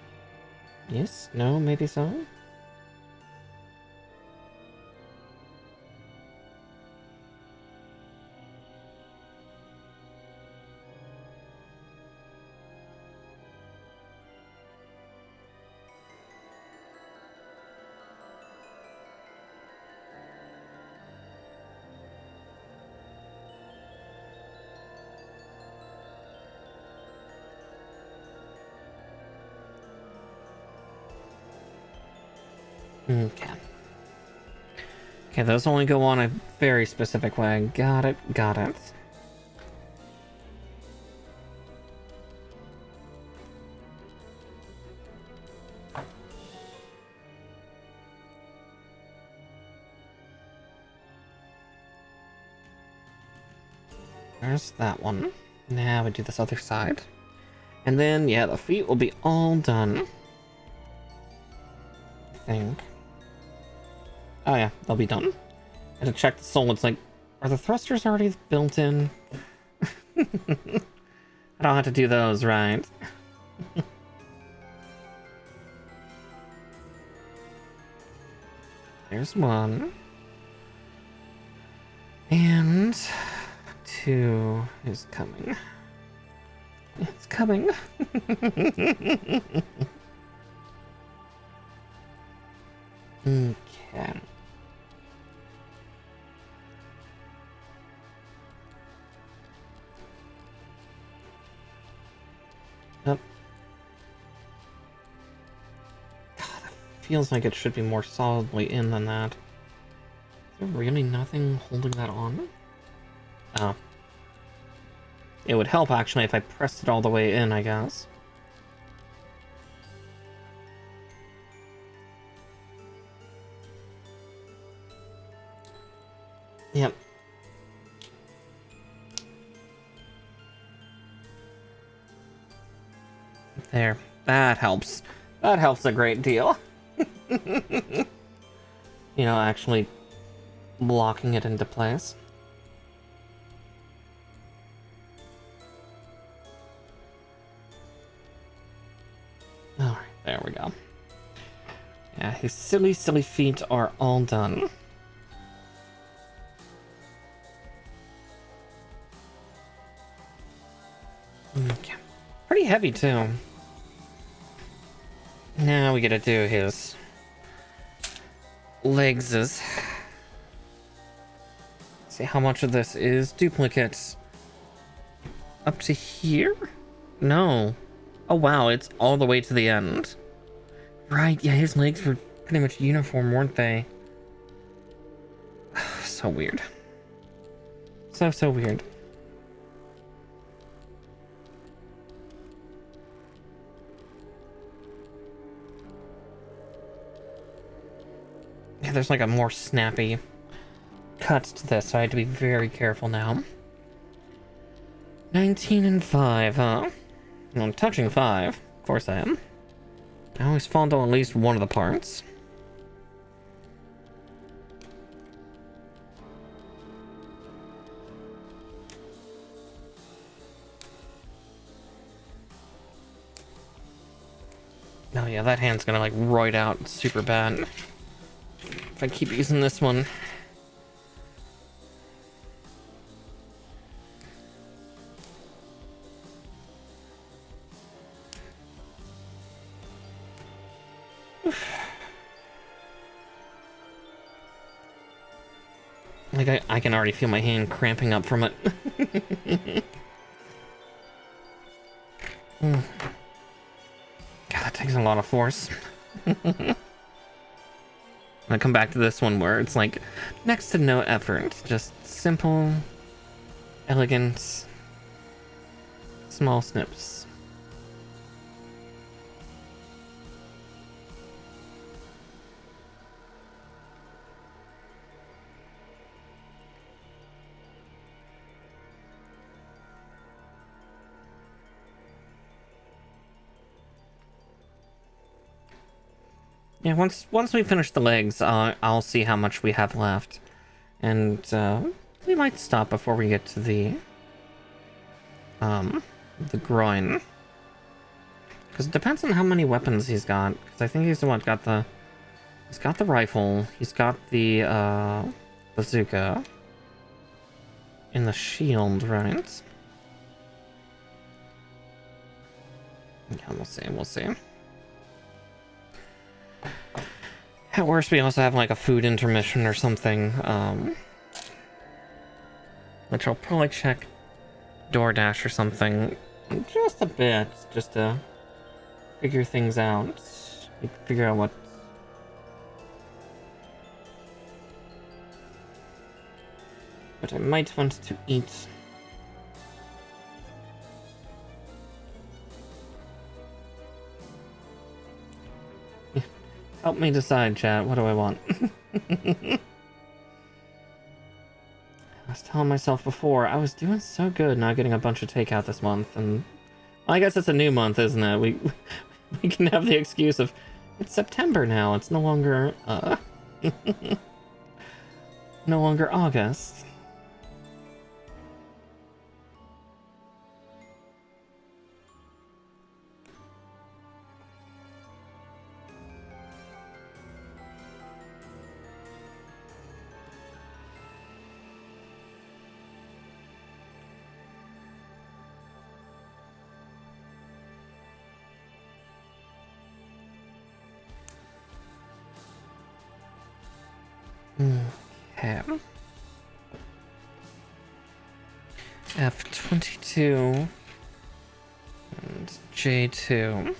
Yes? No? Maybe so? Okay. Okay, those only go on a very specific way. Got it, got it. There's that one. Now we do this other side. And then, yeah, the feet will be all done. think. Oh yeah, they'll be done. And to check the soul, it's like, are the thrusters already built in? I don't have to do those, right? There's one. And 2 is coming. It's coming. Okay. Yep. God, that feels like it should be more solidly in than that. Is there really nothing holding that on? Oh. It would help, actually, if I pressed it all the way in, I guess. Yep. There. That helps. That helps a great deal. You know, actually locking it into place. Alright, there we go. Yeah, his silly, silly feet are all done. Okay. Pretty heavy, too. Now we gotta do his legs. See how much of this is duplicates. Up to here? No. Oh wow, it's all the way to the end. Right, yeah, his legs were pretty much uniform, weren't they? So weird. So weird. Yeah, there's like a more snappy cut to this, so I had to be very careful now. 19 and 5, huh? Well, I'm touching 5. Of course I am. I always fondle at least one of the parts. Oh yeah, that hand's gonna like roid out super bad if I keep using this one. Like I can already feel my hand cramping up from it. God, that takes a lot of force. I come back to this one where it's like next to no effort, just simple, elegant, small snips. Yeah, once we finish the legs, I'll see how much we have left, and we might stop before we get to the groin, because it depends on how many weapons he's got. Because I think he's the one got the rifle, he's got the bazooka, and the shield, right? Yeah, we'll see. At worst, we also have like a food intermission or something, which I'll probably check DoorDash or something just a bit, just to figure things out, figure out what I might want to eat. Help me decide, chat. What do I want? I was telling myself before, I was doing so good not getting a bunch of takeout this month, and well, I guess it's a new month, isn't it? We can have the excuse of, It's September now. It's no longer, no longer August. Okay. F22 and J2.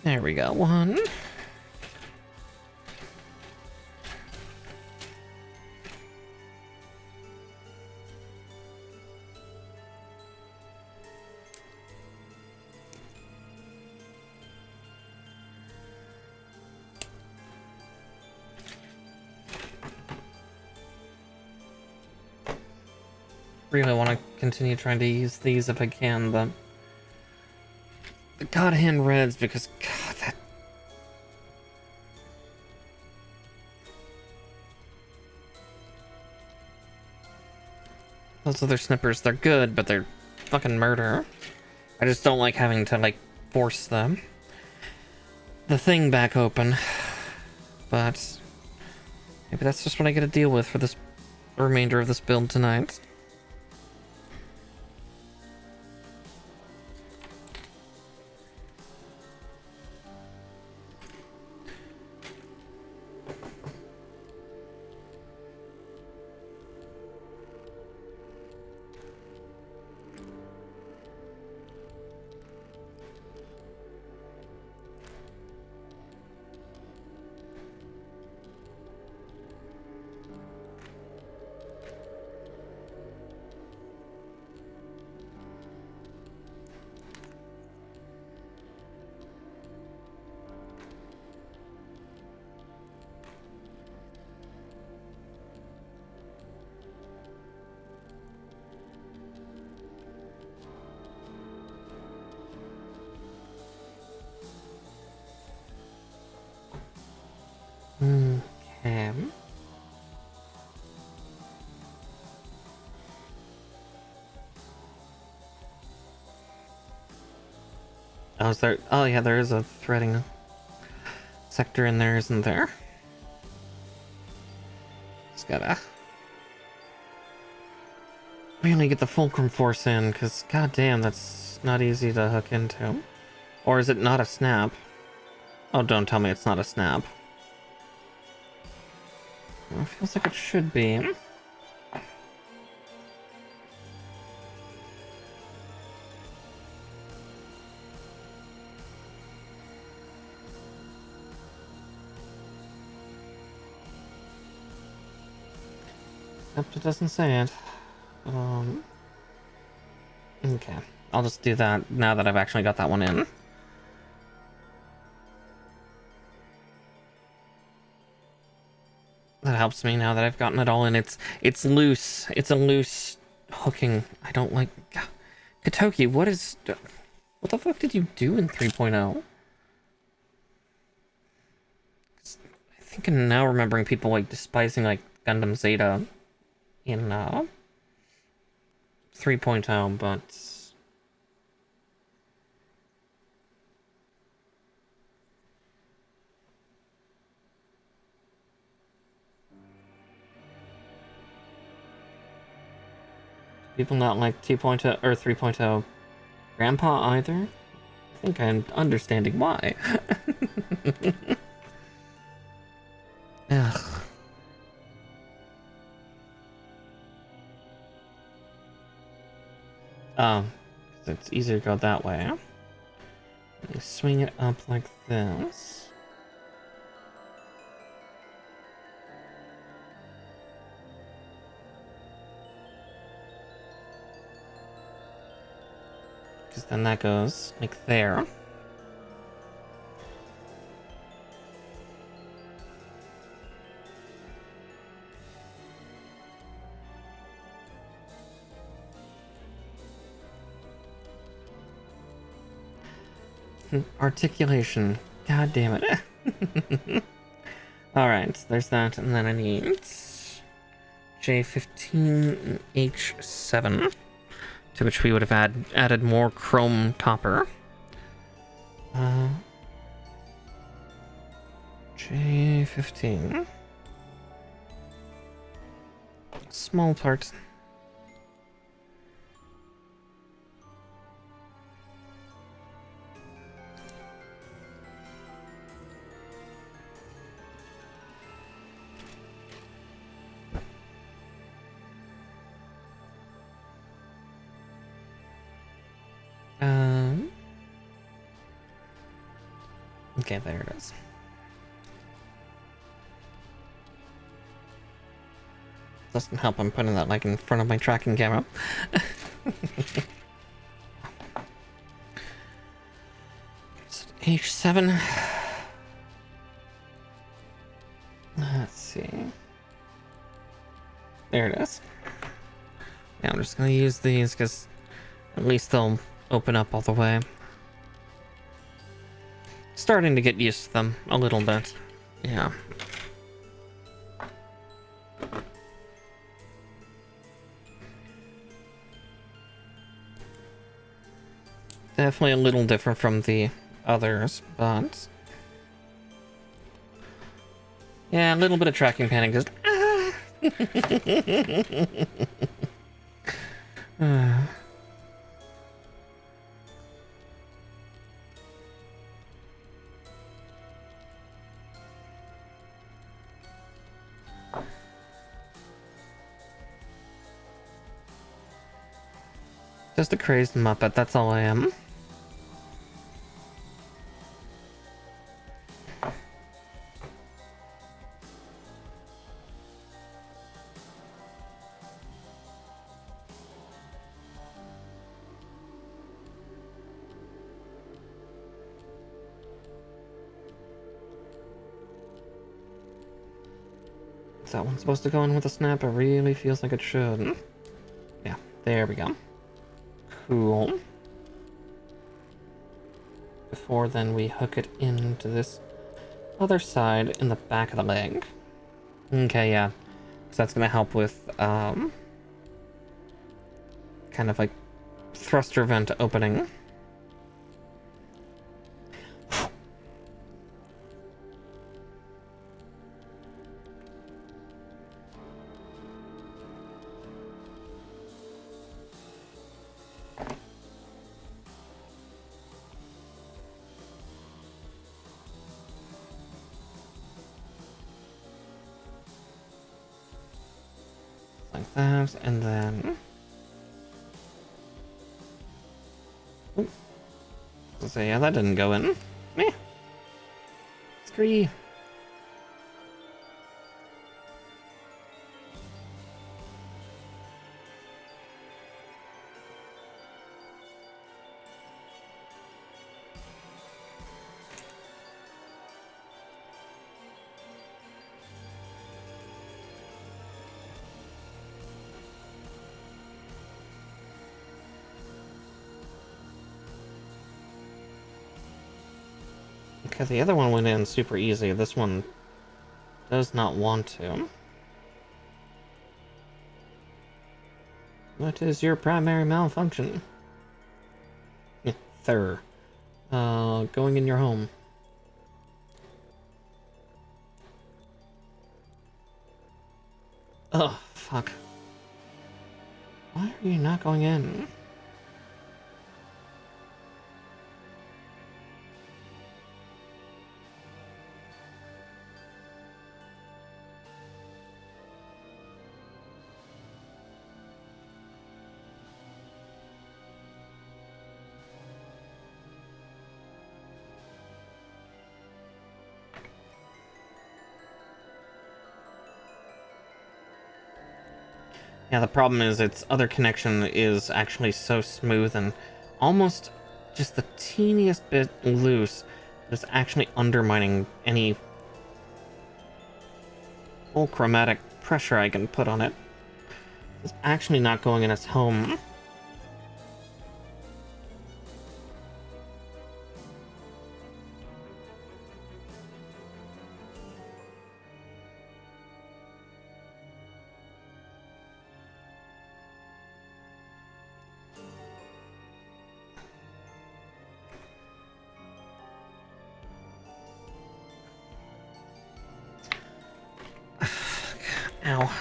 There we go. One. Really want to continue trying to use these if I can, but the God Hand Reds, because God, that those other snippers, they're good, but they're fucking murder. I just don't like having to like force the thing back open. But maybe that's just what I get to deal with for this remainder of this build tonight. Okay. Oh, is there? Oh, yeah, there is a threading sector in there, isn't there? Just gotta really get the fulcrum force in, because goddamn, that's not easy to hook into. Or is it not a snap? Oh, don't tell me it's not a snap. Well, it feels like it should be. Except it doesn't say it. Okay. I'll just do that now that I've actually got that one in. That helps me now that I've gotten it all in. It's loose. It's a loose hooking. I don't like... Katoki, what the fuck did you do in 3.0? I think I'm now remembering people like despising like Gundam Zeta in 3.0, but people not like 2.0 or 3.0 Grandpa either. I think I'm understanding why. Ugh. It's easier to go that way. You swing it up like this. Because then that goes like there. Articulation. God damn it. Alright, there's that, and then I need J15 and H7, to which we would have added more chrome copper. J15. Small part. Okay, there it is. Doesn't help I'm putting that like in front of my tracking camera. H7. Let's see. There it is. Yeah, I'm just gonna use these because at least they'll open up all the way. Starting to get used to them a little bit. Yeah. Definitely a little different from the others, but yeah, a little bit of tracking panic just just a crazed Muppet, that's all I am. Is that one supposed to go in with a snap? It really feels like it should. Yeah, there we go. Cool. Before then we hook it into this other side in the back of the leg. Okay, yeah. So that's gonna help with kind of like thruster vent opening. Like that, and then so yeah, that didn't go in. Meh. Screw. Because the other one went in super easy, this one does not want to. What is your primary malfunction? Third. Going in your home. Oh, fuck. Why are you not going in? Yeah, the problem is its other connection is actually so smooth and almost just the teeniest bit loose that it's actually undermining any full chromatic pressure I can put on it. It's actually not going in its home. Ow.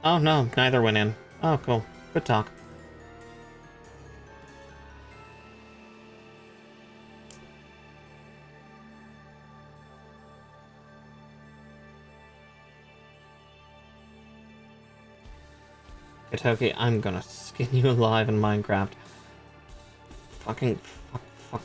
Oh no, neither went in. Oh, cool. Good talk. Katoki, I'm gonna skin you alive in Minecraft. Fucking fuck.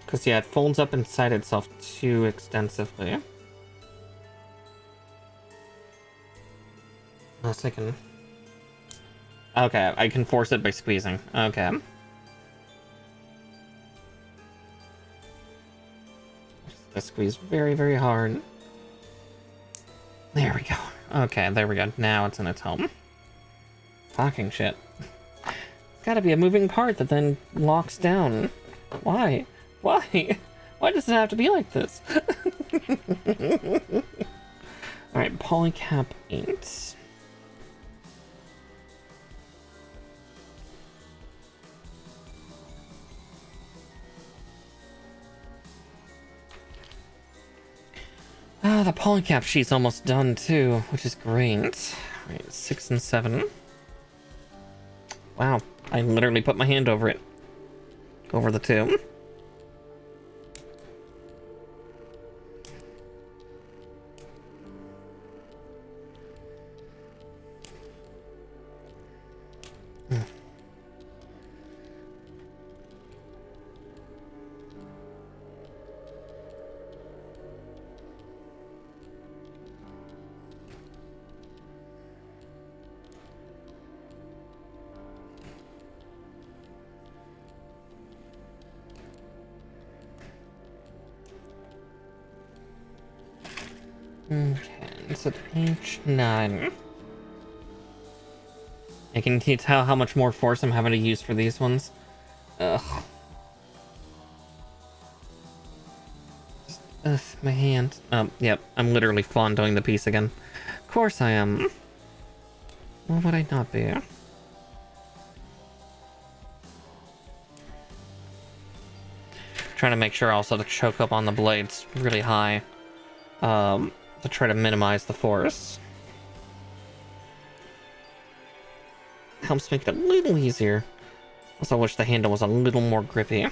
Because, yeah, it folds up inside itself too extensively. Unless I can... Okay, I can force it by squeezing. Okay. Just squeeze very, very hard. There we go. Okay, there we go. Now it's in its home. Fucking shit. It's gotta be a moving part that then locks down. Why? Why? Why does it have to be like this? Alright, polycap 8. Ah, the polycap sheet's almost done too, which is great. Right, 6 and 7. Wow, I literally put my hand over it. Over the 2. Okay, so page 9. Can you tell how much more force I'm having to use for these ones? Ugh. Ugh, my hand. Yep, I'm literally fondling the piece again. Of course I am. Why would I not be? Trying to make sure also to choke up on the blades really high. To try to minimize the force. Helps make it a little easier. Also wish the handle was a little more grippy.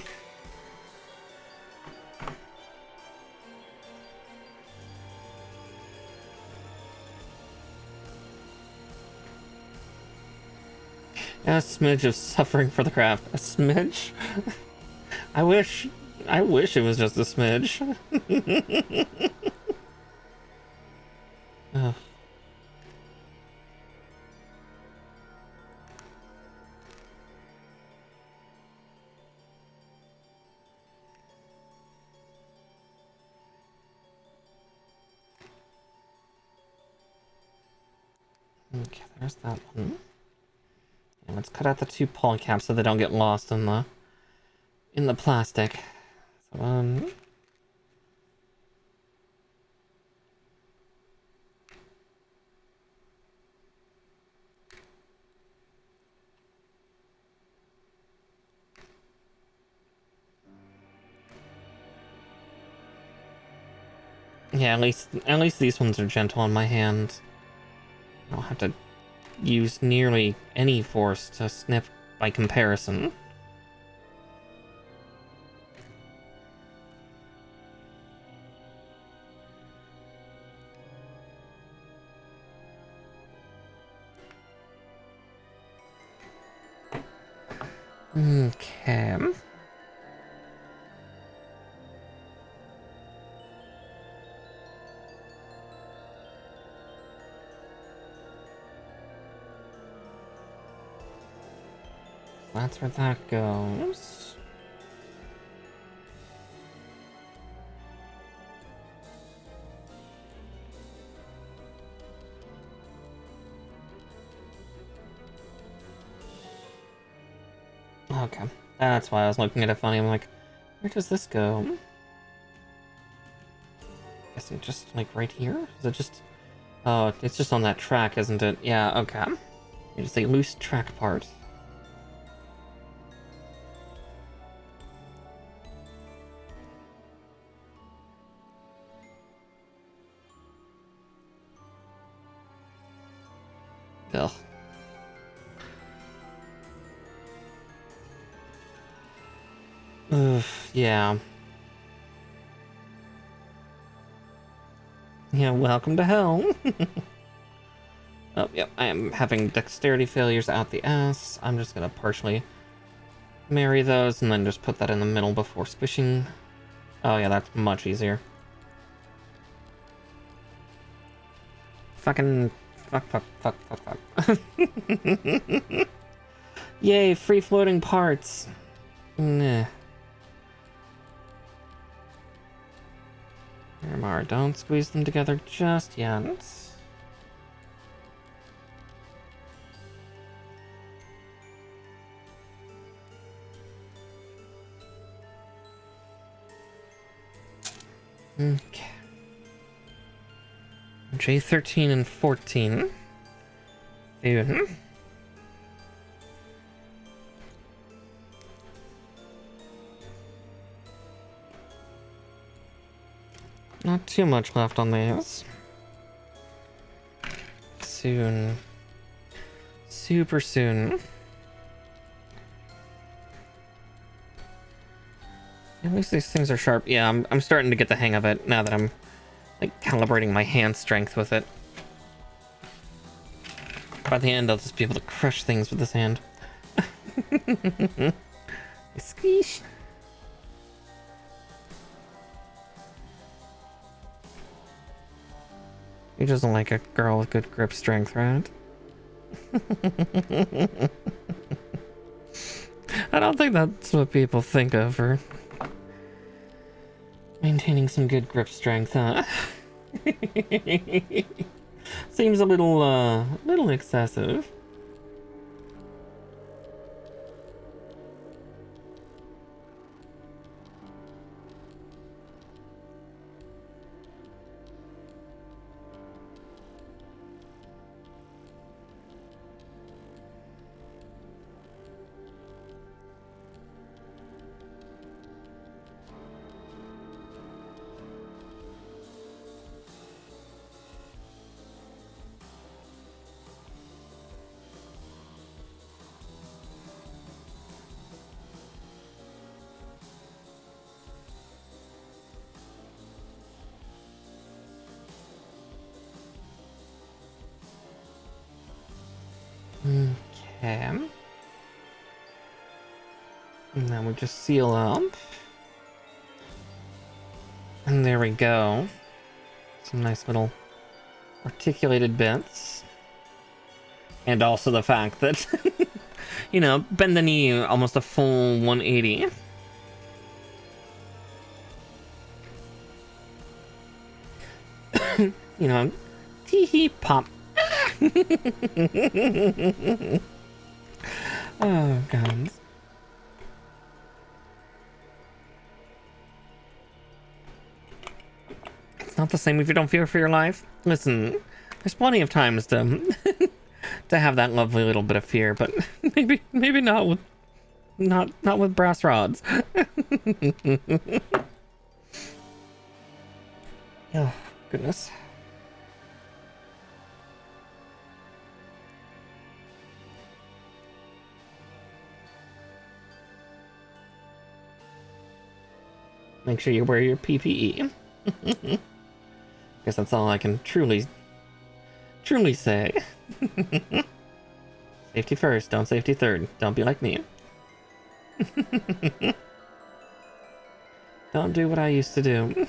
A smidge of suffering for the craft. A smidge? I wish it was just a smidge. Ugh. Okay, there's that one. And let's cut out the 2 polycaps so they don't get lost in the plastic. So, yeah, at least these ones are gentle on my hand. I don't have to use nearly any force to snip by comparison. Okay. That's where that goes. Okay. That's why I was looking at it funny. I'm like, where does this go? Guessing just like right here? Is it just... Oh, it's just on that track, isn't it? Yeah, okay. It's a loose track part. Ugh. Ugh, yeah. Yeah, welcome to hell. Oh, yep, I am having dexterity failures out the ass. I'm just gonna partially marry those and then just put that in the middle before squishing. Oh yeah, that's much easier. Fucking... Fuck. Yay, free-floating parts. Nah. Miramar, don't squeeze them together just yet. Okay. J13 and 14. Dude. Not too much left on these. Soon. Super soon. At least these things are sharp. Yeah, I'm starting to get the hang of it now that I'm like calibrating my hand strength with it. By the end, I'll just be able to crush things with this hand. Squeeze. He doesn't like a girl with good grip strength, right? I don't think that's what people think of for maintaining some good grip strength, huh? Seems a little excessive. Okay. And then we just seal up. And there we go. Some nice little articulated bits. And also the fact that, you know, bend the knee almost a full 180. You know, tee-hee pop. Oh, God. It's not the same if you don't fear for your life. Listen, there's plenty of times to to have that lovely little bit of fear, but maybe not with not with brass rods. Oh, goodness. Make sure you wear your PPE. Guess that's all I can truly say. Safety first, don't safety third. Don't be like me. Don't do what I used to do.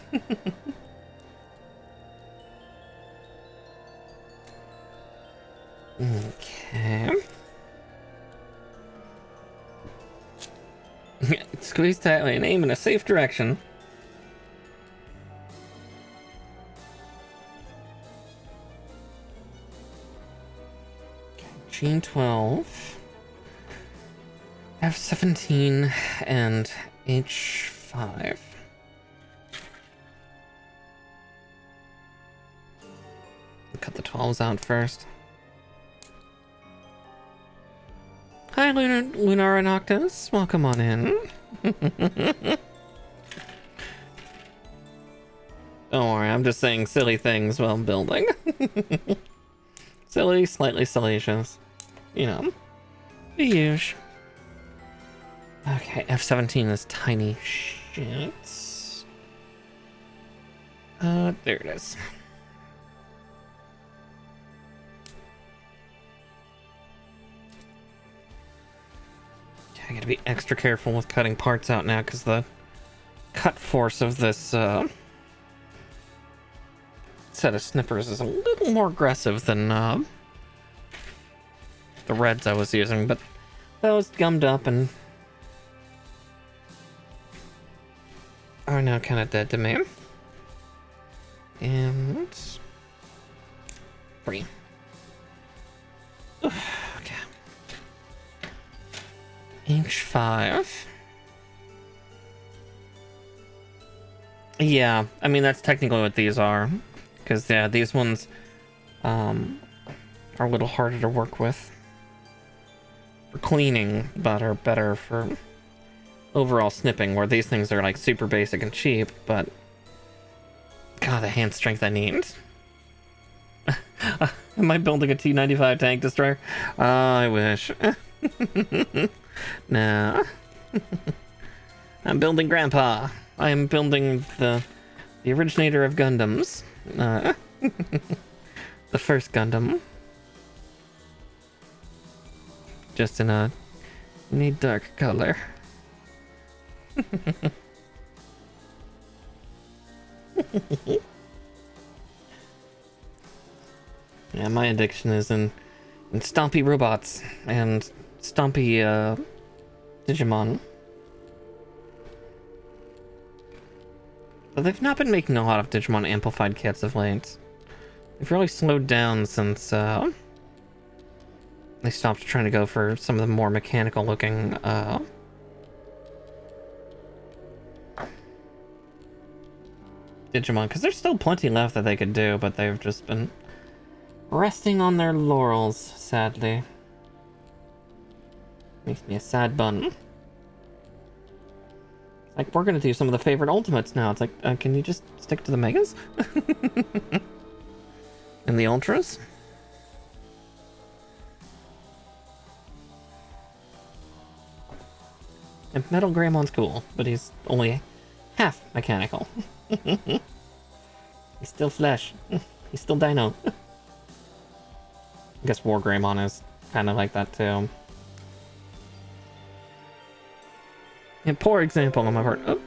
Okay. Squeeze tightly and aim in a safe direction. Okay, Gene 12. F-17 and H5. Cut the 12s out first. Hi, Lunar and Octus. Welcome on in. Don't worry, I'm just saying silly things while building. Silly, slightly salacious. You know, the usual. Okay, F-17 is tiny shit. There it is. I gotta be extra careful with cutting parts out now because the cut force of this set of snippers is a little more aggressive than the reds I was using, but those gummed up and are now kind of dead to me. And free. Okay. H5. Yeah, I mean that's technically what these are, because yeah, these ones are a little harder to work with for cleaning, but are better for overall snipping, where these things are like super basic and cheap, but god, the hand strength I need. Am I building a T-95 tank destroyer? I wish. Nah. I'm building Grandpa. I am building the originator of Gundams. The first Gundam. Just in a dark color. Yeah, my addiction is in stompy robots and stompy Digimon. But they've not been making a lot of Digimon amplified kits of late. They've really slowed down since they stopped trying to go for some of the more mechanical looking Digimon, because there's still plenty left that they could do, but they've just been resting on their laurels, sadly. Makes me a sad bun. Like, we're gonna do some of the favorite ultimates now. It's like, can you just stick to the megas? And the ultras? And Metal Greymon's cool, but he's only half mechanical. He's still flesh. He's still dino. I guess War Greymon is kind of like that too. Yeah, poor example on my part. Oh.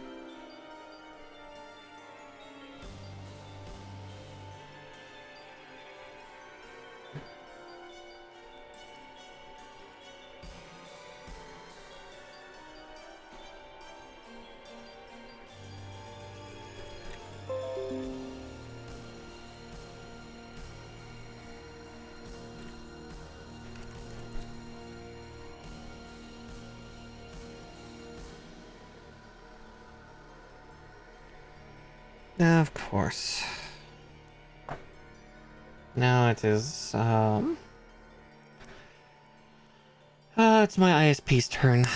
Of course. Now it is, it's my ISP's turn.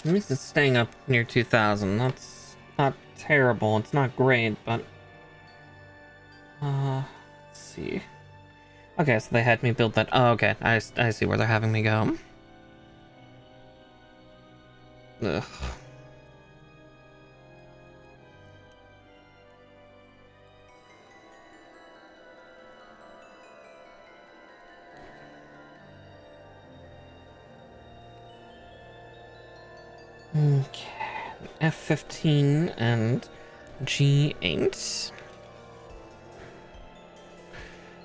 At least it's staying up near 2,000. That's not terrible. It's not great, but... let's see. Okay, so they had me build that. Oh, okay. I see where they're having me go. Ugh. Okay, F15 and G8.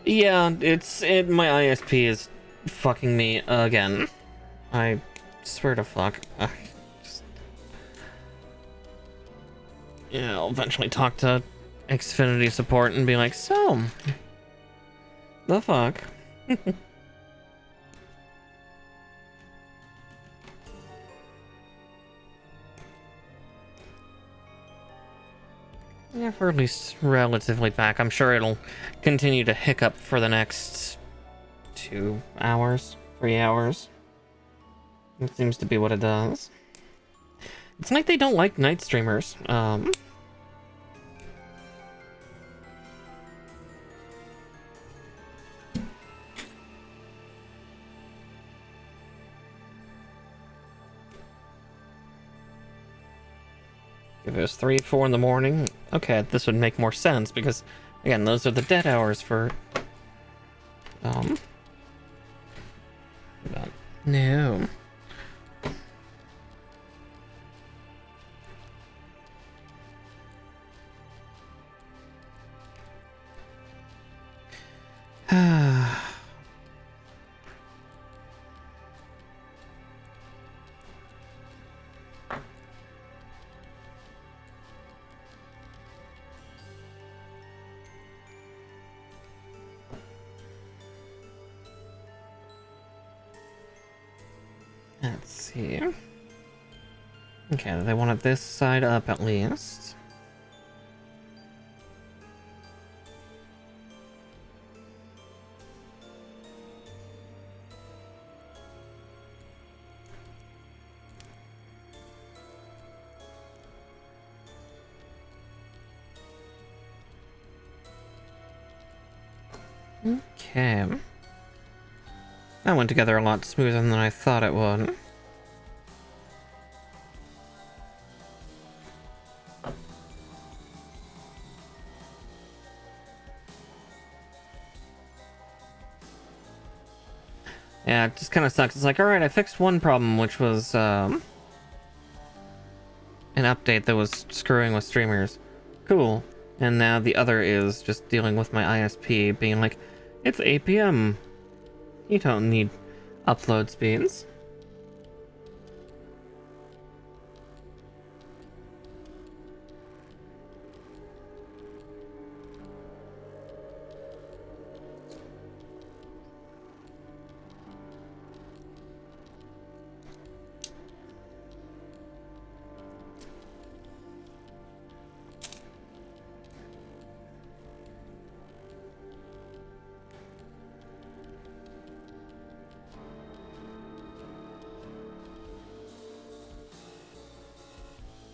Yeah, my ISP is fucking me again. I swear to fuck. Just, yeah, I'll eventually talk to Xfinity support and be like, so, the fuck? Yeah, for at least relatively back. I'm sure it'll continue to hiccup for the next 2 hours, 3 hours. It seems to be what it does. It's like they don't like night streamers. If it was 3, 4 in the morning, okay, this would make more sense because, again, those are the dead hours for, no. Let's see. Okay, they wanted this side up at least. Okay. That went together a lot smoother than I thought it would. Yeah, it just kind of sucks. It's like, alright, I fixed one problem, which was, an update that was screwing with streamers. Cool. And now the other is just dealing with my ISP being like, it's 8 p.m. You don't need upload speeds.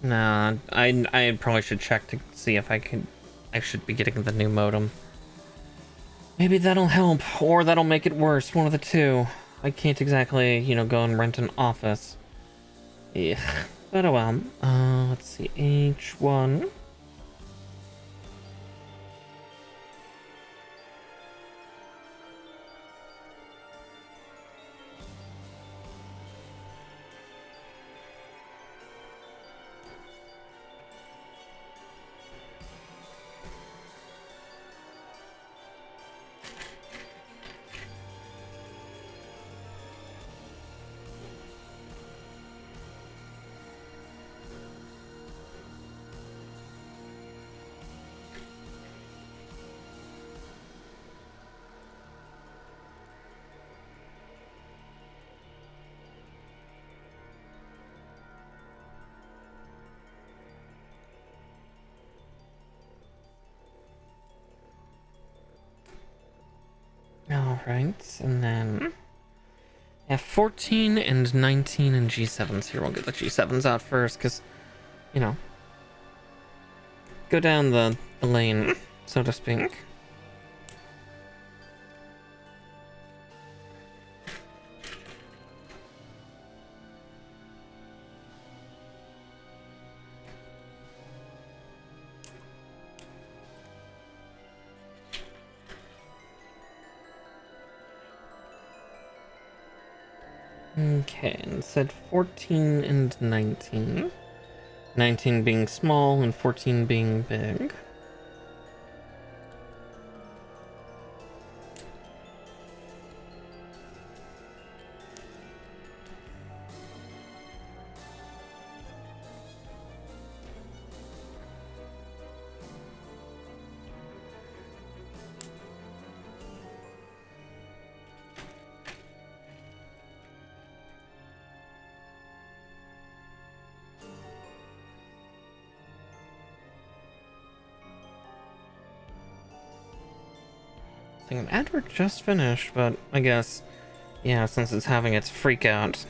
Nah, I probably should check to see if I should be getting the new modem. Maybe that'll help, or that'll make it worse, one of the two. I can't exactly, go and rent an office. Yeah, but oh well. Let's see, H1. Alright, and then F14 and 19 and G7s here. We'll get the G7s out first, because, go down the lane, so to speak. Okay, and it said 14 and 19. 19 being small and 14 being big. I think an advert just finished, but I guess, yeah, since it's having its freak out.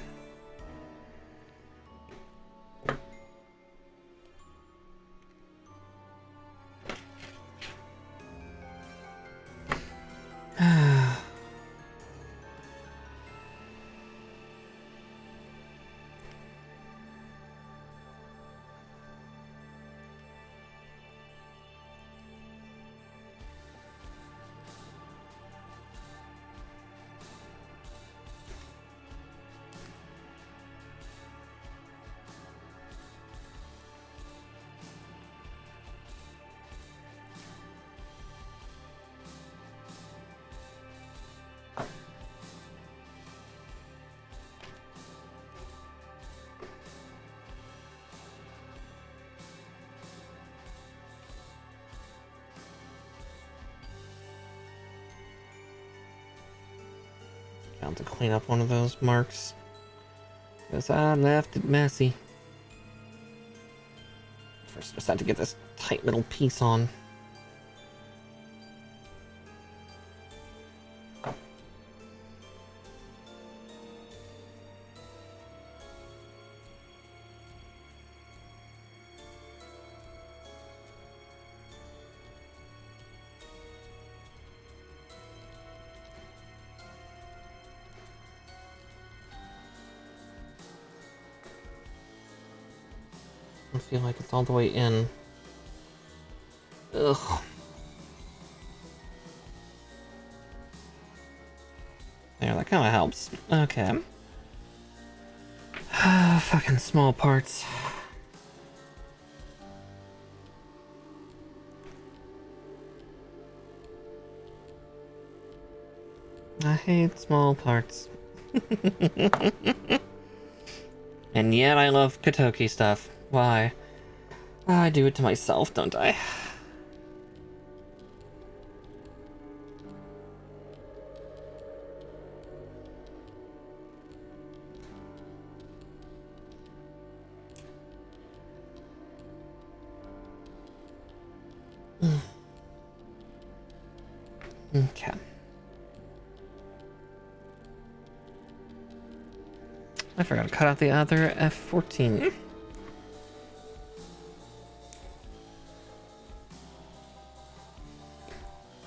Got to clean up one of those marks, because I left it messy. First, just had to get this tight little piece on. I feel like it's all the way in. Ugh. There, that kind of helps. Okay. Fucking small parts. I hate small parts. And yet I love Kotoki stuff. Why? I do it to myself, don't I? Okay. I forgot to cut out the other F14.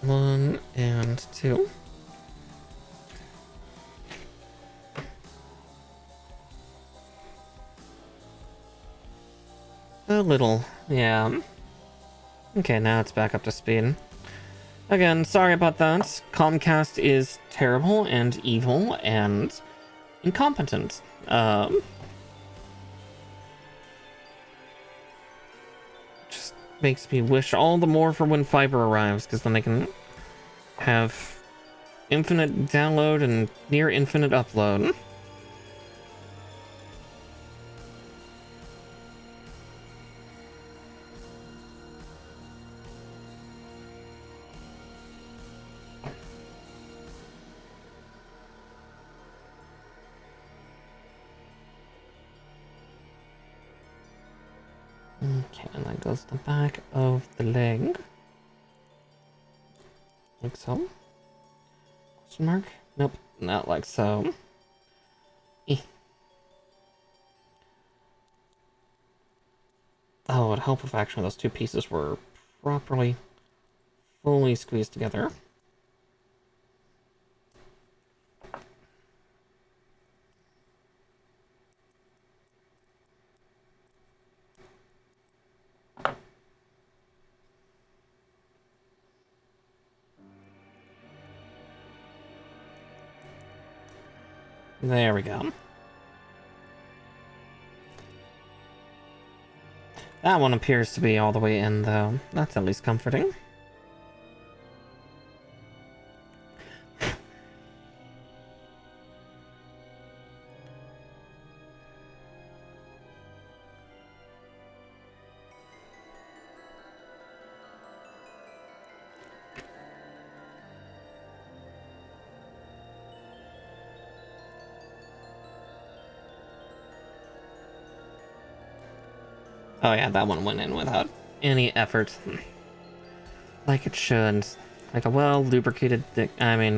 One and two. A little, yeah. Okay, now it's back up to speed. Again, sorry about that. Comcast is terrible and evil and incompetent. Just makes me wish all the more for when fiber arrives, because then they can have infinite download and near infinite upload. Okay, and that goes to the back of the leg. Like so. Question mark? Nope, not like so. Oh, it'd help if actually those two pieces were properly, fully squeezed together. There we go. That one appears to be all the way in, though. That's at least comforting. Oh yeah, that one went in without any effort. Like it should. Like a well-lubricated dick. I mean,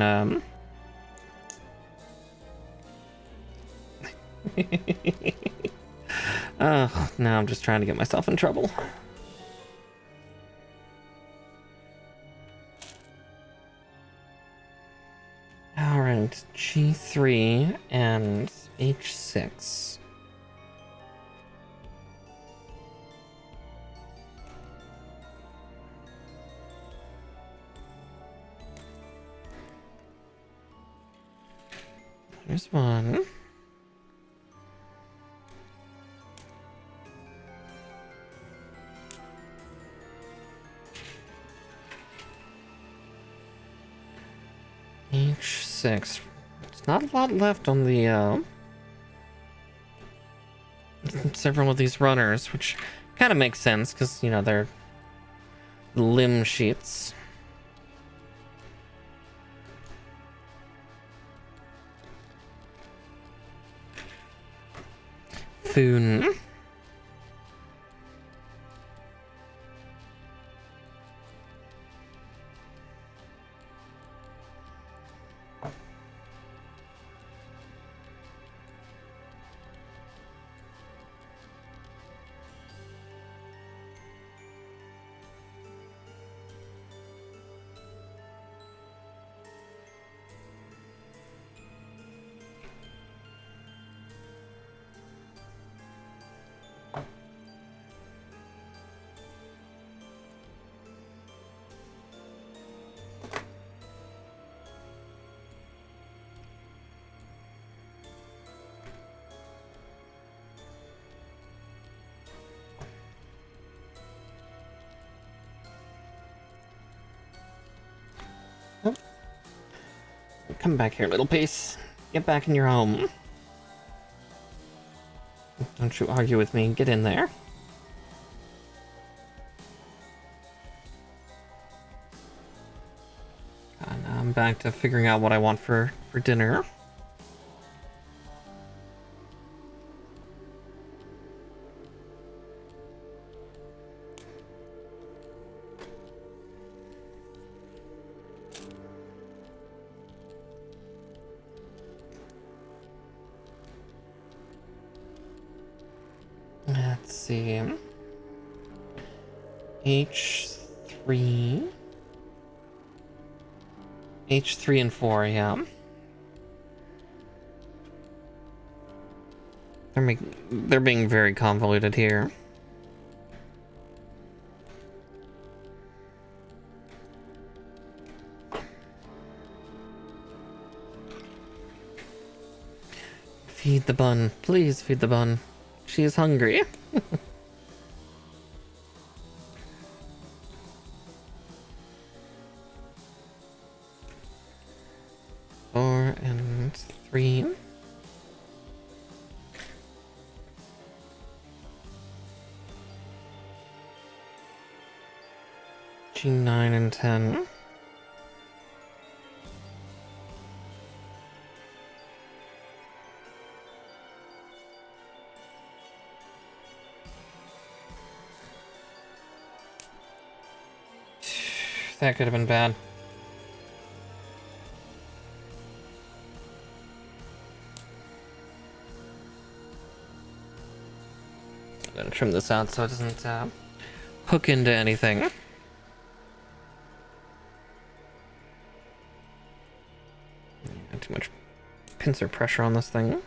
oh, now I'm just trying to get myself in trouble. Alright, G3 and H6. There's one. H6. There's not a lot left on the, several of these runners, which kind of makes sense, because, you know, they're limb sheets. Foon. Oh. Come back here, little piece. Get back in your home. Don't you argue with me. Get in there. And I'm back to figuring out what I want for dinner. Let's see. H3. H3 and 4, yeah. They're being very convoluted here. Feed the bun. Please feed the bun. She is hungry. Four and 3. G9 and 10. That could have been bad. I'm gonna trim this out so it doesn't hook into anything. Not too much pincer pressure on this thing.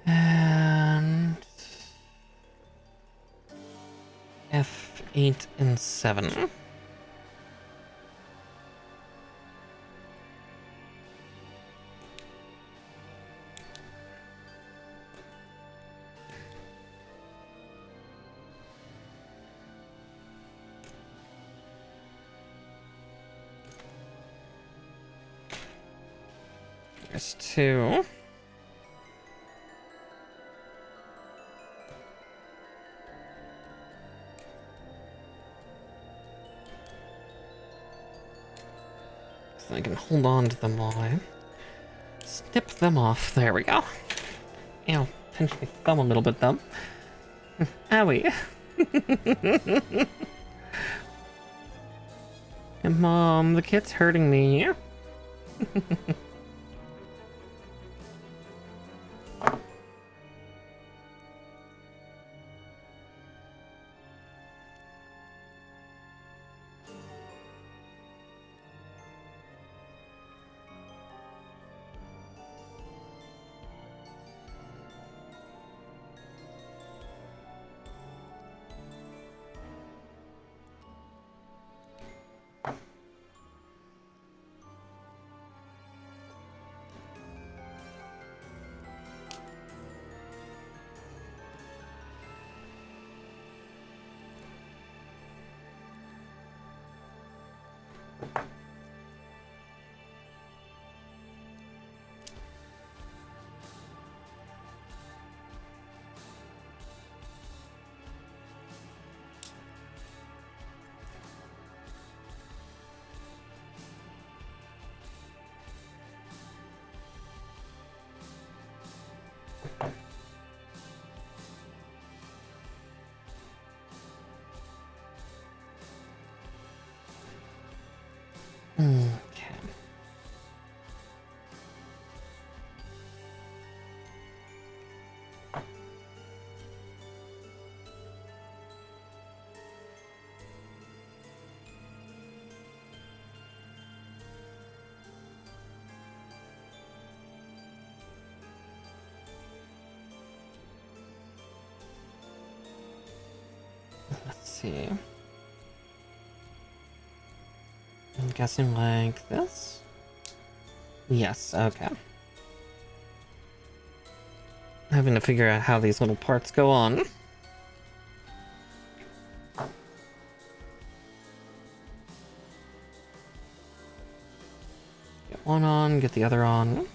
And F8 and 7. There's two. So I can hold on to them while I snip them off. There we go. Ow, pinch my thumb a little bit though. Owie. Mom, the kit's hurting me. Okay. Let's see. I'm guessing like this? Yes, okay. Having to figure out how these little parts go on. Get one on, get the other on.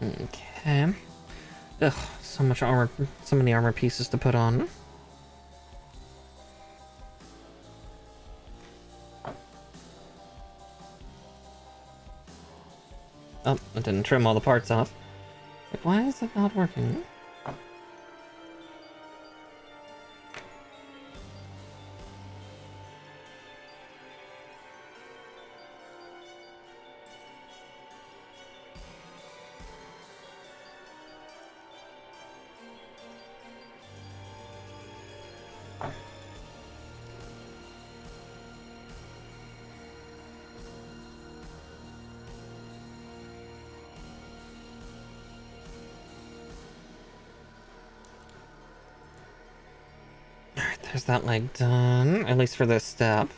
Okay. Ugh, so much armor, so many armor pieces to put on. Oh, I didn't trim all the parts off. Like, why is it not working? There's that leg done, at least for this step.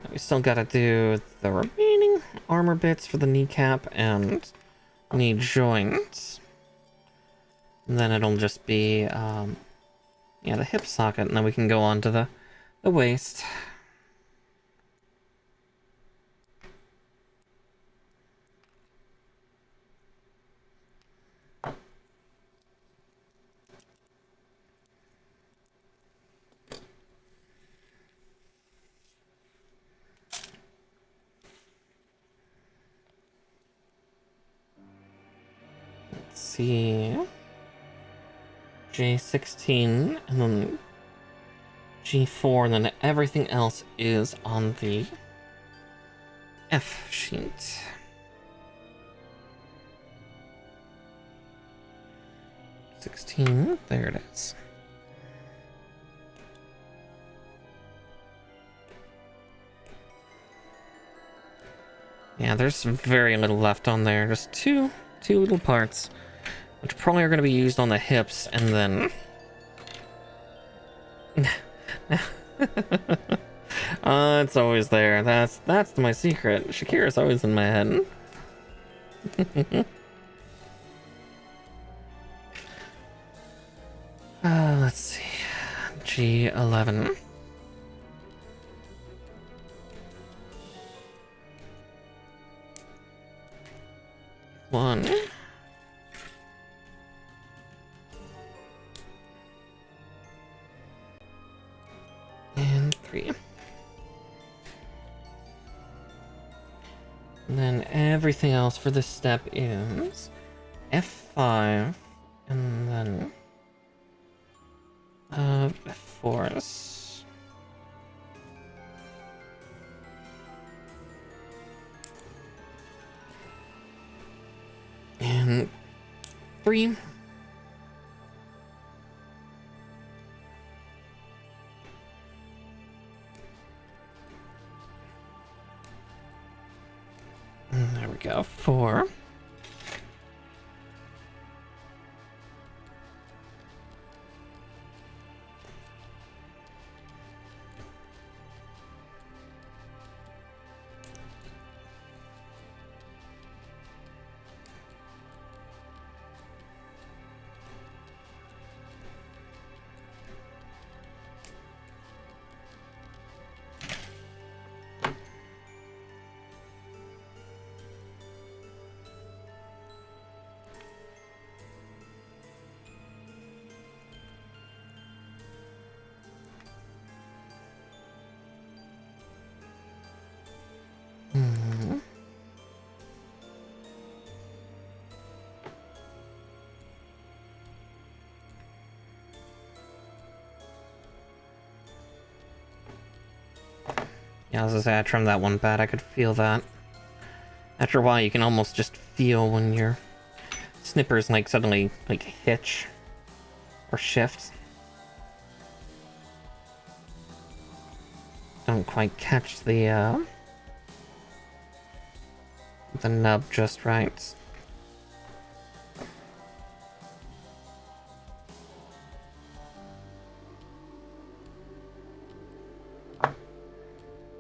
We still gotta do the remaining armor bits for the kneecap and knee joint. And then it'll just be, yeah, the hip socket, and then we can go on to the waist. Let's see. J16, and then G4, and then everything else is on the F sheet. There it is. Yeah, there's very little left on there. Just two little parts, which probably are going to be used on the hips, and then... it's always there. That's my secret. Shakira's always in my head. Let's see. G11. One. And 3. And then everything else for this step is F5, and then F4. And 3. And there we go, 4. Yeah, as I say, I trimmed that one bad. I could feel that. After a while, you can almost just feel when your snippers like suddenly like hitch or shift. Don't quite catch the nub just right.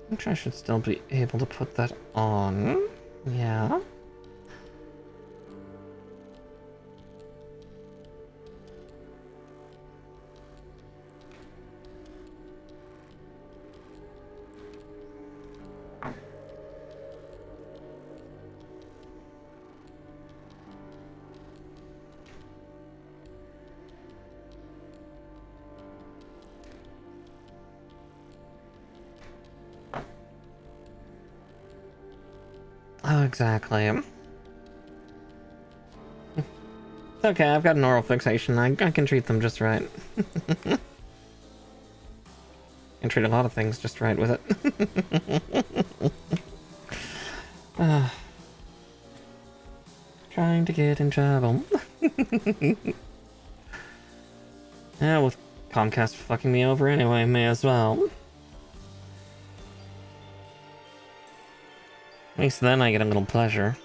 Which I should still be able to put that on. Yeah. Oh, exactly. It's okay, I've got an oral fixation. I can treat them just right. Can treat a lot of things just right with it. Trying to get in trouble. Yeah, with Comcast fucking me over anyway, may as well. At least then I get a little pleasure.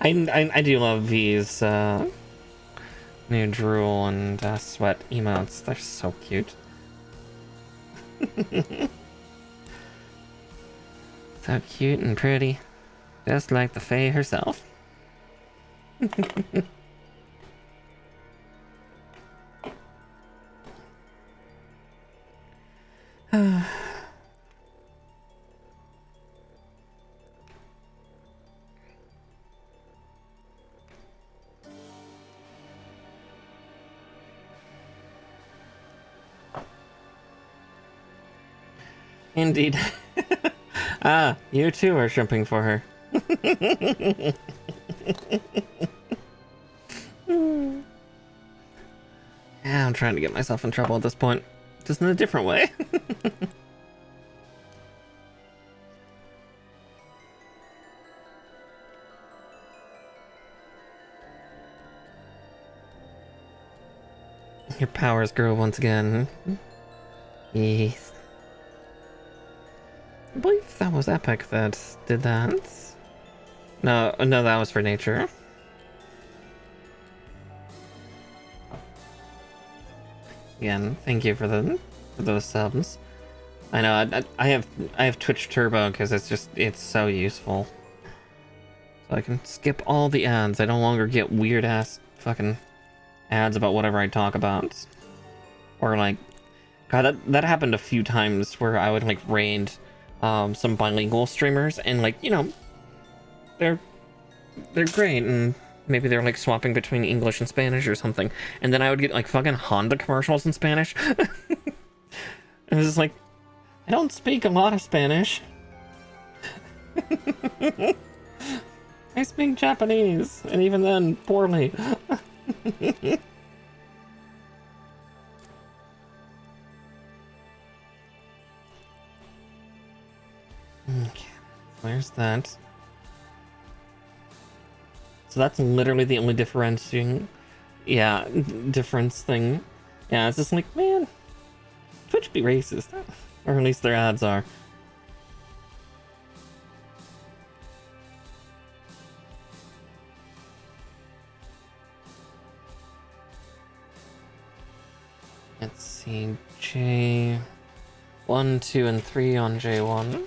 I do love these new drool and sweat emotes. They're so cute. So cute and pretty. Just like the Fae herself. Indeed. Ah, you too are shrimping for her. Yeah, I'm trying to get myself in trouble at this point. Just in a different way. Your powers grow once again. Yes. I believe that was Epic that did that. No, that was for nature. Again, thank you for those subs. I know I have Twitch Turbo because it's so useful. So I can skip all the ads. I no longer get weird ass fucking ads about whatever I talk about. Or like, God, that happened a few times where I would like raid some bilingual streamers and like, you know, they're great and maybe they're like swapping between English and Spanish or something. And then I would get like fucking Honda commercials in Spanish. And it was just like, I don't speak a lot of Spanish. I speak Japanese, and even then, poorly. Okay, there's that. So that's literally the only difference thing. Yeah, it's just like, man, Twitch be racist. Or at least their ads are. Let's see, J1, 2, and 3 on J1.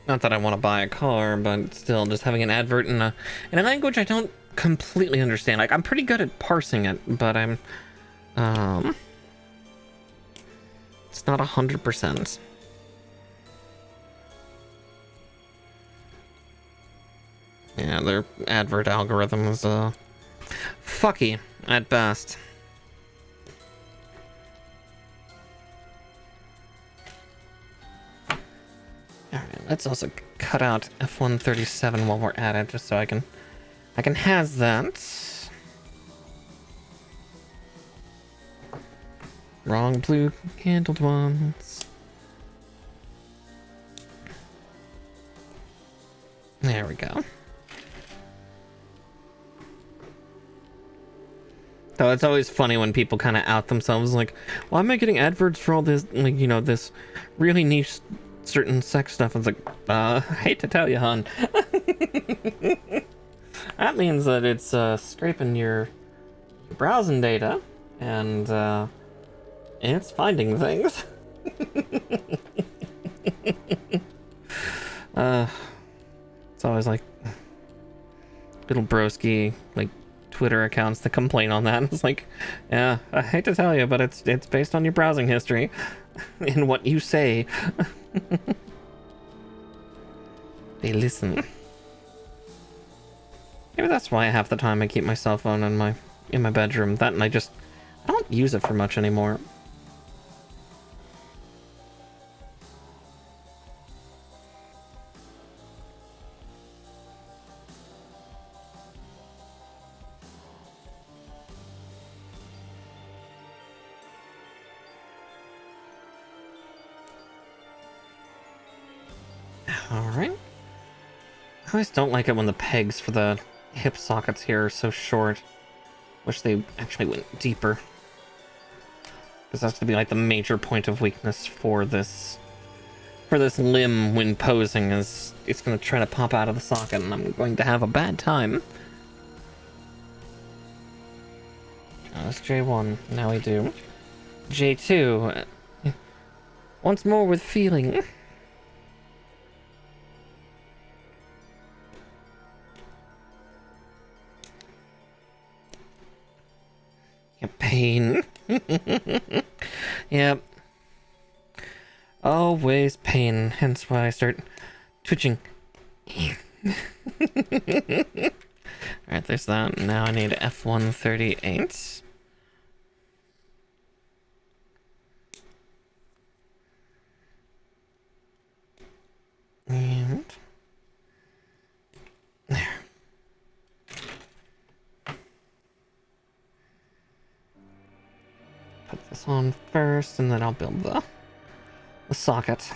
Not that I want to buy a car, but still, just having an advert in a language I don't completely understand. Like, I'm pretty good at parsing it, but I'm, it's not 100%. Yeah, their advert algorithm is, fucky at best. Alright, let's also cut out F137 while we're at it, just so I can has that. Wrong blue handled ones. There we go. So it's always funny when people kind of out themselves like, why am I getting adverts for all this, like, you know, this really niche certain sex stuff? It's like, I hate to tell you, hon. That means that it's scraping your browsing data and it's finding things. It's always like little broski like Twitter accounts that complain on that. It's like, yeah, I hate to tell you, but it's based on your browsing history and what you say. They listen. Maybe that's why half the time I keep my cell phone in my bedroom. That and I don't use it for much anymore. Alright. I always don't like it when the pegs for the hip sockets here are so short. Wish they actually went deeper. Because that's gonna be like the major point of weakness for this limb when posing, is it's gonna try to pop out of the socket and I'm going to have a bad time. Oh, that's J1. Now we do J2. Once more with feeling. Pain. Yep. Always pain, hence why I start twitching. Alright, there's that. Now I need F138. And there. Put this on first, and then I'll build the socket.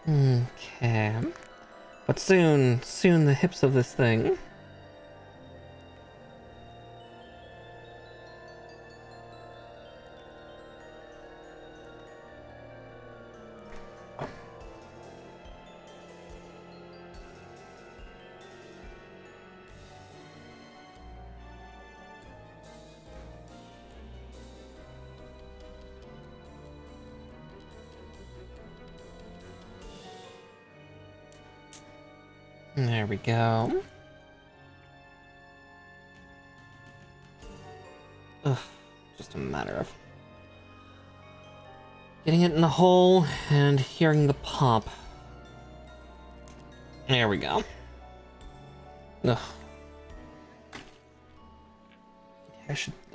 Okay. But soon the hips of this thing. There we go. Ugh, just a matter of getting it in the hole and hearing the pop. There we go. Ugh.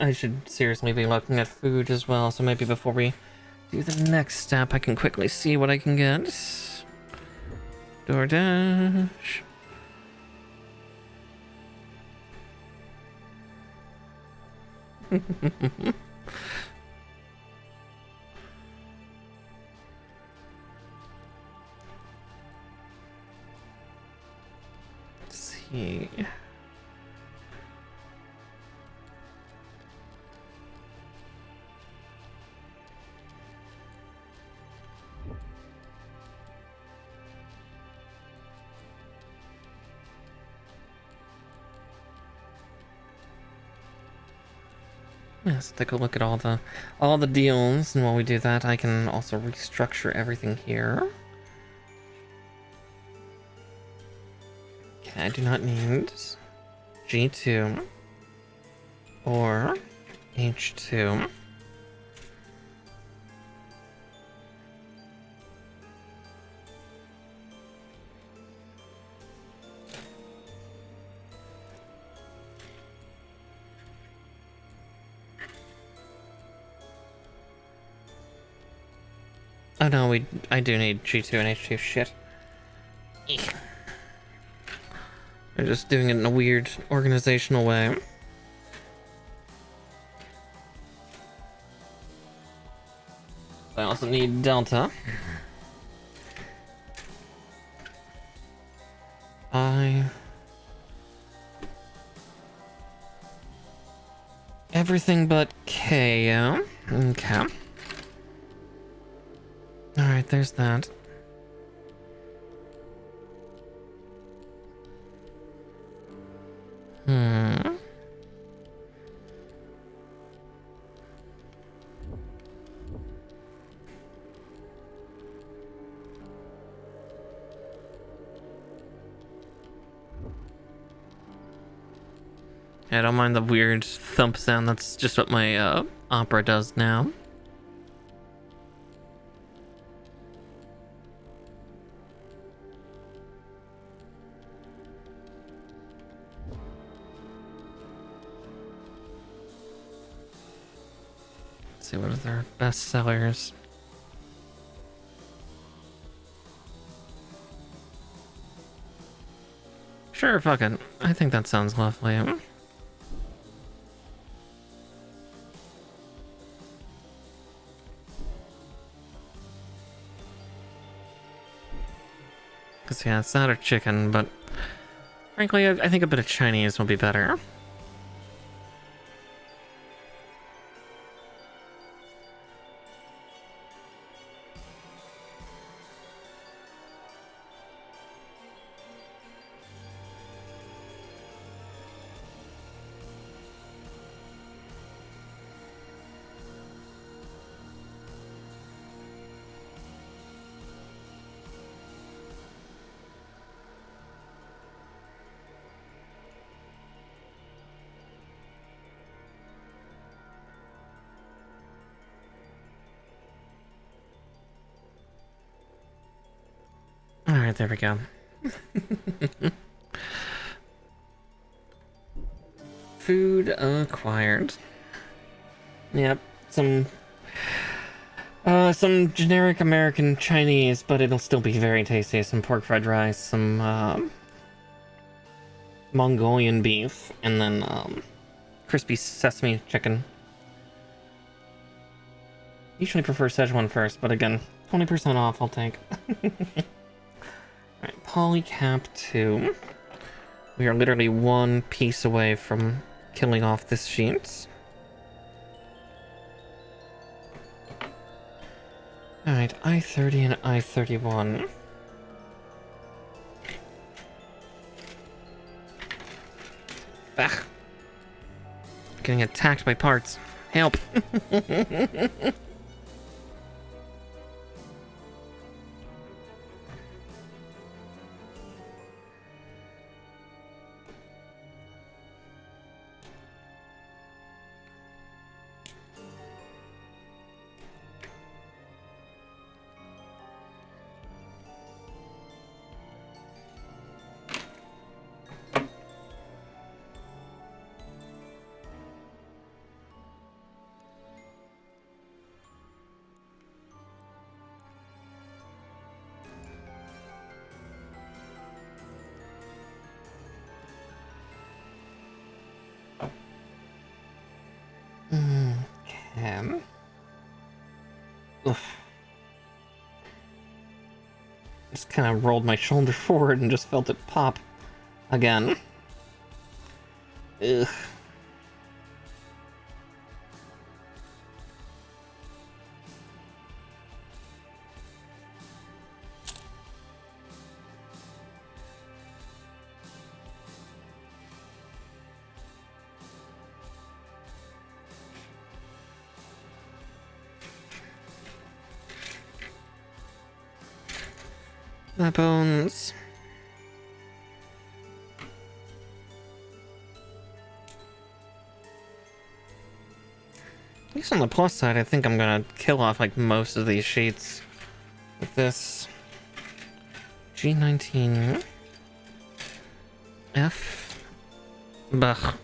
I should seriously be looking at food as well, so maybe before we do the next step, I can quickly see what I can get. DoorDash. Let's see. Let's take a look at all the deals, and while we do that, I can also restructure everything here. Okay, I do not need G2 or H2. Oh no, I do need G2 and H2, shit. Eek. They're just doing it in a weird organizational way. I also need Delta. Everything but K, yeah? Okay. Alright, there's that. I don't mind the weird thump sound, that's just what my opera does now. Let's see, what are their best sellers? Sure, fuck it. I think that sounds lovely. Because, yeah, it's not a chicken, but frankly, I think a bit of Chinese will be better. Alright, there we go. Food acquired. Yep, some generic American Chinese, but it'll still be very tasty. Some pork fried rice, some Mongolian beef, and then crispy sesame chicken. Usually prefer Szechuan first, but again, 20% off I'll take. Alright, Polycap 2. We are literally one piece away from killing off this sheet. Alright, I-30 and I-31. Ah. Getting attacked by parts. Help! Okay. Oof. Just kind of rolled my shoulder forward and just felt it pop again. Ugh. My bones. At least on the plus side, I think I'm gonna kill off like most of these sheets with this G19 F. Bah.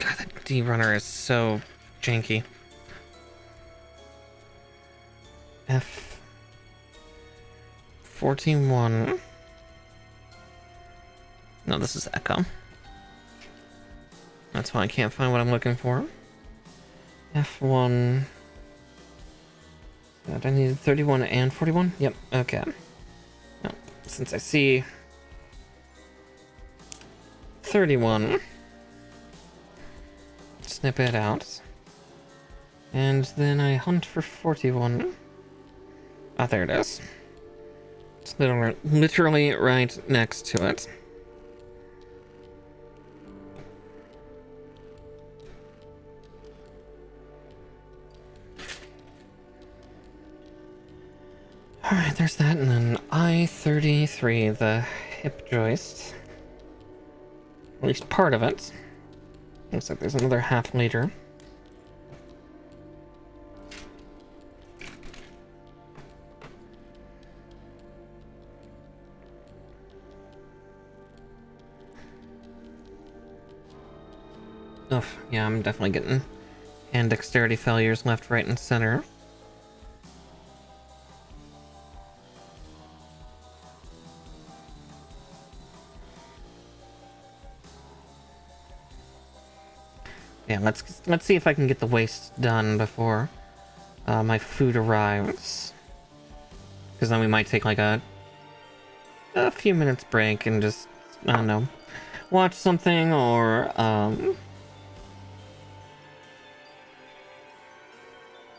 God, that D runner is so janky. F. 14-1. No, this is Echo. That's why I can't find what I'm looking for. F1. I needed 31 and 41? Yep, okay. Now, since I see 31, snip it out. And then I hunt for 41. Ah, there it is. It's literally right next to it. Alright, there's that, and then I-33, the hip joist. At least part of it. Looks like there's another half liter. Oof, yeah, I'm definitely getting hand dexterity failures left, right, and center. Yeah, let's see if I can get the waste done before my food arrives. Because then we might take like a few minutes break and just, I don't know, watch something or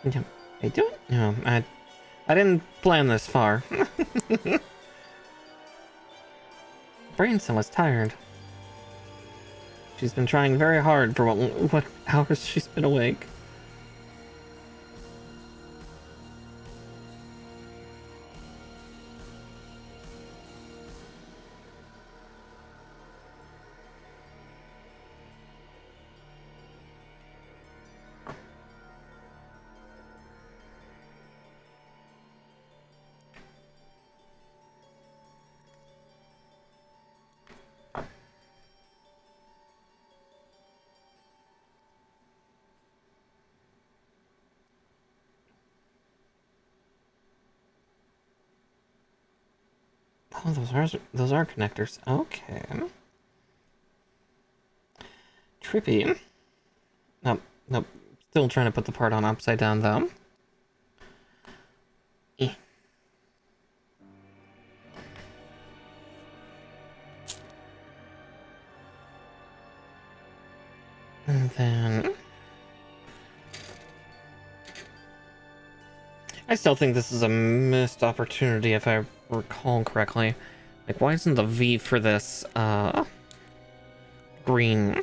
yeah, I do it? No, I didn't plan this far. Brain cell is tired. She's been trying very hard for what hours she's been awake. Oh, those are connectors. Okay. Trippy. Nope, nope. Still trying to put the part on upside down though. Eh. And then I still think this is a missed opportunity if I recall correctly. Like, why isn't the V for this green?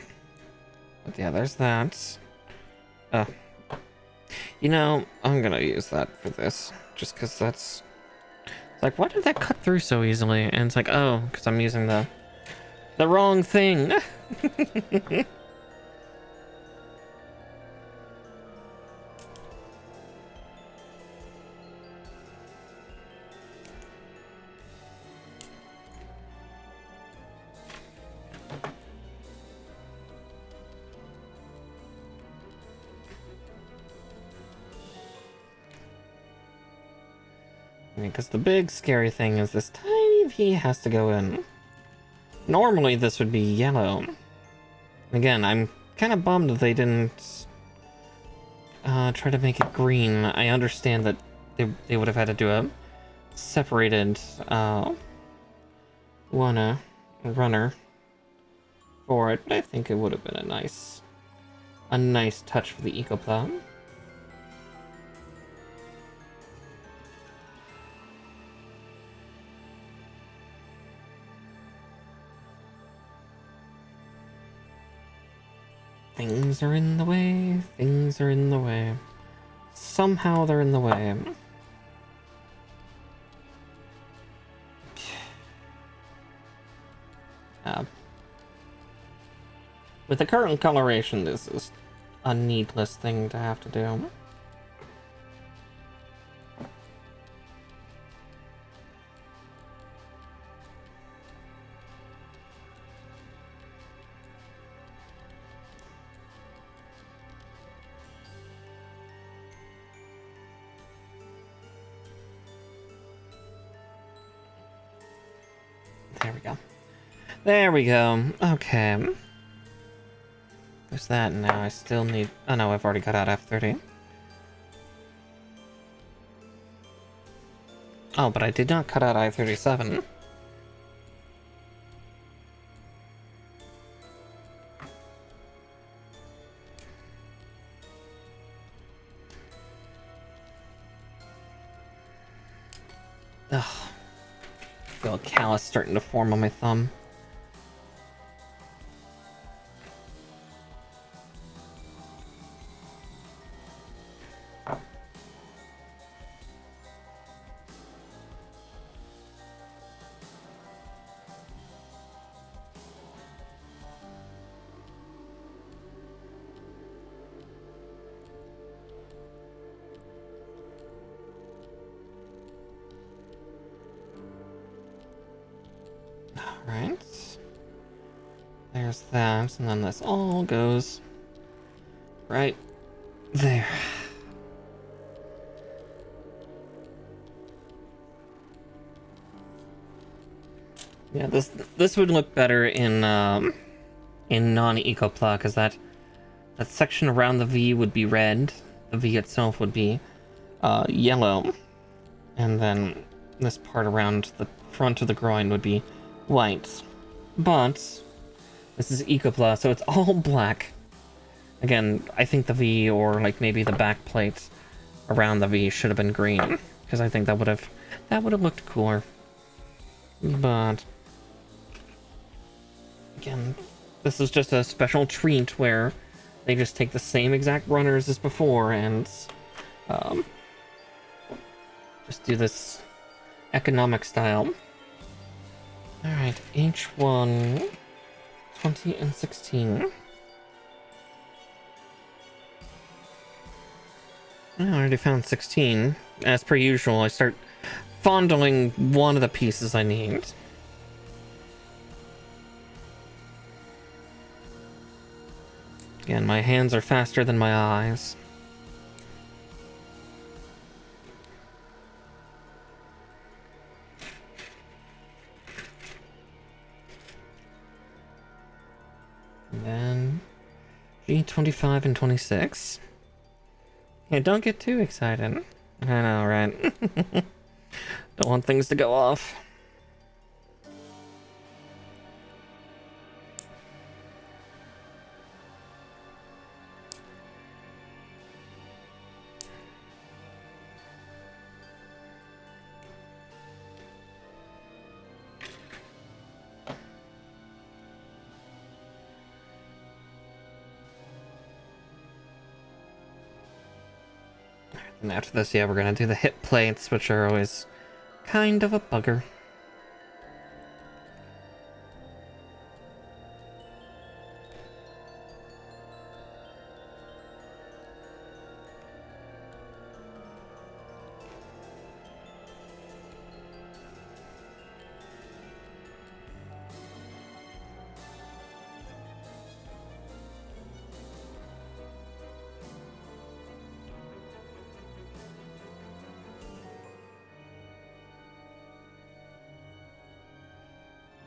But yeah, there's that. You know, I'm gonna use that for this just because that's it's like, why did that cut through so easily? And it's like, oh, because I'm using the wrong thing. Because the big scary thing is this tiny V has to go in. Normally this would be yellow. Again, I'm kind of bummed that they didn't try to make it green. I understand that they would have had to do a separated runner for it, but I think it would have been a nice touch for the Ecopla. Things are in the way, things are in the way. Somehow they're in the way. With the current coloration, this is a needless thing to have to do. There we go. There we go. Okay. There's that. Now I still need... Oh no, I've already got out F30. Oh, but I did not cut out I-37. Ugh. I feel a callus starting to form on my thumb. Alright. There's that, and then this all goes right there. Yeah, this would look better in non-Ecopla, because that section around the V would be red, the V itself would be yellow, and then this part around the front of the groin would be white. But this is Ecopla, so it's all black. Again, I think the V, or like maybe the back plate around the V, should have been green, because I think that would have looked cooler. But again, this is just a special treat where they just take the same exact runners as before and just do this economic style. Alright, H1, 20 and 16. I already found 16. As per usual, I start fondling one of the pieces I need. Again, my hands are faster than my eyes. And then G25 and 26. Yeah, don't get too excited. I know, right? Don't want things to go off. And after this, yeah, we're gonna do the hip plates, which are always kind of a bugger.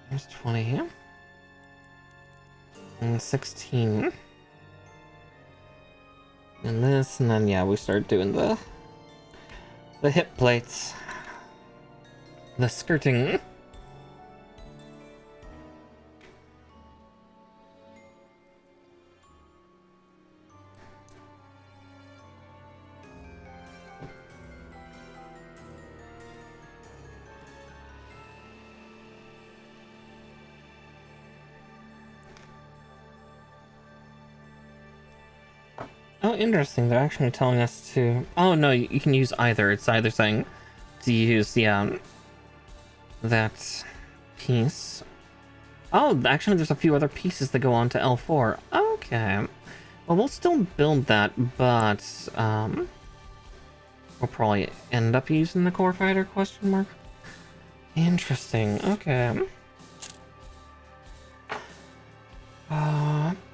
There's 20. And 16. And this, and then yeah, we start doing the hip plates. The skirting. Oh, interesting. They're actually telling us to... Oh, no, you can use either. It's either saying to use the, that piece. Oh, actually, there's a few other pieces that go on to L4. Okay. Well, we'll still build that, but, we'll probably end up using the core fighter, question mark? Interesting. Okay.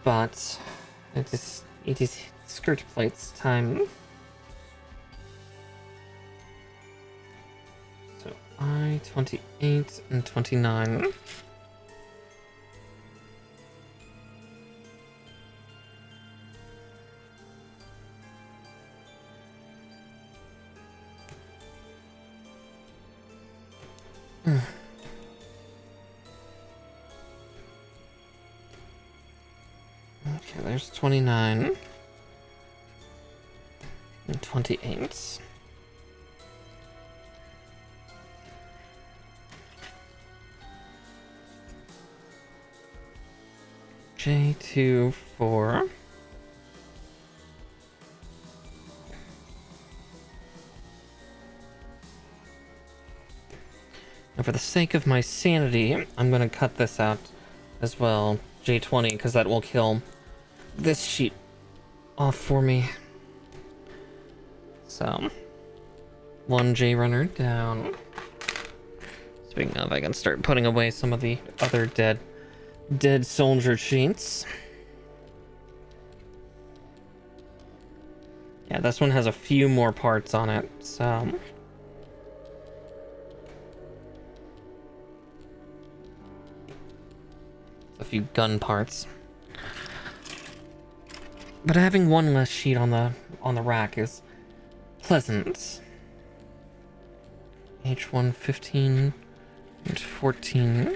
But it is skirt plates time. So I-28 and 29. Okay, there's 29 and 28. J2, 4. And for the sake of my sanity, I'm gonna cut this out as well, J20, because that will kill this sheet off for me. So, one J runner down. Speaking of, I can start putting away some of the other dead soldier sheets. Yeah, this one has a few more parts on it, so... a few gun parts. But having one less sheet on the rack is pleasant. H1 15 and 14.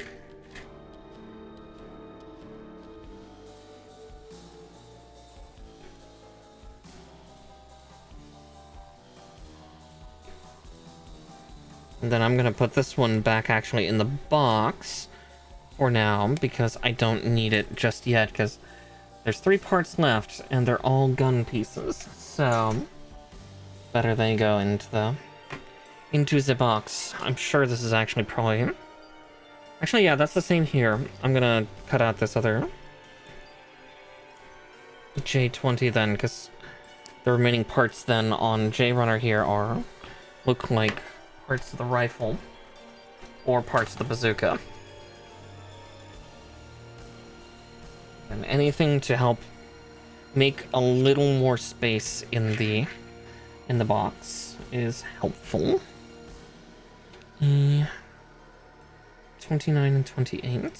And then I'm gonna put this one back actually in the box for now, because I don't need it just yet, because there's 3 parts left and they're all gun pieces, so better they go into the box. I'm sure this is actually probably... Actually, yeah, that's the same here. I'm gonna cut out this other J20 then, because the remaining parts then on J-Runner here look like parts of the rifle or parts of the bazooka. And anything to help make a little more space in the box is helpful. 29 and 28.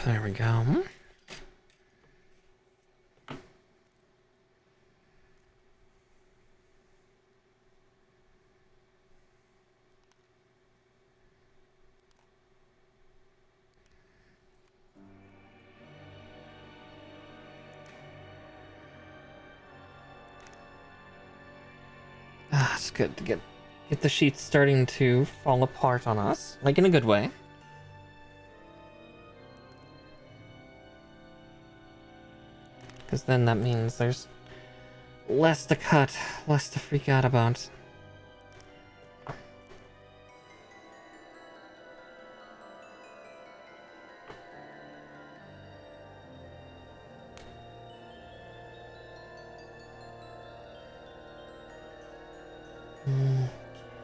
There we go. It's good to get the sheets starting to fall apart on us, like in a good way. Because then that means there's less to cut, less to freak out about.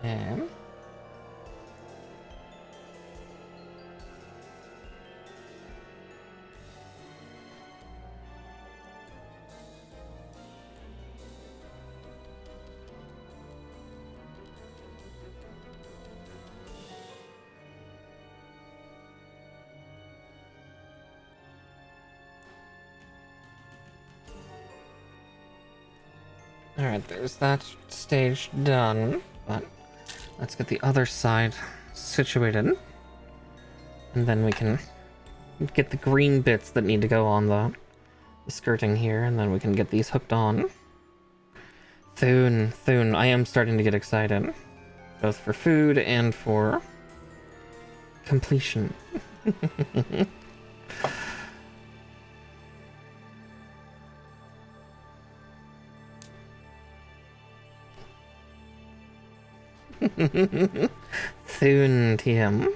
Okay. Alright, there's that stage done, but let's get the other side situated. And then we can get the green bits that need to go on the skirting here, and then we can get these hooked on. Thune, I am starting to get excited. Both for food and for completion. Thune TM.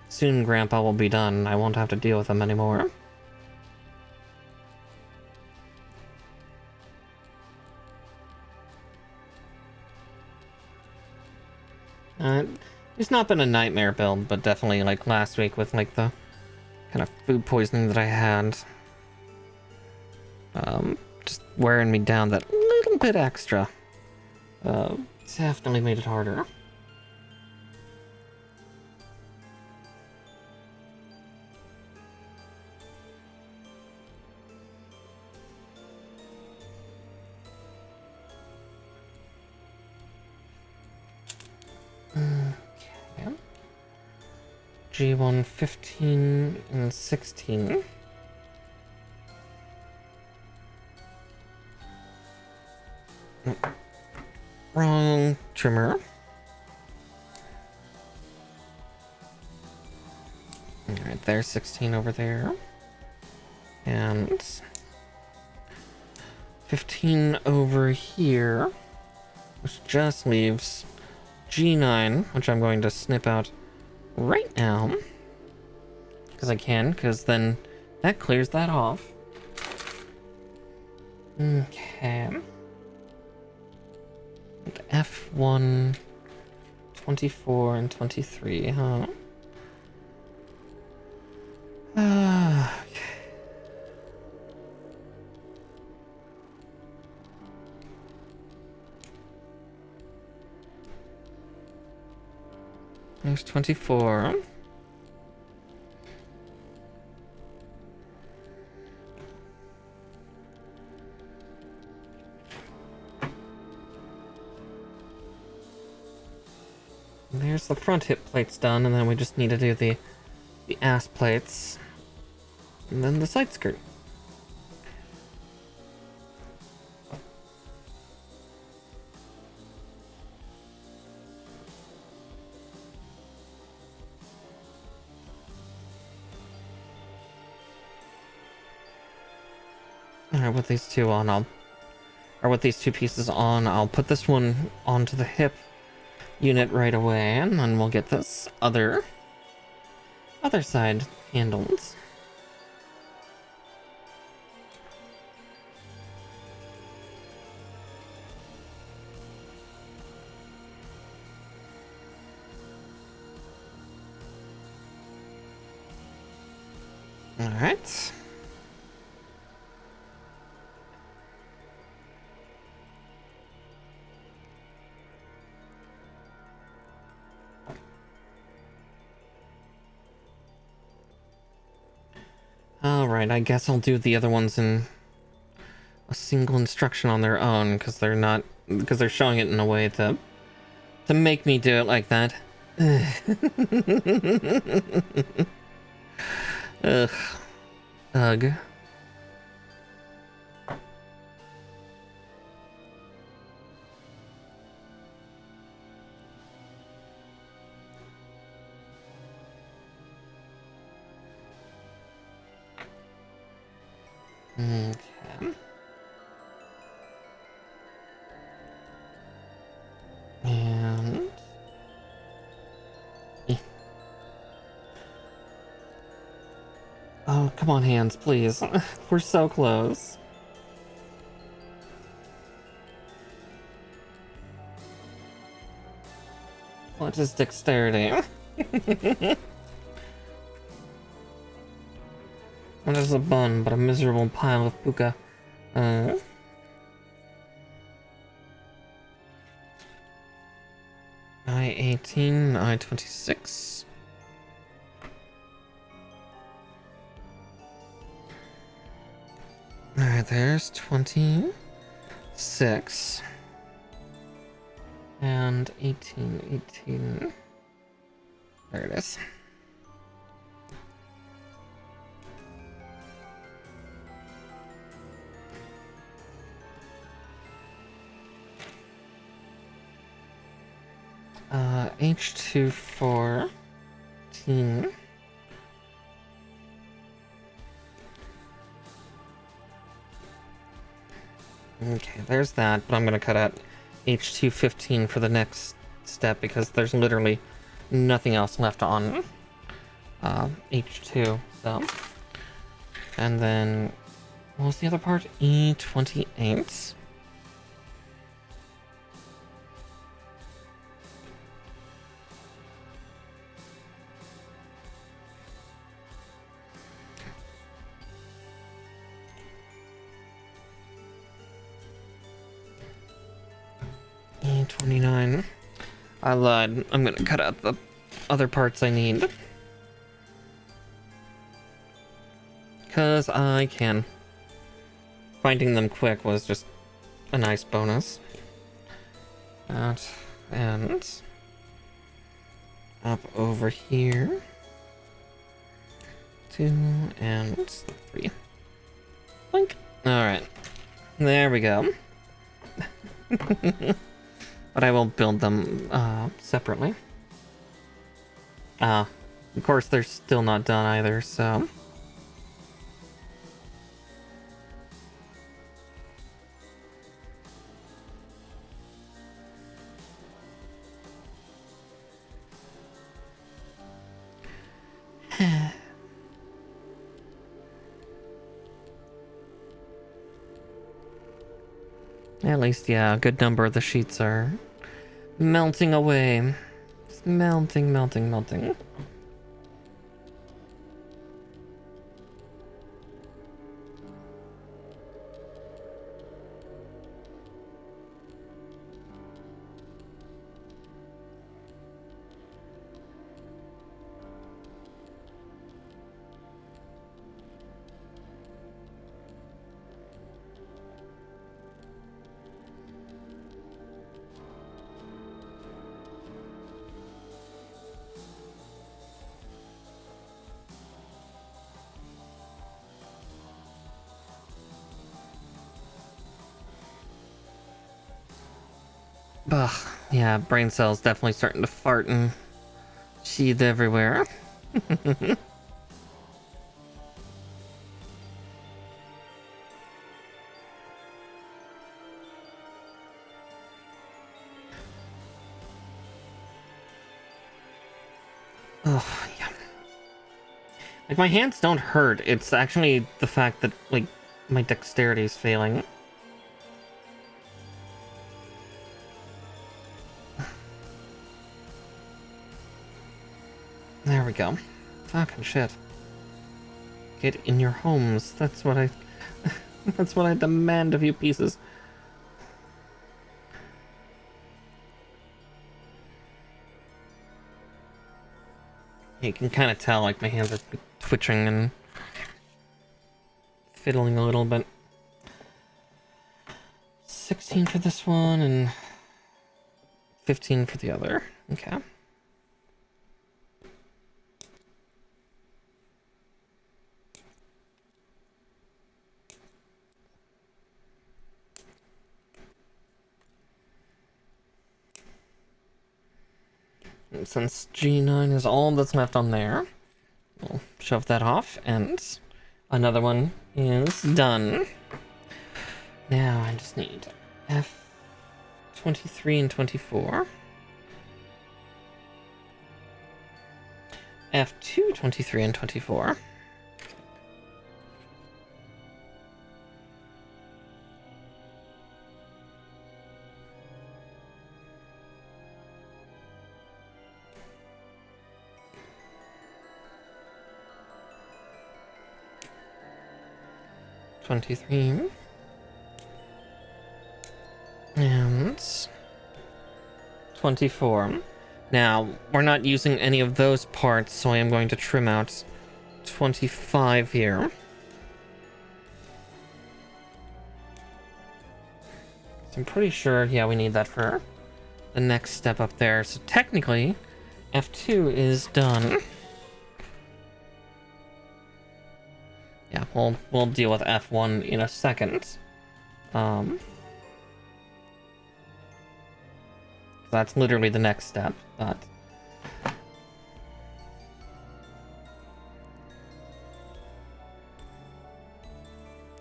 Soon Grandpa will be done. I won't have to deal with him anymore. It's not been a nightmare build, but definitely like last week with like the kind of food poisoning that I had. Just wearing me down that little bit extra. Definitely made it harder. Okay. G1 15 and 16. Wrong trimmer. Alright, there's 16 over there. And 15 over here, which just leaves G9, which I'm going to snip out right now. Because I can, because then that clears that off. Okay. F1, 24, and 23, huh? Okay. There's 24. There's the front hip plates done, and then we just need to do the ass plates. And then the side skirt. Alright, with these two on, with these two pieces on, I'll put this one onto the hip unit right away, and then we'll get this other side handled. Alright. Alright, I guess I'll do the other ones in a single instruction on their own, because they're showing it in a way to make me do it like that. Ugh. Ugh. Okay. And... Oh, come on, hands, please. We're so close. What is dexterity? What is a bun but a miserable pile of puka? I-18, I-26. Alright, there's 26. And 18. There it is. H214. Okay, there's that, but I'm gonna cut out H215 for the next step because there's literally nothing else left on H2, so. And then, what was the other part? E28. E29. I lied. I'm gonna cut out the other parts I need. Because I can. Finding them quick was just a nice bonus. That, and up over here. 2 and 3. Blink. Alright. There we go. But I will build them separately. Of course, they're still not done either, so... At least, yeah, a good number of the sheets are melting away. Just melting. Ugh, yeah, brain cells definitely starting to fart and sheathe everywhere. Oh, yeah. Like, my hands don't hurt. It's actually the fact that, like, my dexterity is failing. There we go. Fucking shit. Get in your homes. That's what I... That's what I demand of you pieces. You can kind of tell, like, my hands are twitching and... fiddling a little bit. 16 for this one and 15 for the other. Okay. And since G9 is all that's left on there, we'll shove that off, and another one is done. Now I just need F23 and 24. F2, 23 and 24. And 24. Now, we're not using any of those parts, so I am going to trim out 25 here. So I'm pretty sure, yeah, we need that for the next step up there. So technically, F2 is done. Yeah, we'll deal with F1 in a second. That's literally the next step, but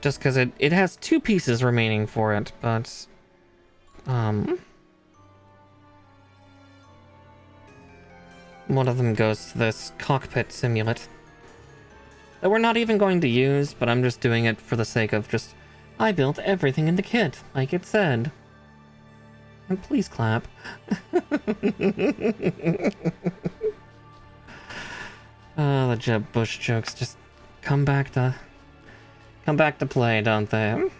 just because it has 2 pieces remaining for it, but one of them goes to this cockpit simulate that we're not even going to use, but I'm just doing it for the sake of just, I built everything in the kit, like it said. And please clap. Oh, the Jeb Bush jokes just come back to play, don't they?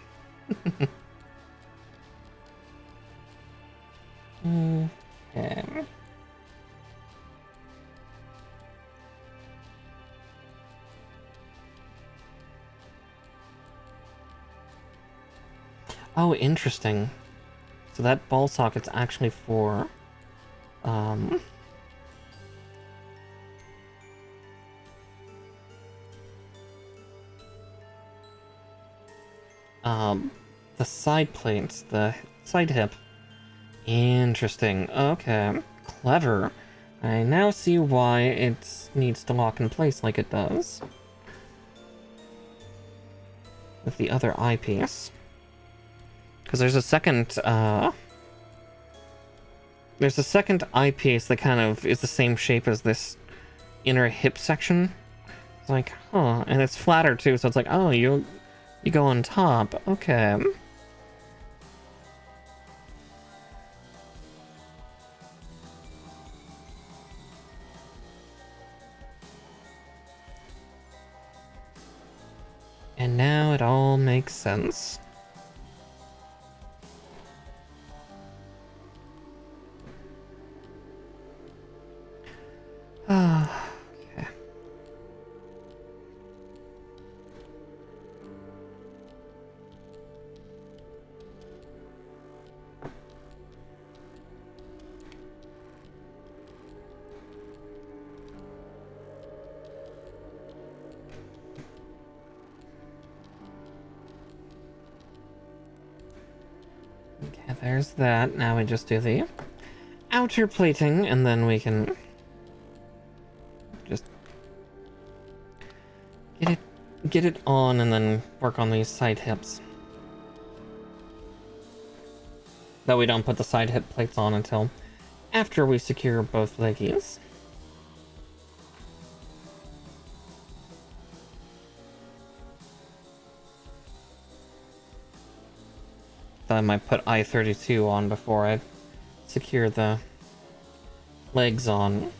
Okay. Oh, interesting. So that ball socket's actually for, the side plates, the side hip. Interesting. Okay. Clever. I now see why it needs to lock in place like it does. With the other eyepiece. Because there's a second eyepiece that kind of is the same shape as this inner hip section. It's like, huh, and it's flatter too, so it's like, oh, you go on top. Okay. And now it all makes sense. Okay. Okay, there's that. Now we just do the outer plating, and then we can just get it on, and then work on these side hips. Though we don't put the side hip plates on until after we secure both leggies. I might put I-32 on before I secure the legs on.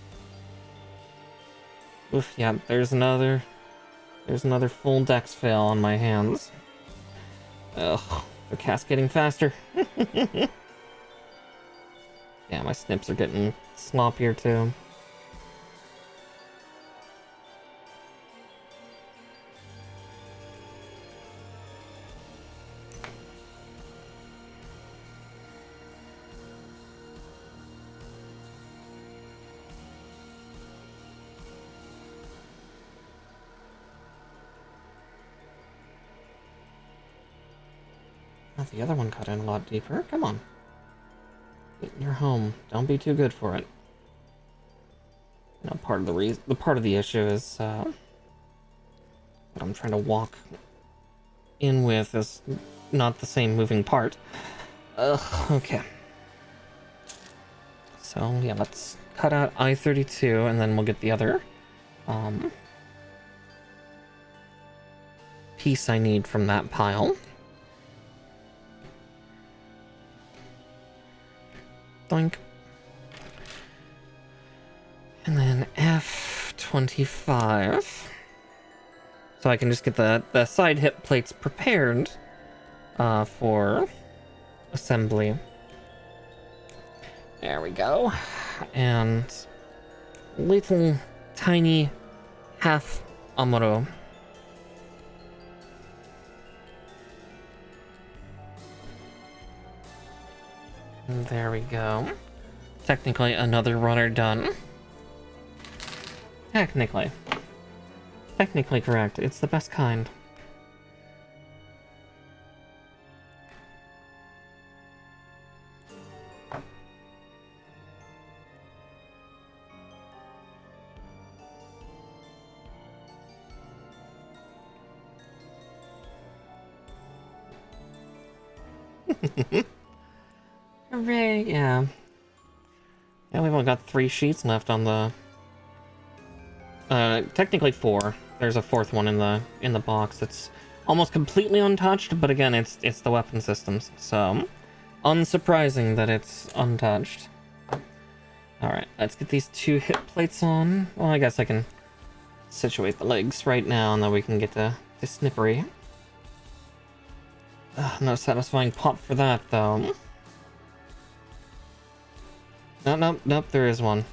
Oof, yeah, there's another full dex fail on my hands. Ugh, they're cascading faster. Yeah, my snips are getting sloppier too. Oh, the other one cut in a lot deeper. Come on. Get in your home. Don't be too good for it. You know, part of the issue is what I'm trying to walk in with is not the same moving part. Ugh, okay. So yeah, let's cut out I-32 and then we'll get the other piece I need from that pile. Doink. And then F-25. So I can just get the side hip plates prepared for assembly. There we go. And little tiny half Amuro. And there we go. Technically another runner done. Technically correct. It's the best kind. Hooray, yeah. Yeah, we've only got 3 sheets left on the... technically 4. There's a 4th one in the box. It's almost completely untouched, but again, it's the weapon systems, so... Unsurprising that it's untouched. Alright, let's get these 2 hip plates on. Well, I guess I can situate the legs right now, and then we can get to snippery. No satisfying pop for that, though. Nope, there is one.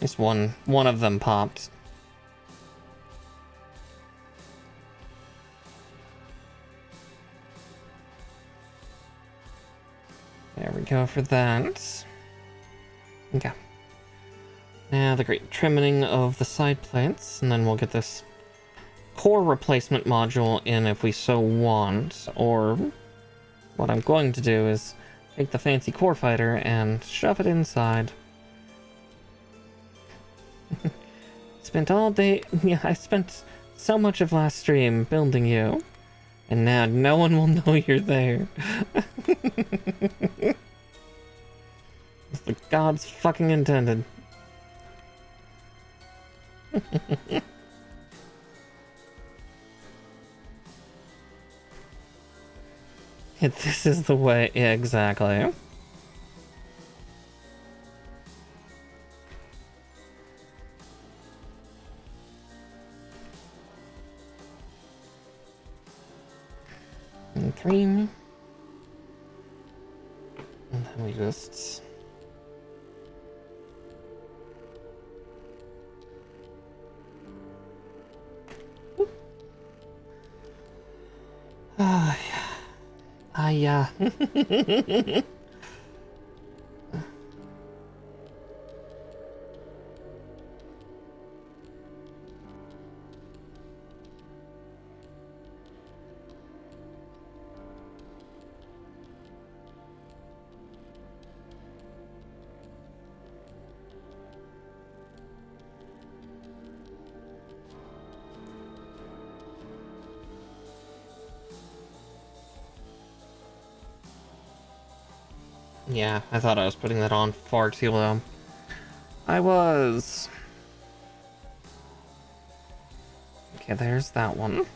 Just one of them popped. There we go for that. Okay. Now the great trimming of the side plates, and then we'll get this core replacement module in if we so want, or what I'm going to do is take the fancy core fighter and shove it inside. Spent all day, yeah, I spent so much of last stream building you, and now no one will know you're there. As the gods fucking intended. This is the way, yeah, exactly. And 3. And then we just... Ah, yeah. Ah, yeah. Yeah, I thought I was putting that on far too low. I was. Okay, there's that one.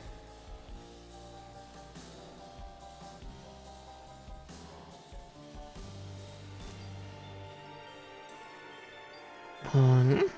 One.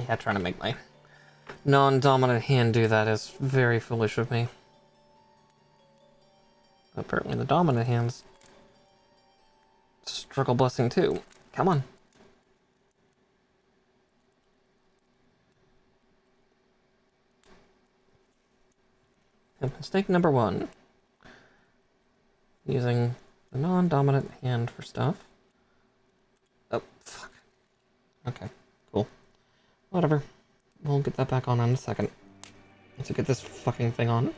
Yeah, trying to make my non-dominant hand do that is very foolish of me. Apparently the dominant hand's struggle busing too. Come on. And mistake number 1. Using the non-dominant hand for stuff. Oh, fuck. Okay, cool. Whatever. We'll get that back on in a second. Let's get this fucking thing on.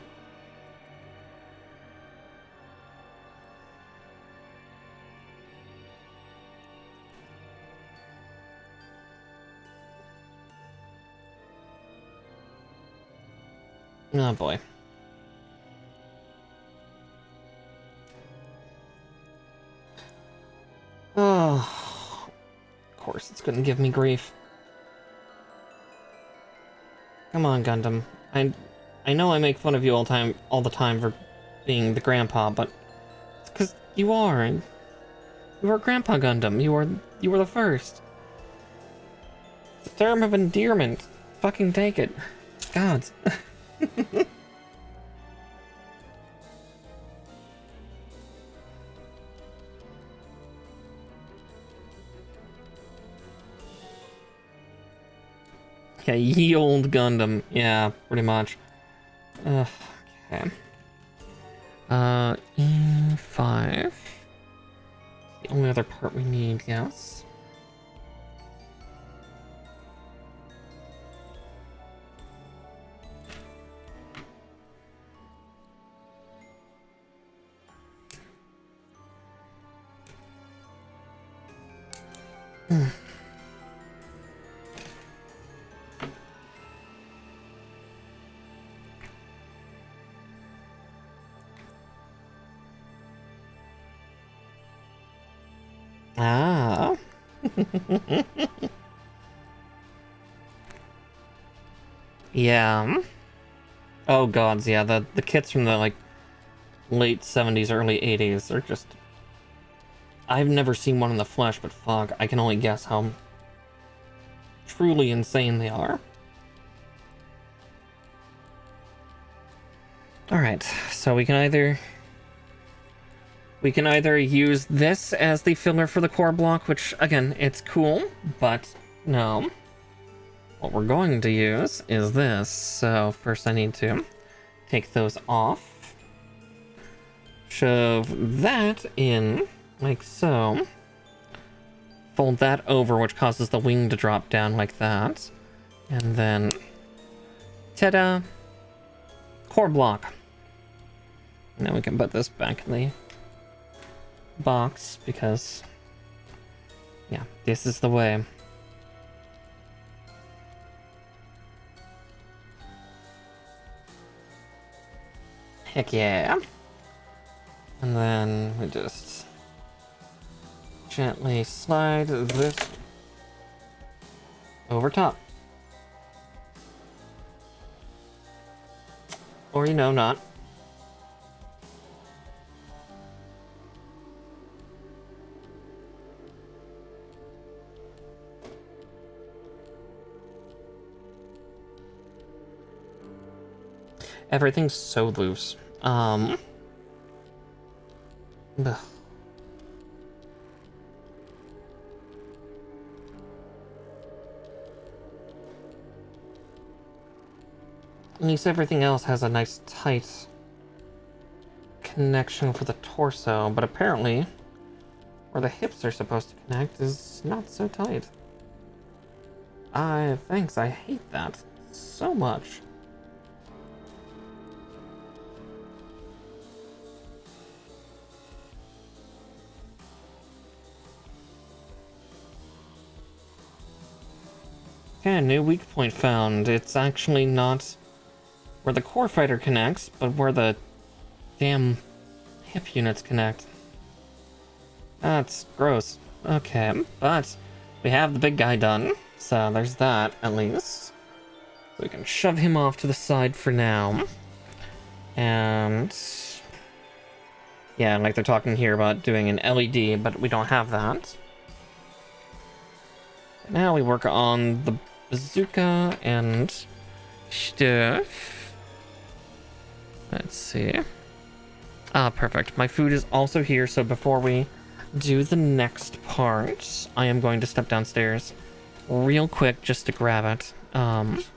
Oh boy. Oh, of course it's gonna give me grief. Come on, Gundam. I know I make fun of you all the time for being the grandpa, but it's because you are, and you are Grandpa Gundam. You were the first. It's a term of endearment. Fucking take it. God. Yeah, ye old Gundam. Yeah, pretty much. Okay. E5. The only other part we need, yes. Ah. Yeah. Oh gods, yeah, the kits from the like late 70s, early 80s are just, I've never seen one in the flesh, but fuck, I can only guess how truly insane they are. Alright, so we can either use this as the filler for the core block, which again, it's cool, but no. What we're going to use is this. So first I need to take those off. Shove that in, like so. Fold that over, which causes the wing to drop down like that. And then, ta-da! Core block. Now we can put this back in the box, because, yeah, this is the way. Heck yeah. And then we just gently slide this over top. Or, you know, not. Everything's so loose. Ugh. At least everything else has a nice tight connection for the torso, but apparently where the hips are supposed to connect is not so tight. Thanks, I hate that so much. Okay, new weak point found. It's actually not where the core fighter connects, but where the damn hip units connect. That's gross. Okay, but we have the big guy done, so there's that, at least. We can shove him off to the side for now. And yeah, like they're talking here about doing an LED, but we don't have that. Now we work on the bazooka and stuff. Let's see. Ah, perfect. My food is also here, so before we do the next part, I am going to step downstairs real quick just to grab it. Let's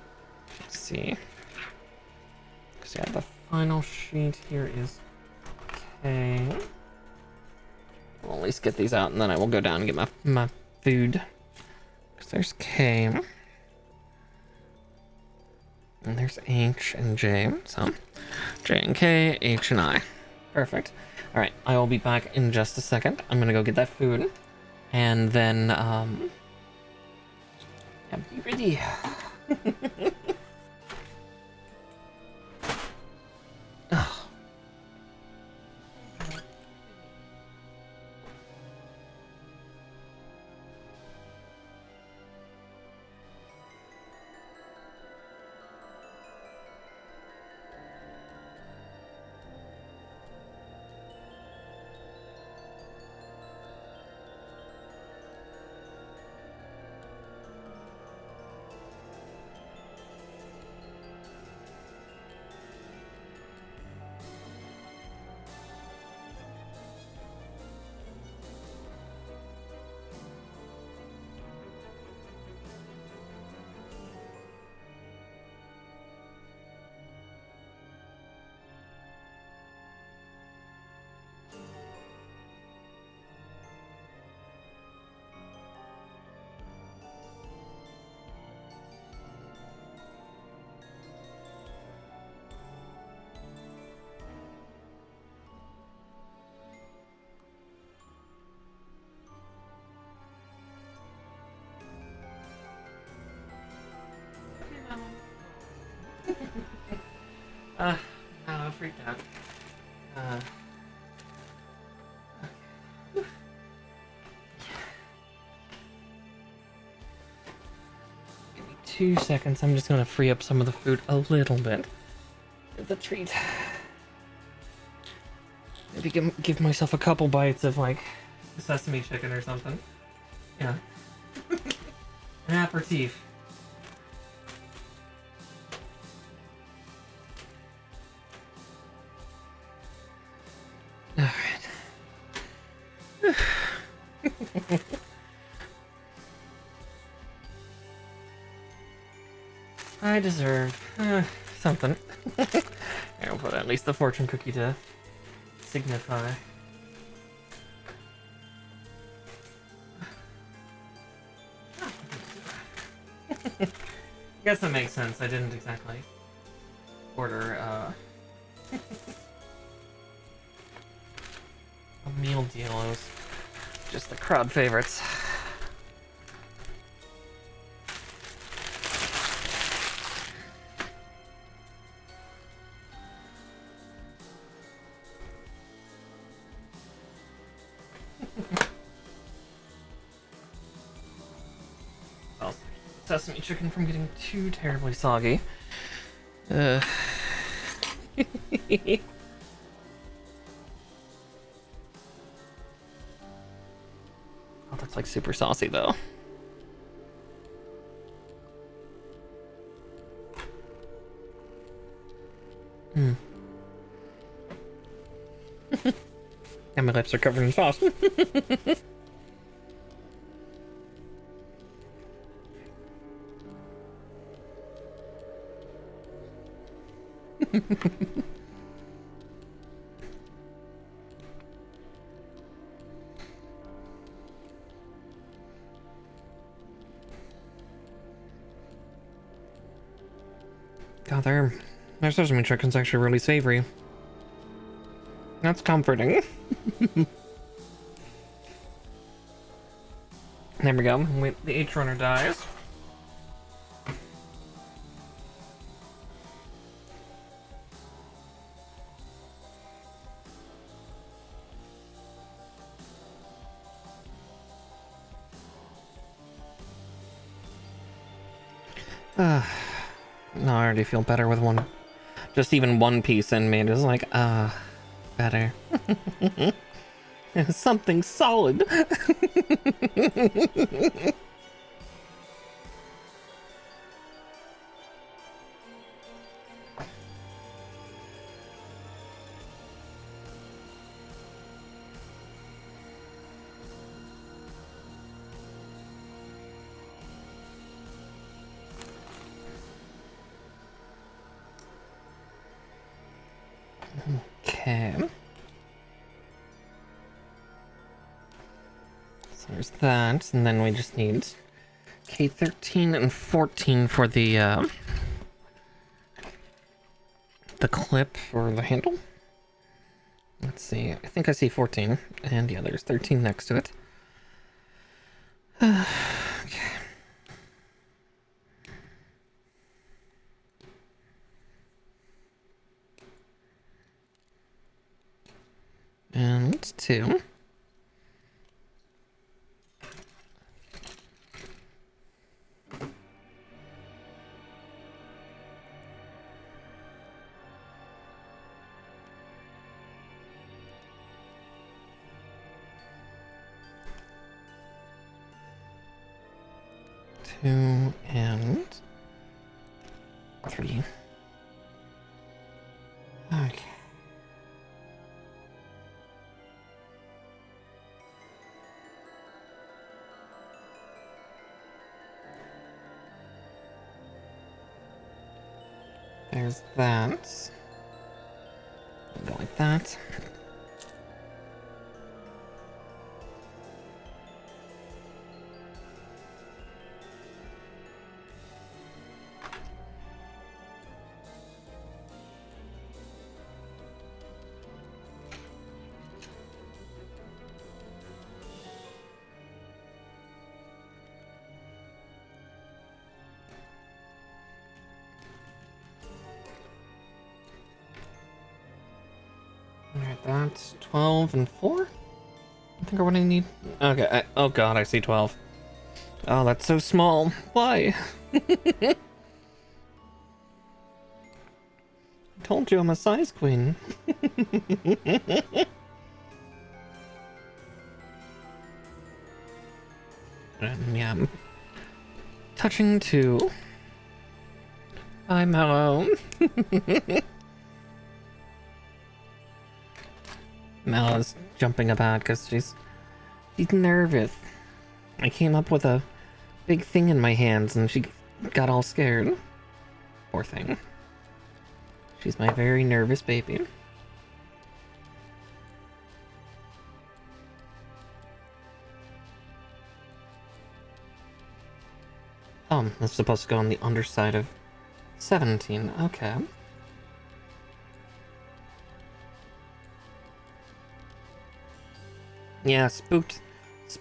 see. Because yeah, the final sheet here is okay. I'll at least get these out, and then I will go down and get my food. Because there's K. And there's H and J. So, J and K, H and I. Perfect. Alright, I will be back in just a second. I'm gonna go get that food. And then, yeah, be ready. Oh. No, I freaked out. Okay. Give me 2 seconds. I'm just gonna free up some of the food a little bit. It's a treat. Maybe give myself a couple bites of like sesame chicken or something. Yeah. An aperitif. I deserve something. I'll put at least the fortune cookie to signify. Guess that makes sense. I didn't exactly order a meal deal. It was just the crowd favorites. Well, sesame chicken from getting too terribly soggy. Oh, that's like super saucy though. And my lips are covered in sauce. God, their sesame chicken's actually really savory. That's comforting. There we go. Wait, the H runner dies. No, I already feel better with one. Just even one piece in me is like, better. Something solid. Okay. So there's that, and then we just need K13 and 14 for the clip for the handle. Let's see, I think I see 14, and yeah, there's 13 next to it. Okay. And 2. Two and 3. Okay. There's that. Go like that. Alright, that's 12 and 4. I think are what I need. Okay, oh god, I see 12. Oh, that's so small. Why? I told you I'm a size queen. Yeah, I'm touching 2. I'm Mallow. Mallow's jumping about because she's nervous. I came up with a big thing in my hands and she got all scared. Poor thing. She's my very nervous baby. Oh, that's supposed to go on the underside of 17. Okay. Yeah, spooked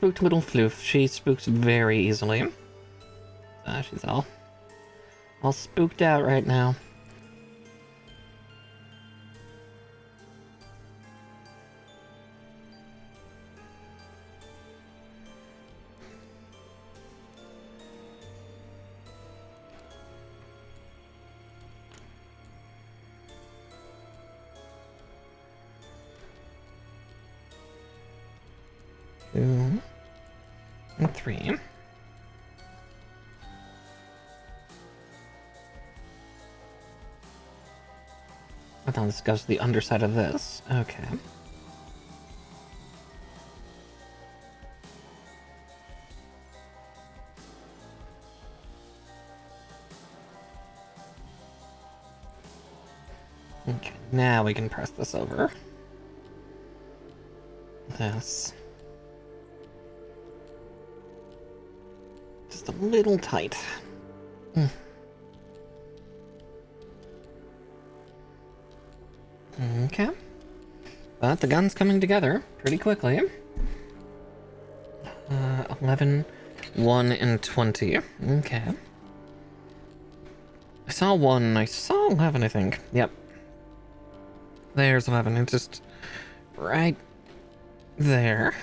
little floof. She spooks very easily. She's all spooked out right now. Two and 3. I thought this goes to the underside of this. Okay. Okay, now we can press this over. This. Just a little tight. Okay. But the gun's coming together pretty quickly. 11, 1, and 20. Okay. I saw 1, I saw 11, I think. Yep. There's 11, it's just right there.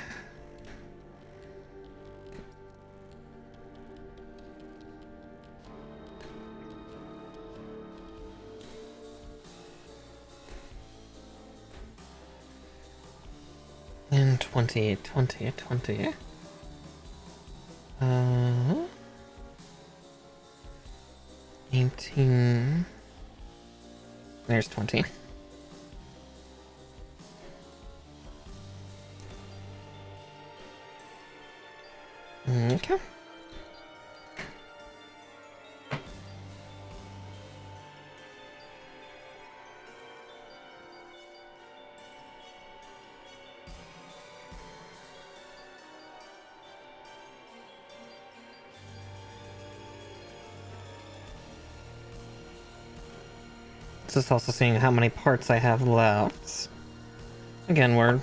And 20, 20, 20. 18. There's 20. Okay. Just also seeing how many parts I have left. Again, we're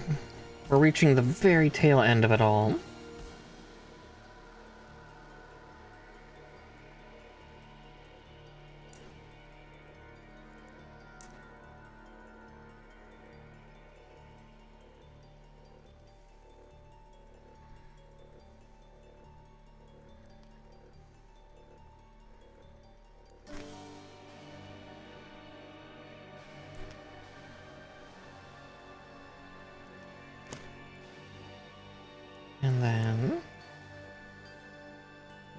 reaching the very tail end of it all. And then...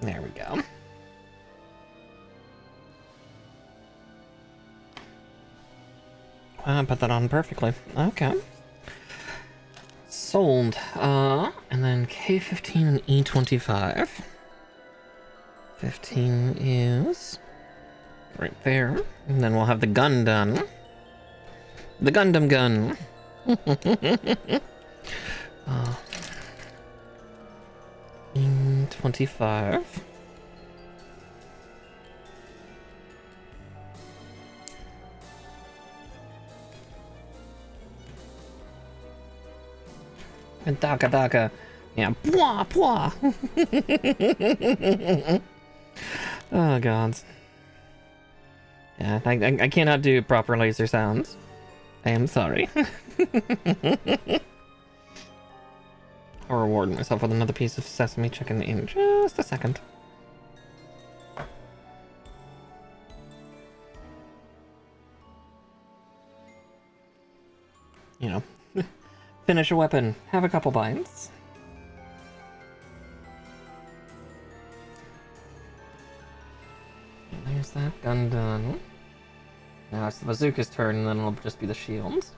there we go. I put that on perfectly. Okay. Sold. And then K15 and E25. 15 is... right there. And then we'll have the Gundam. The Gundam gun. E25. And Daka Daka. Yeah. Pwah, pwah. Oh, God. Yeah, I cannot do proper laser sounds. I am sorry. I'll reward myself with another piece of sesame chicken in just a second. You know, finish a weapon, have a couple bites. There's that gun done. Now it's the bazooka's turn, and then it'll just be the shields.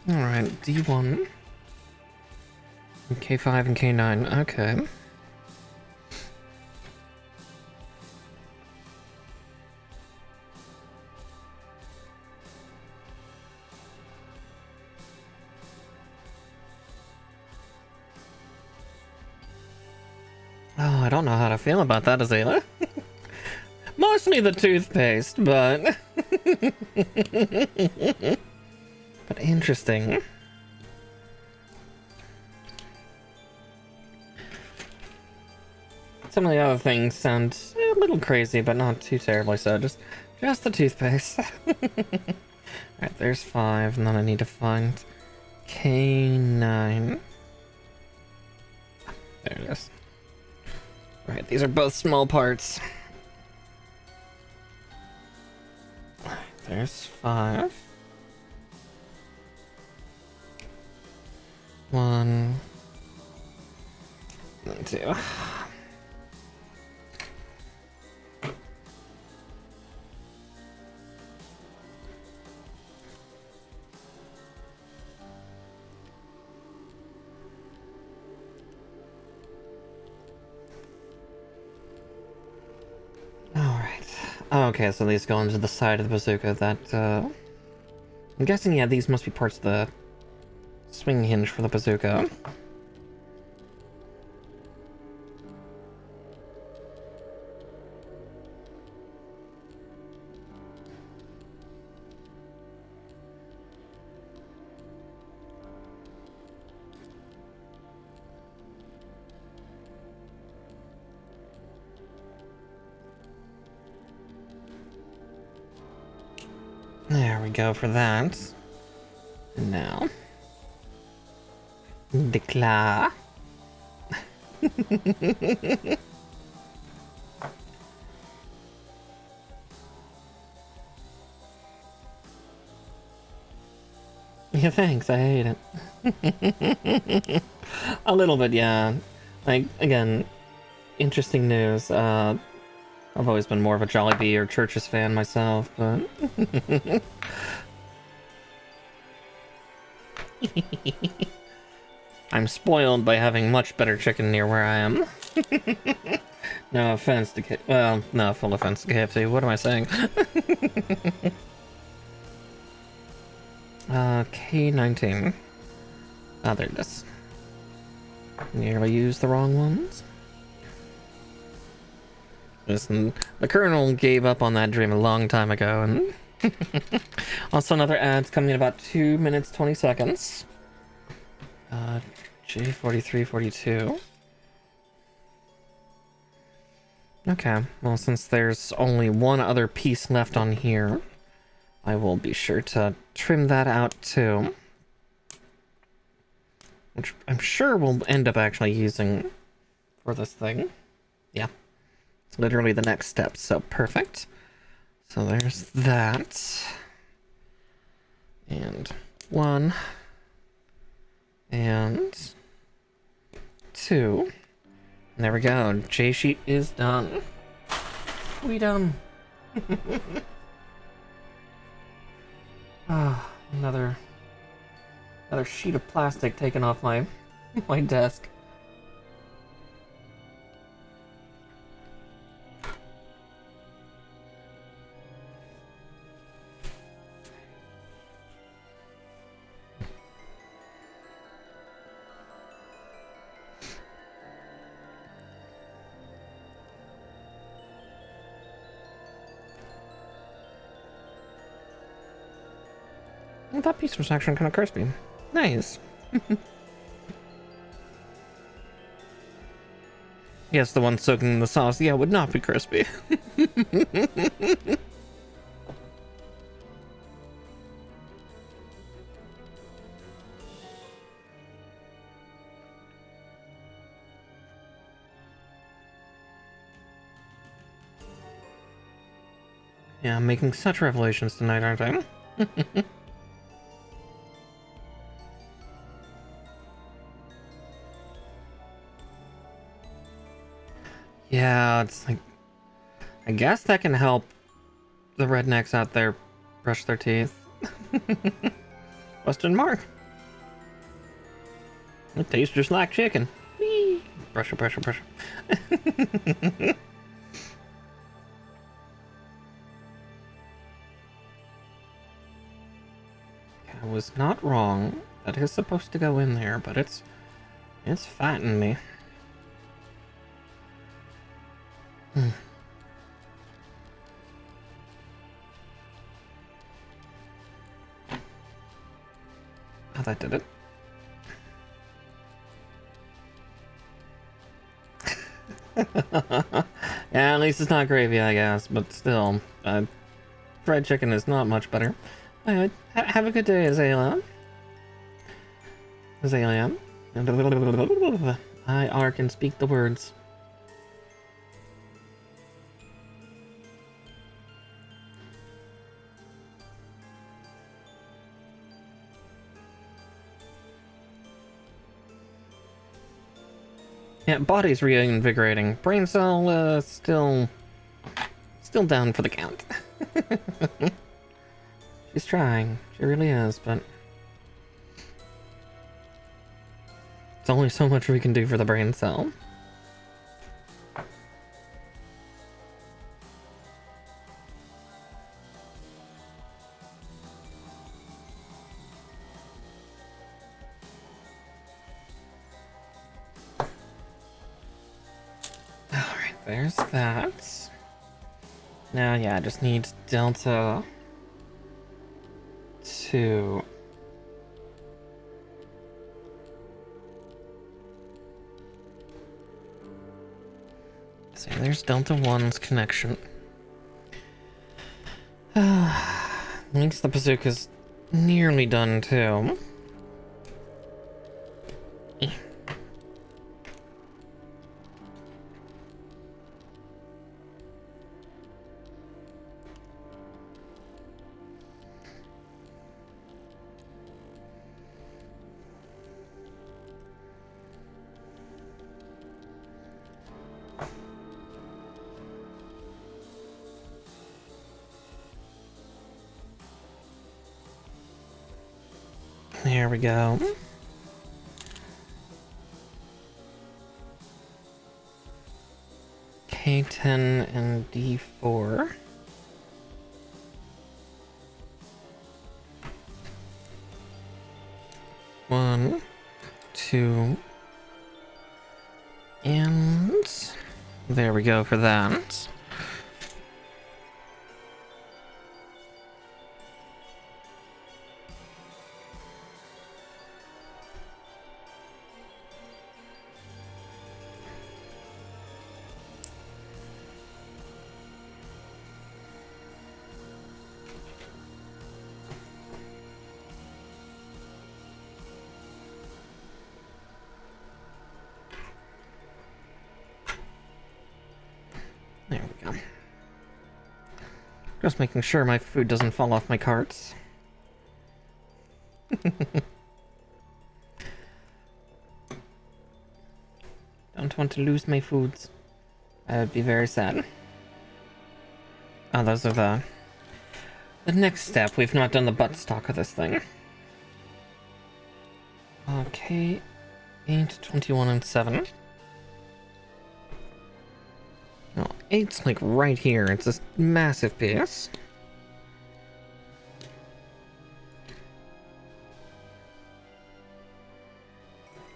Alright, D1. And K5 and K9, okay. Oh, I don't know how to feel about that, Azalea. Mostly the toothpaste, but... but interesting. Some of the other things sound a little crazy, but not too terribly so. Just the toothpaste. Alright, there's 5, and then I need to find K9. There it is. Alright, these are both small parts. There's 5. 1. And 2. Okay, so these go into the side of the bazooka that, I'm guessing, yeah, these must be parts of the swing hinge for the bazooka. There we go for that. Now, the claw. Yeah, thanks, I hate it. A little bit, yeah. Like, again, interesting news. I've always been more of a Jollibee or Church's fan myself, but... I'm spoiled by having much better chicken near where I am. No offense to well, no, full offense to KFC. What am I saying? K19. Ah, there it is. Nearly used the wrong ones. Listen, the Colonel gave up on that dream a long time ago, and also another ad's coming in about 2 minutes 20 seconds. J4342. Okay, well, since there's only one other piece left on here, I will be sure to trim that out too. Which I'm sure we'll end up actually using for this thing. Yeah, it's literally the next step, so perfect. So there's that. And 1. And 2. And there we go. J-sheet is done. We done. Ah, another sheet of plastic taken off my desk. Well, that piece was actually kind of crispy. Nice. Yes, the one soaking in the sauce, yeah, would not be crispy. Yeah, I'm making such revelations tonight, aren't I? Yeah, it's like, I guess that can help the rednecks out there brush their teeth. Question mark. It tastes just like chicken. Whee! Brush it, brush it, brush it. I was not wrong. That is supposed to go in there, but it's fattening me. Oh, that did it. Yeah, at least it's not gravy, I guess, but still, fried chicken is not much better. Have a good day, Azalea. Azalea. I can speak the words. Yeah, body's reinvigorating. Brain cell, still down for the count. She's trying. She really is, but it's only so much we can do for the brain cell. Alright, there's that. Now, yeah, I just need Delta 2. See, there's Delta 1's connection. Links the bazooka's nearly done too. There we go. K10 and D4. 1, 2, and there we go for that. There we go. Just making sure my food doesn't fall off my carts. Don't want to lose my foods. I would be very sad. Oh, those are the next step. We've not done the butt stock of this thing. Okay. 8, 21, and 7. No, 8's like right here. It's this massive piece.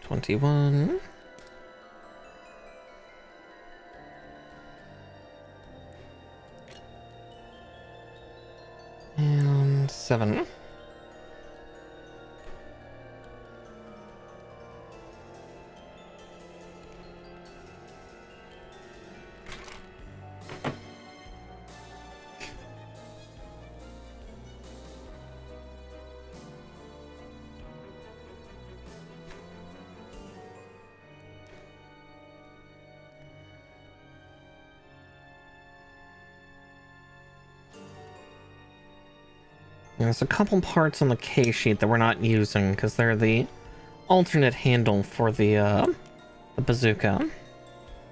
$21. And 7. There's a couple parts on the K sheet that we're not using because they're the alternate handle for the bazooka.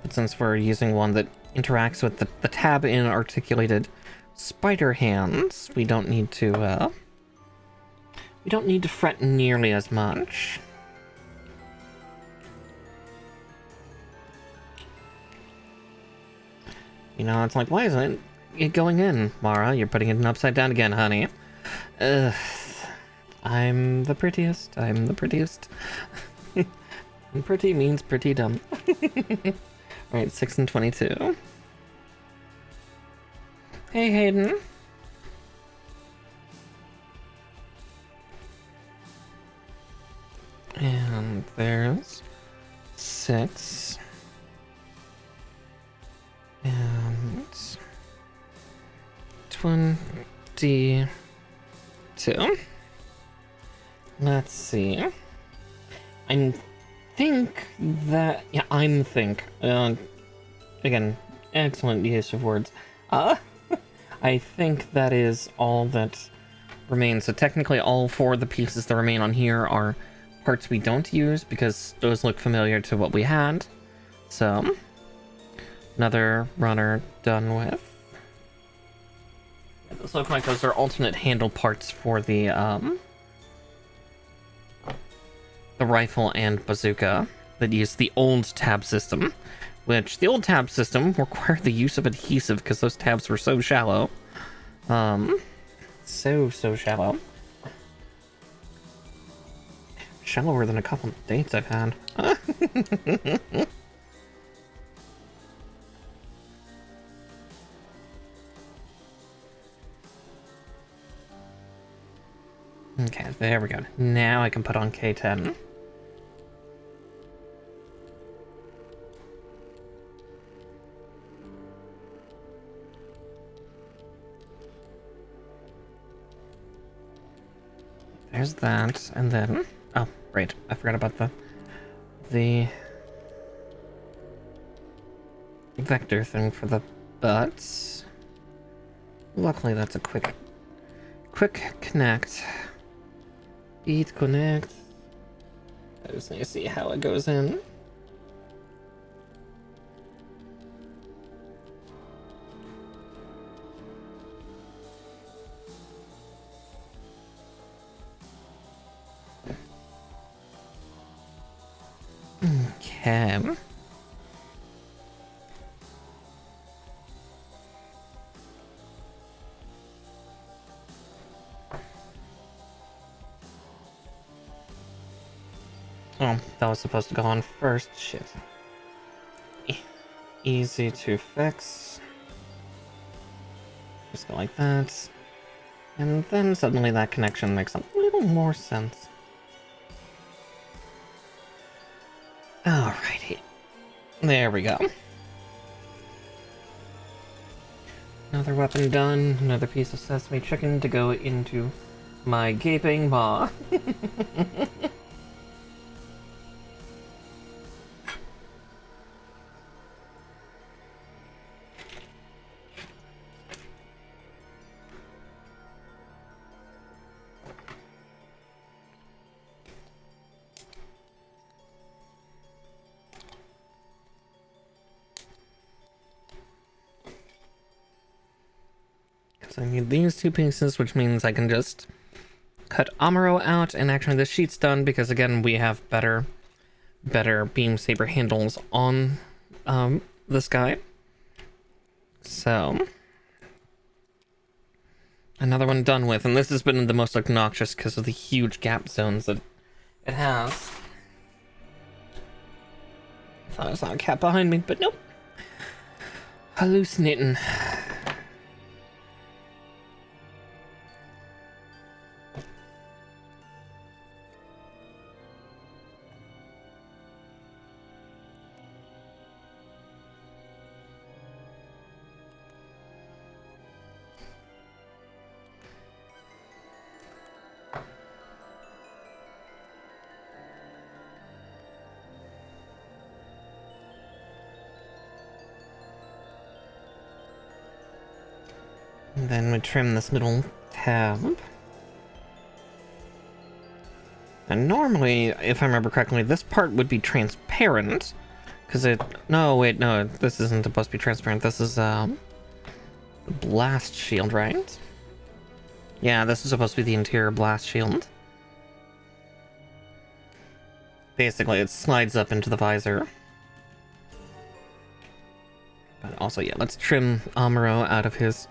But since we're using one that interacts with the tab in articulated spider hands, we don't need to fret nearly as much. You know, it's like, why isn't it going in, Mara? You're putting it upside down again, honey. Ugh. I'm the prettiest. I'm the prettiest. And pretty means pretty dumb. Alright, 6 and 22. Hey, Hayden. And there's 6. And 22. Let's see. I think that... Yeah, again, excellent use of words. I think that is all that remains. So technically all 4 of the pieces that remain on here are parts we don't use because those look familiar to what we had. So, another runner done with. Those look like those are alternate handle parts for the rifle and bazooka that use the old tab system, which the old tab system required the use of adhesive because those tabs were so shallow. So shallow. Shallower than a couple of dates I've had. Okay, there we go. Now I can put on K10. There's that, and then... Oh, right. I forgot about the vector thing for the butts. Luckily, that's a quick connect. Beat connect. I just need to see how it goes in. Okay. that was supposed to go on first. Shit. Easy to fix. Just go like that. And then suddenly that connection makes a little more sense. Alrighty. There we go. Another weapon done. Another piece of sesame chicken to go into my gaping maw. I need these two pieces, which means I can just cut Amuro out, and actually the sheet's done because again we have better beam saber handles on this guy. So another one done with, and this has been the most obnoxious because of the huge gap zones that it has. I thought I saw a cat behind me, but nope. Hallucinating. And then we trim this middle tab. And normally, if I remember correctly, this part would be transparent. Because no, wait, no, this isn't supposed to be transparent. This is, blast shield, right? Yeah, this is supposed to be the interior blast shield. Basically, it slides up into the visor. But also, yeah, let's trim Amuro out of his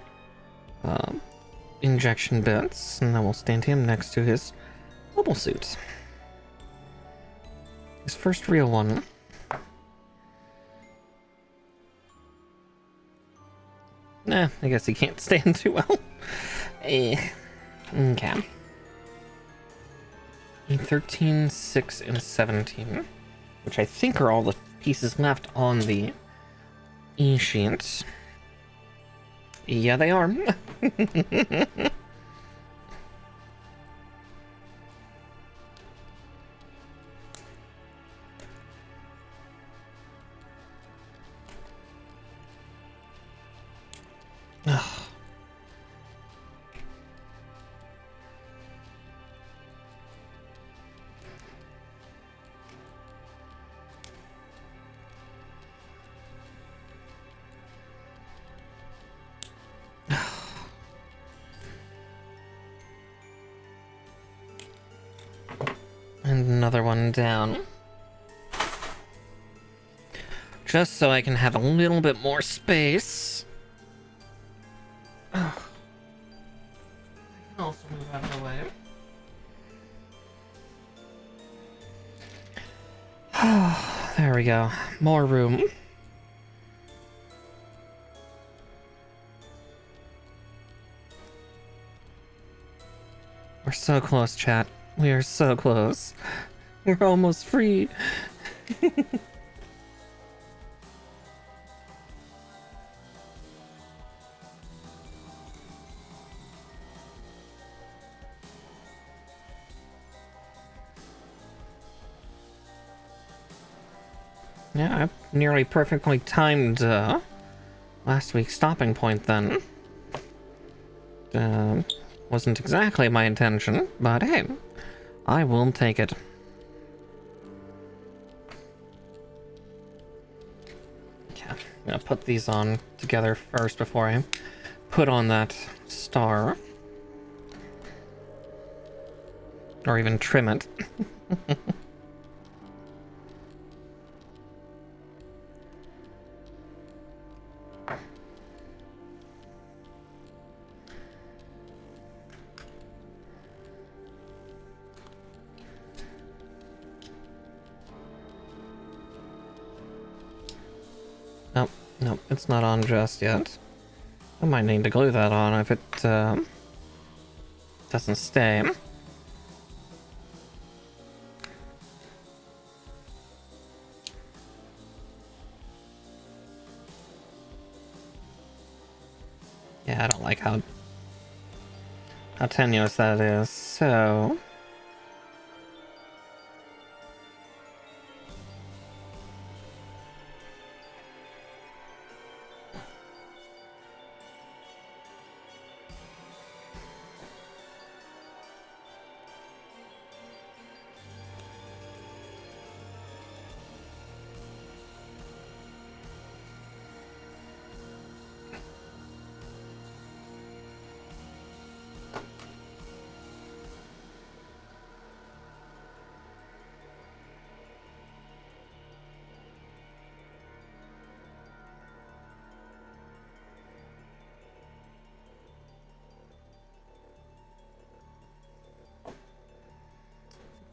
injection bits, and then we'll stand him next to his mobile suit. His first real one. Nah, I guess he can't stand too well. Okay. 13, 6, and 17. Which I think are all the pieces left on the E-sheet. Yeah, they are. And another one down. Just so I can have a little bit more space. I can also move out of the way. There we go. More room. We're so close, chat. We are so close. We're almost free. Yeah, I nearly perfectly timed last week's stopping point then. Wasn't exactly my intention, but hey, I will take it. Okay, I'm gonna put these on together first before I put on that star. Or even trim it. Nope, nope, it's not on just yet. I might need to glue that on if it doesn't stay. Yeah, I don't like how tenuous that is, so...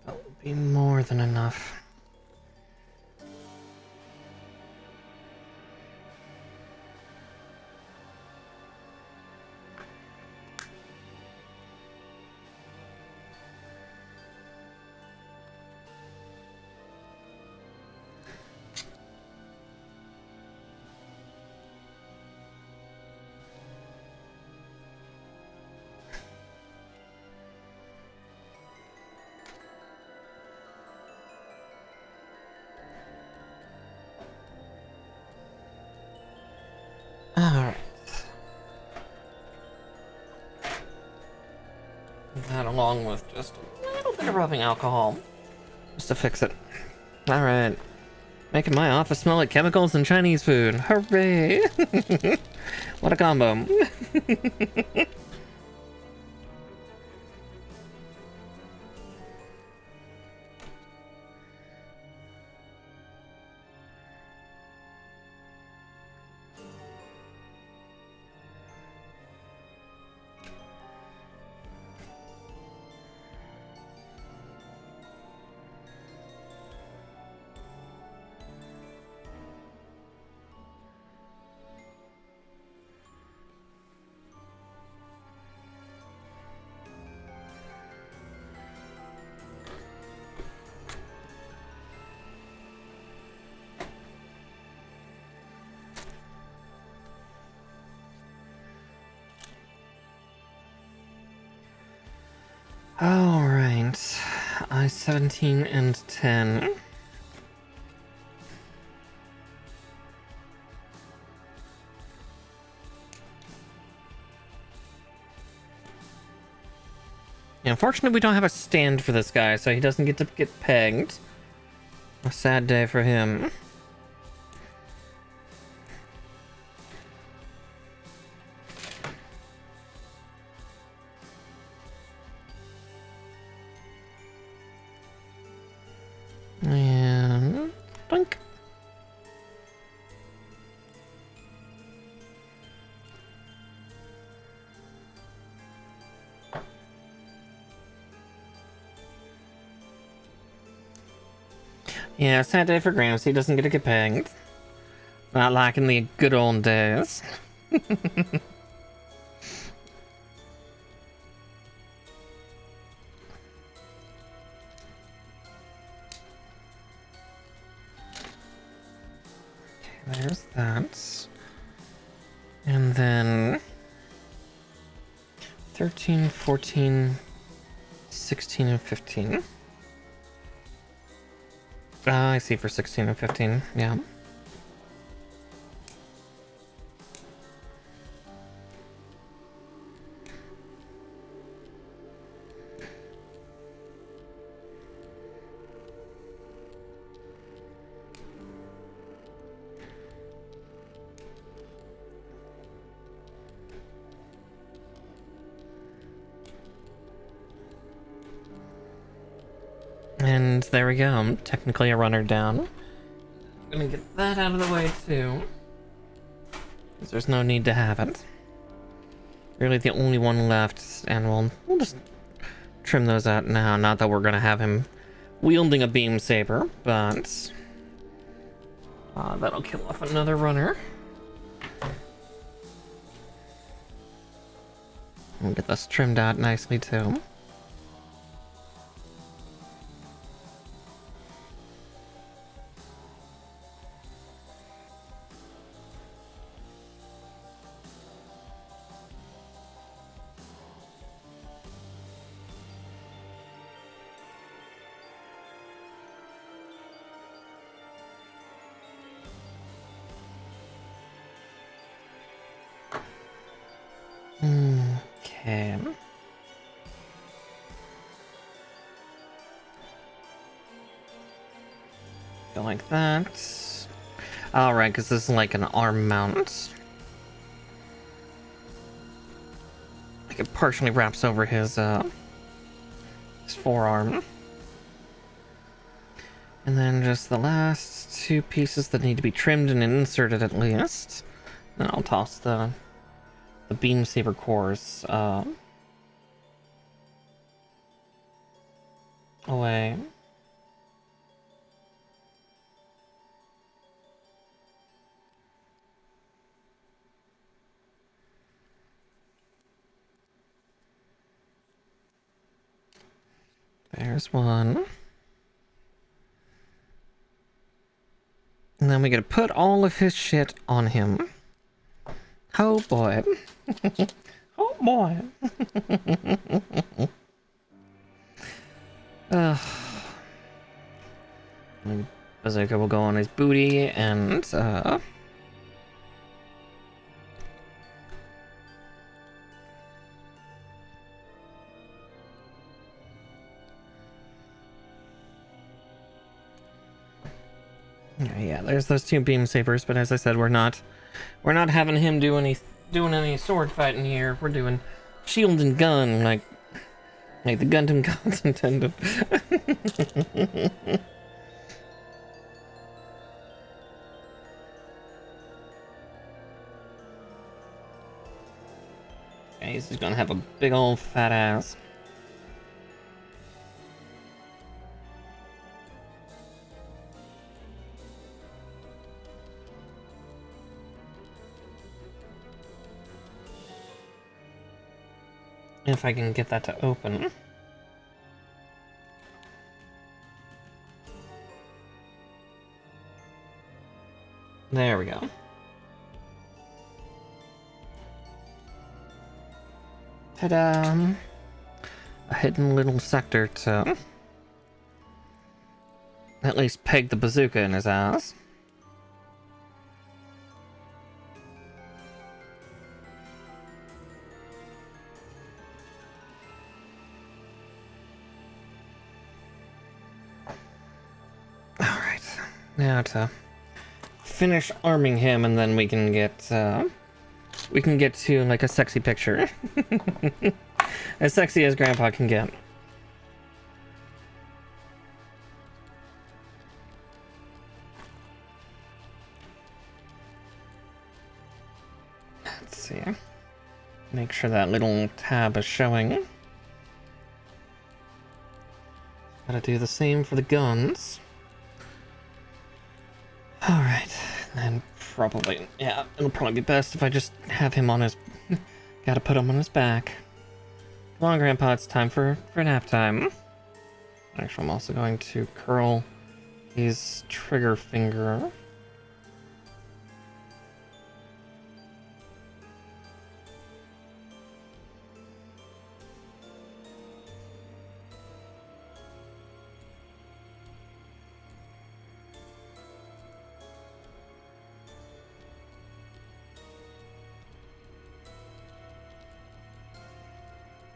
that would be more than enough. Alright. That along with just a little bit of rubbing alcohol. Just to fix it. Alright. Making my office smell like chemicals and Chinese food. Hooray! What a combo. Alright. I-17 and 10. Yeah, unfortunately, we don't have a stand for this guy, so he doesn't get to get pegged. A sad day for him. And... Blink. Yeah, sad day for Gramps. He doesn't get to get pegged. Not like in the good old days. There's that. And then 13, 14, 16, and 15. I see for 16 and 15, yeah. And there we go. I'm technically a runner down. I'm gonna get that out of the way too, because there's no need to have it. Really the only one left, and we'll just trim those out now. Not that we're gonna have him wielding a beam saber, but That'll kill off another runner. And get this trimmed out nicely too. Okay. Go like that. Alright, because this is like an arm mount. Like it partially wraps over his forearm. And then just the last two pieces that need to be trimmed and inserted at least. Then I'll toss the beam saber cores away. There's one. And then we gotta put all of his shit on him. Oh boy. Oh boy. Bazooka will go on his booty and yeah, there's those two beam sabers, but as I said, we're not having him doing any sword fighting here. We're doing shield and gun like the Gundam gods intended. Okay, he's just gonna have a big old fat ass. If I can get that to open. There we go. Ta-da! A hidden little sector to at least peg the bazooka in his ass. Alright, now to finish arming him, and then we can get to like a sexy picture. As sexy as Grandpa can get. Let's see. Make sure that little tab is showing. Gotta do the same for the guns. Alright, then probably, yeah, it'll probably be best if I just have him on his... Gotta put him on his back. Come on, Grandpa, it's time for nap time. Actually, I'm also going to curl his trigger finger.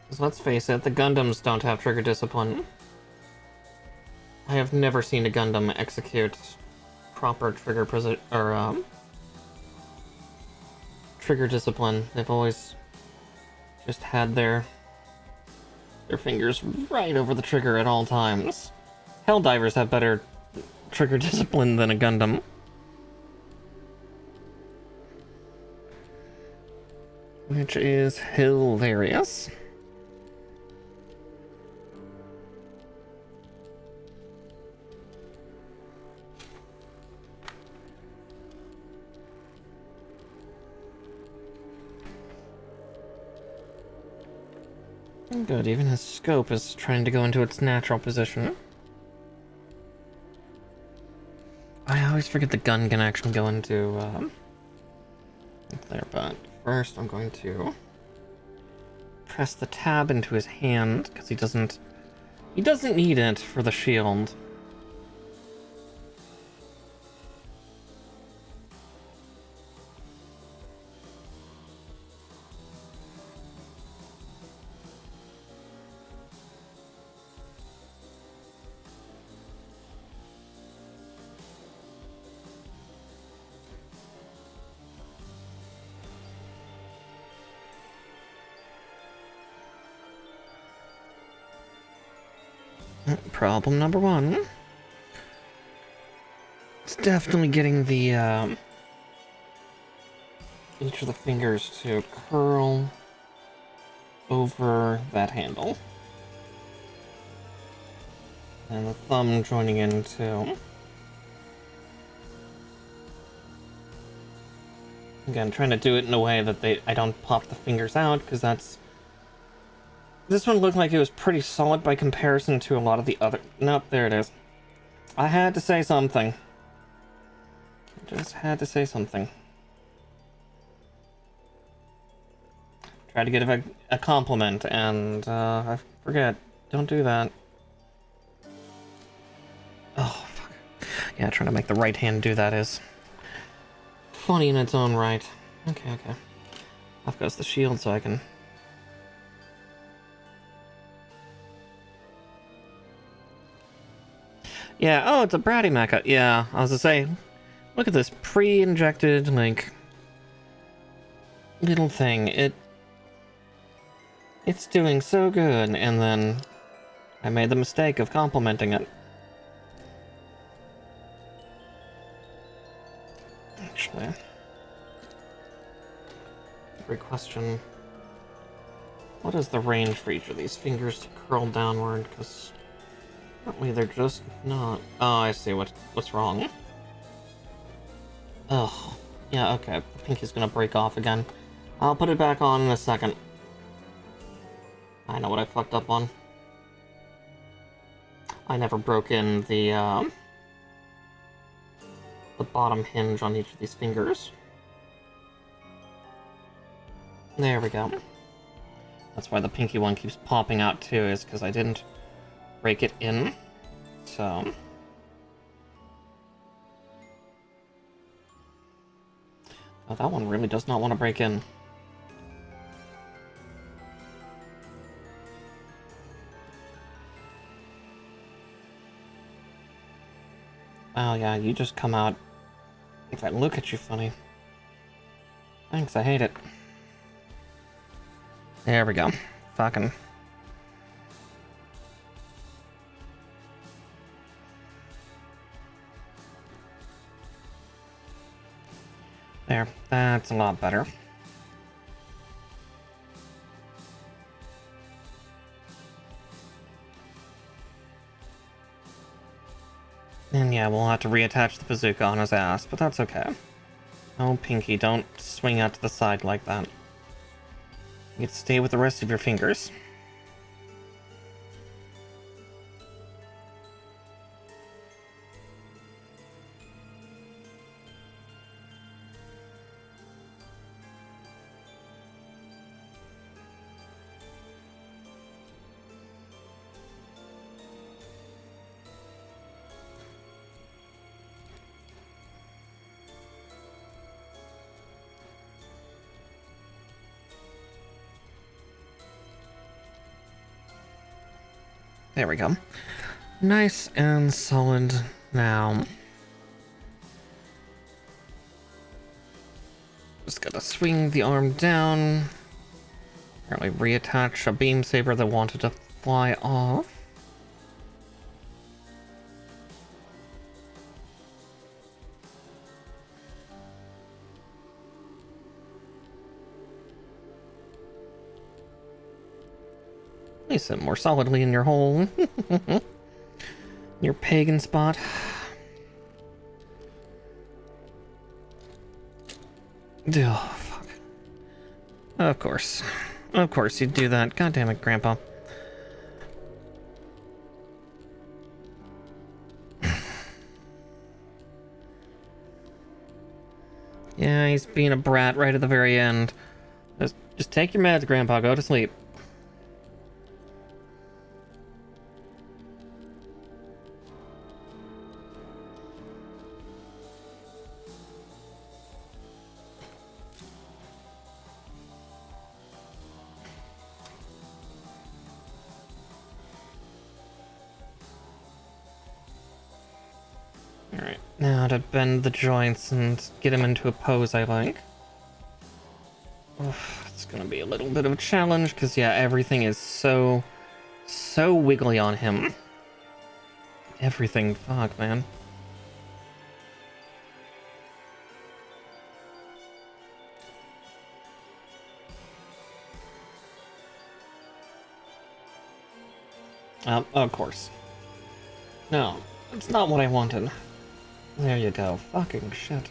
Because let's face it, the Gundams don't have trigger discipline. I have never seen a Gundam execute proper trigger trigger discipline. They've always just had their fingers right over the trigger at all times. Helldivers have better trigger discipline than a Gundam. Which is hilarious. Good, even his scope is trying to go into its natural position. I always forget the gun can actually go into, there, but first I'm going to press the tab into his hand, because he doesn't need it for the shield. Problem number one. It's definitely getting the, each of the fingers to curl over that handle. And the thumb joining in too. Again, trying to do it in a way that I don't pop the fingers out, because that's... This one looked like it was pretty solid by comparison to a lot of the other... Nope, there it is. I had to say something. I just had to say something. Try to give a compliment, and I forget. Don't do that. Oh, fuck. Yeah, trying to make the right hand do that is funny in its own right. Okay. Off goes the shield so I can... Yeah, oh, it's a bratty mecha. Yeah, I was to say, look at this pre-injected, like, little thing. It's doing so good, and then I made the mistake of complimenting it. Actually, great question. What is the range for each of these fingers to curl downward? Because apparently they're just not... Oh, I see what's wrong. Oh, yeah, okay. The pinky's gonna break off again. I'll put it back on in a second. I know what I fucked up on. I never broke in the bottom hinge on each of these fingers. There we go. That's why the pinky one keeps popping out too, is because I didn't break it in. So... Oh, that one really does not want to break in. Oh yeah, you just come out if I look at you funny. Thanks, I hate it. There we go. Fucking... There, that's a lot better. And yeah, we'll have to reattach the bazooka on his ass, but that's okay. Oh, Pinky, don't swing out to the side like that. You can stay with the rest of your fingers. There we go. Nice and solid now. Just gotta swing the arm down. Apparently reattach a beam saber that wanted to fly off. Place it more solidly in your hole. Your pagan spot. Oh, fuck. Of course. of course you'd do that. God damn it, Grandpa. Yeah, he's being a brat right at the very end. Just take your meds, Grandpa. Go to sleep. Alright, now to bend the joints and get him into a pose I like. Oof, it's gonna be a little bit of a challenge, because yeah, everything is so wiggly on him. Everything, fuck, man. Of course. No, it's not what I wanted. There you go. Fucking shit.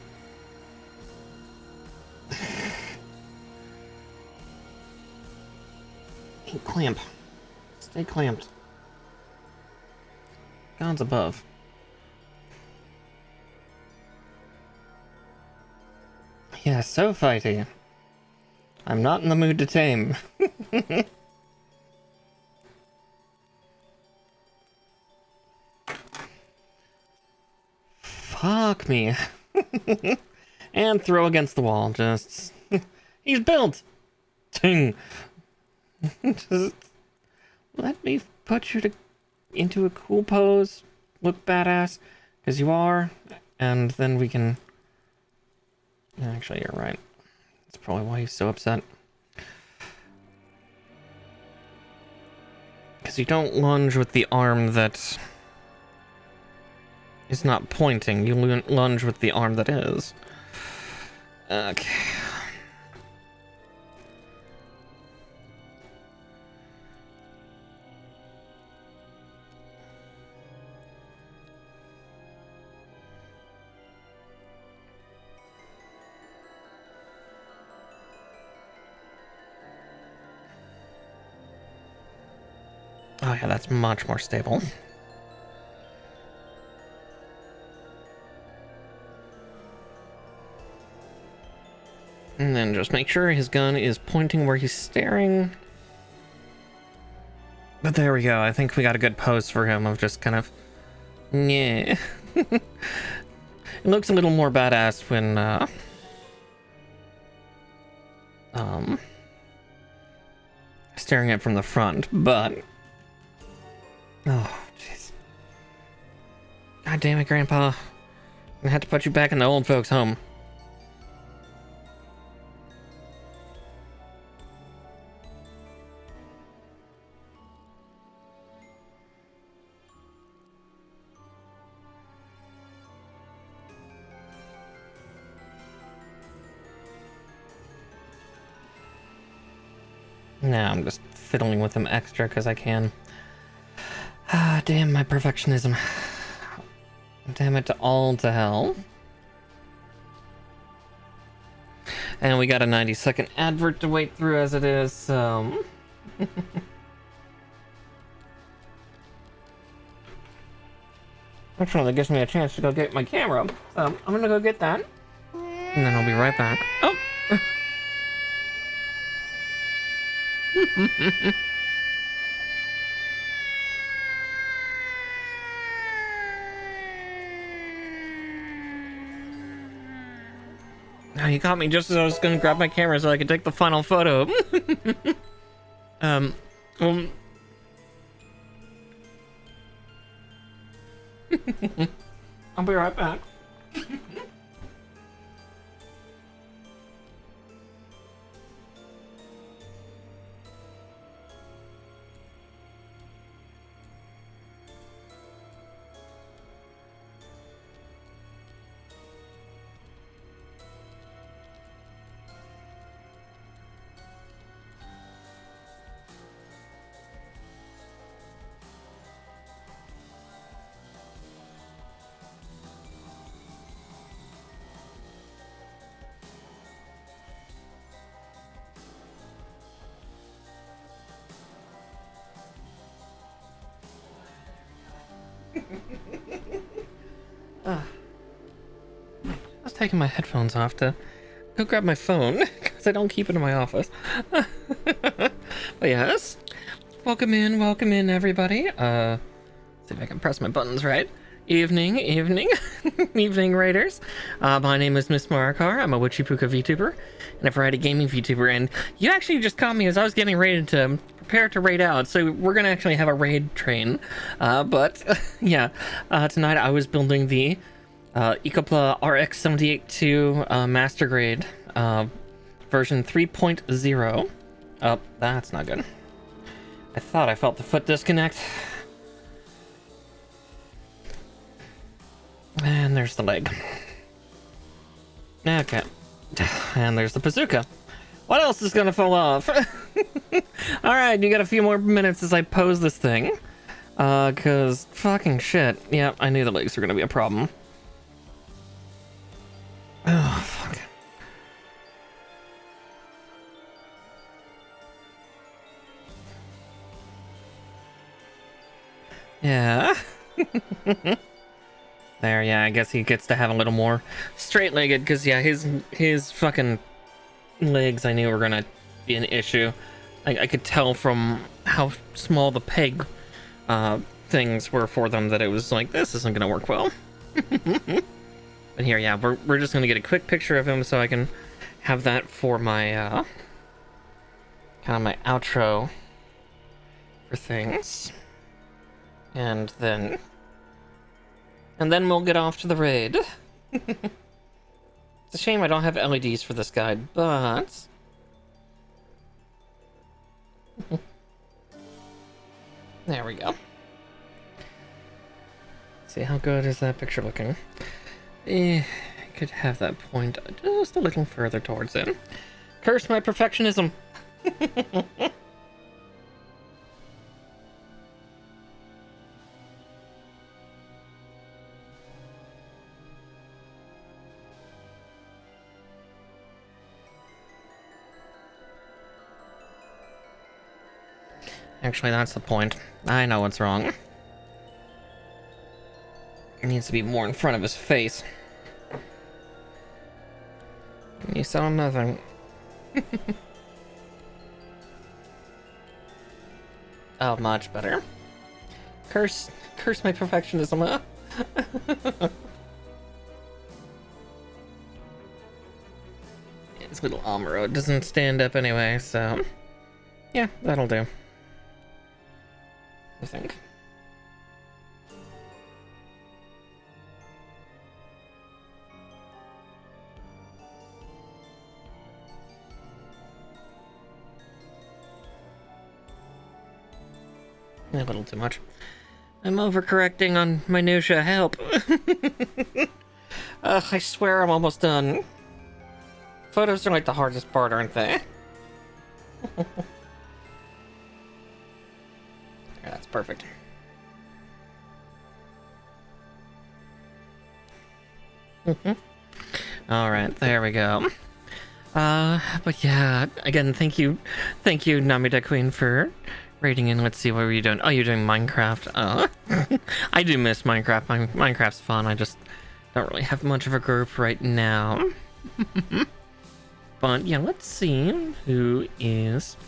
Hey, clamp. Stay clamped. God's above. Yeah, so fighty. I'm not in the mood to tame. Fuck me. And throw against the wall. Just... He's built! Ting! Just... Let me put you into a cool pose. Look badass. Because you are. And then we can... Actually, you're right. That's probably why he's so upset. Because you don't lunge with the arm that is not pointing. You lunge with the arm that is. Okay. Oh yeah, that's much more stable. And then just make sure his gun is pointing where he's staring. But there we go. I think we got a good pose for him of just kind of... Yeah. It looks a little more badass when, staring at it from the front, but... Oh, jeez. God damn it, Grandpa. I'm gonna have to put you back in the old folks' home. Now I'm just fiddling with them extra because I can. Ah, damn my perfectionism. Damn it to all to hell. And we got a 90-second advert to wait through as it is, so... Which one that gives me a chance to go get my camera. So I'm gonna go get that. And then I'll be right back. Oh! Now you caught me just as I was gonna grab my camera so I could take the final photo. I'll be right back. I was taking my headphones off to go grab my phone because I don't keep it in my office. But yes, welcome in, everybody. See if I can press my buttons right. Evening, evening, raiders. My name is Miss Marakar. I'm a Wichipuka VTuber and a variety gaming VTuber, and you actually just caught me as I was getting ready to prepare to raid out, so we're gonna actually have a raid train. But yeah, tonight I was building the Ecopla RX-78-2 Master Grade version 3.0. Oh, that's not good. I thought I felt the foot disconnect. And there's the leg. Okay. And there's the bazooka. What else is gonna fall off? Alright, you got a few more minutes as I pose this thing. Cause fucking shit. Yeah, I knew the legs were gonna be a problem. Oh, fuck. Yeah. There, yeah, I guess he gets to have a little more straight-legged, because, yeah, his fucking legs I knew were gonna be an issue. I could tell from how small the peg things were for them that it was like, this isn't gonna work well. But here, yeah, we're just gonna get a quick picture of him so I can have that for my, kind of my outro for things. And then we'll get off to the raid. It's a shame I don't have LEDs for this guy, but... There we go. Let's see, how good is that picture looking? I could have that point just a little further towards it. Curse my perfectionism! Actually, that's the point. I know what's wrong. It needs to be more in front of his face. You saw nothing. Oh, much better. Curse my perfectionism, huh? His little Amuro doesn't stand up anyway, so... Yeah, that'll do. I think. A little too much. I'm overcorrecting on minutia. Help. I swear I'm almost done. Photos are like the hardest part, aren't they? That's perfect. All right, there we go. But yeah, again, thank you, Namida Queen, for raiding in. Let's see, what were you doing? Oh, you're doing Minecraft. I do miss Minecraft. Minecraft's fun. I just don't really have much of a group right now. But yeah, let's see who is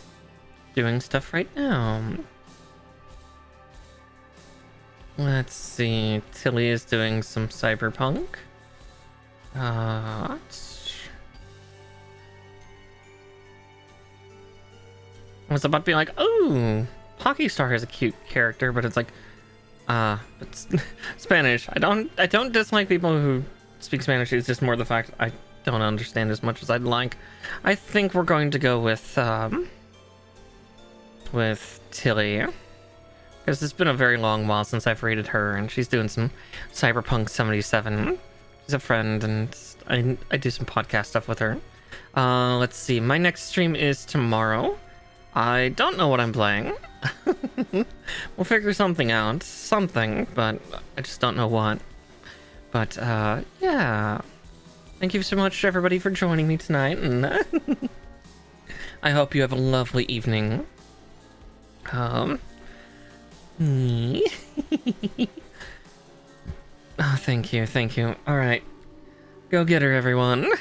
doing stuff right now. Let's see, Tilly is doing some cyberpunk. I was about to be like, oh, Hockey Star has a cute character, but it's like, but Spanish. I don't dislike people who speak Spanish. It's just more the fact I don't understand as much as I'd like. I think we're going to go with Tilly. Because it's been a very long while since I've rated her, and she's doing some Cyberpunk 77. She's a friend, and I do some podcast stuff with her. Let's see, my next stream is tomorrow. I don't know what I'm playing. We'll figure something out. But I just don't know what. But, yeah. Thank you so much, everybody, for joining me tonight, and I hope you have a lovely evening. thank you, thank you. All right. Go get her, everyone.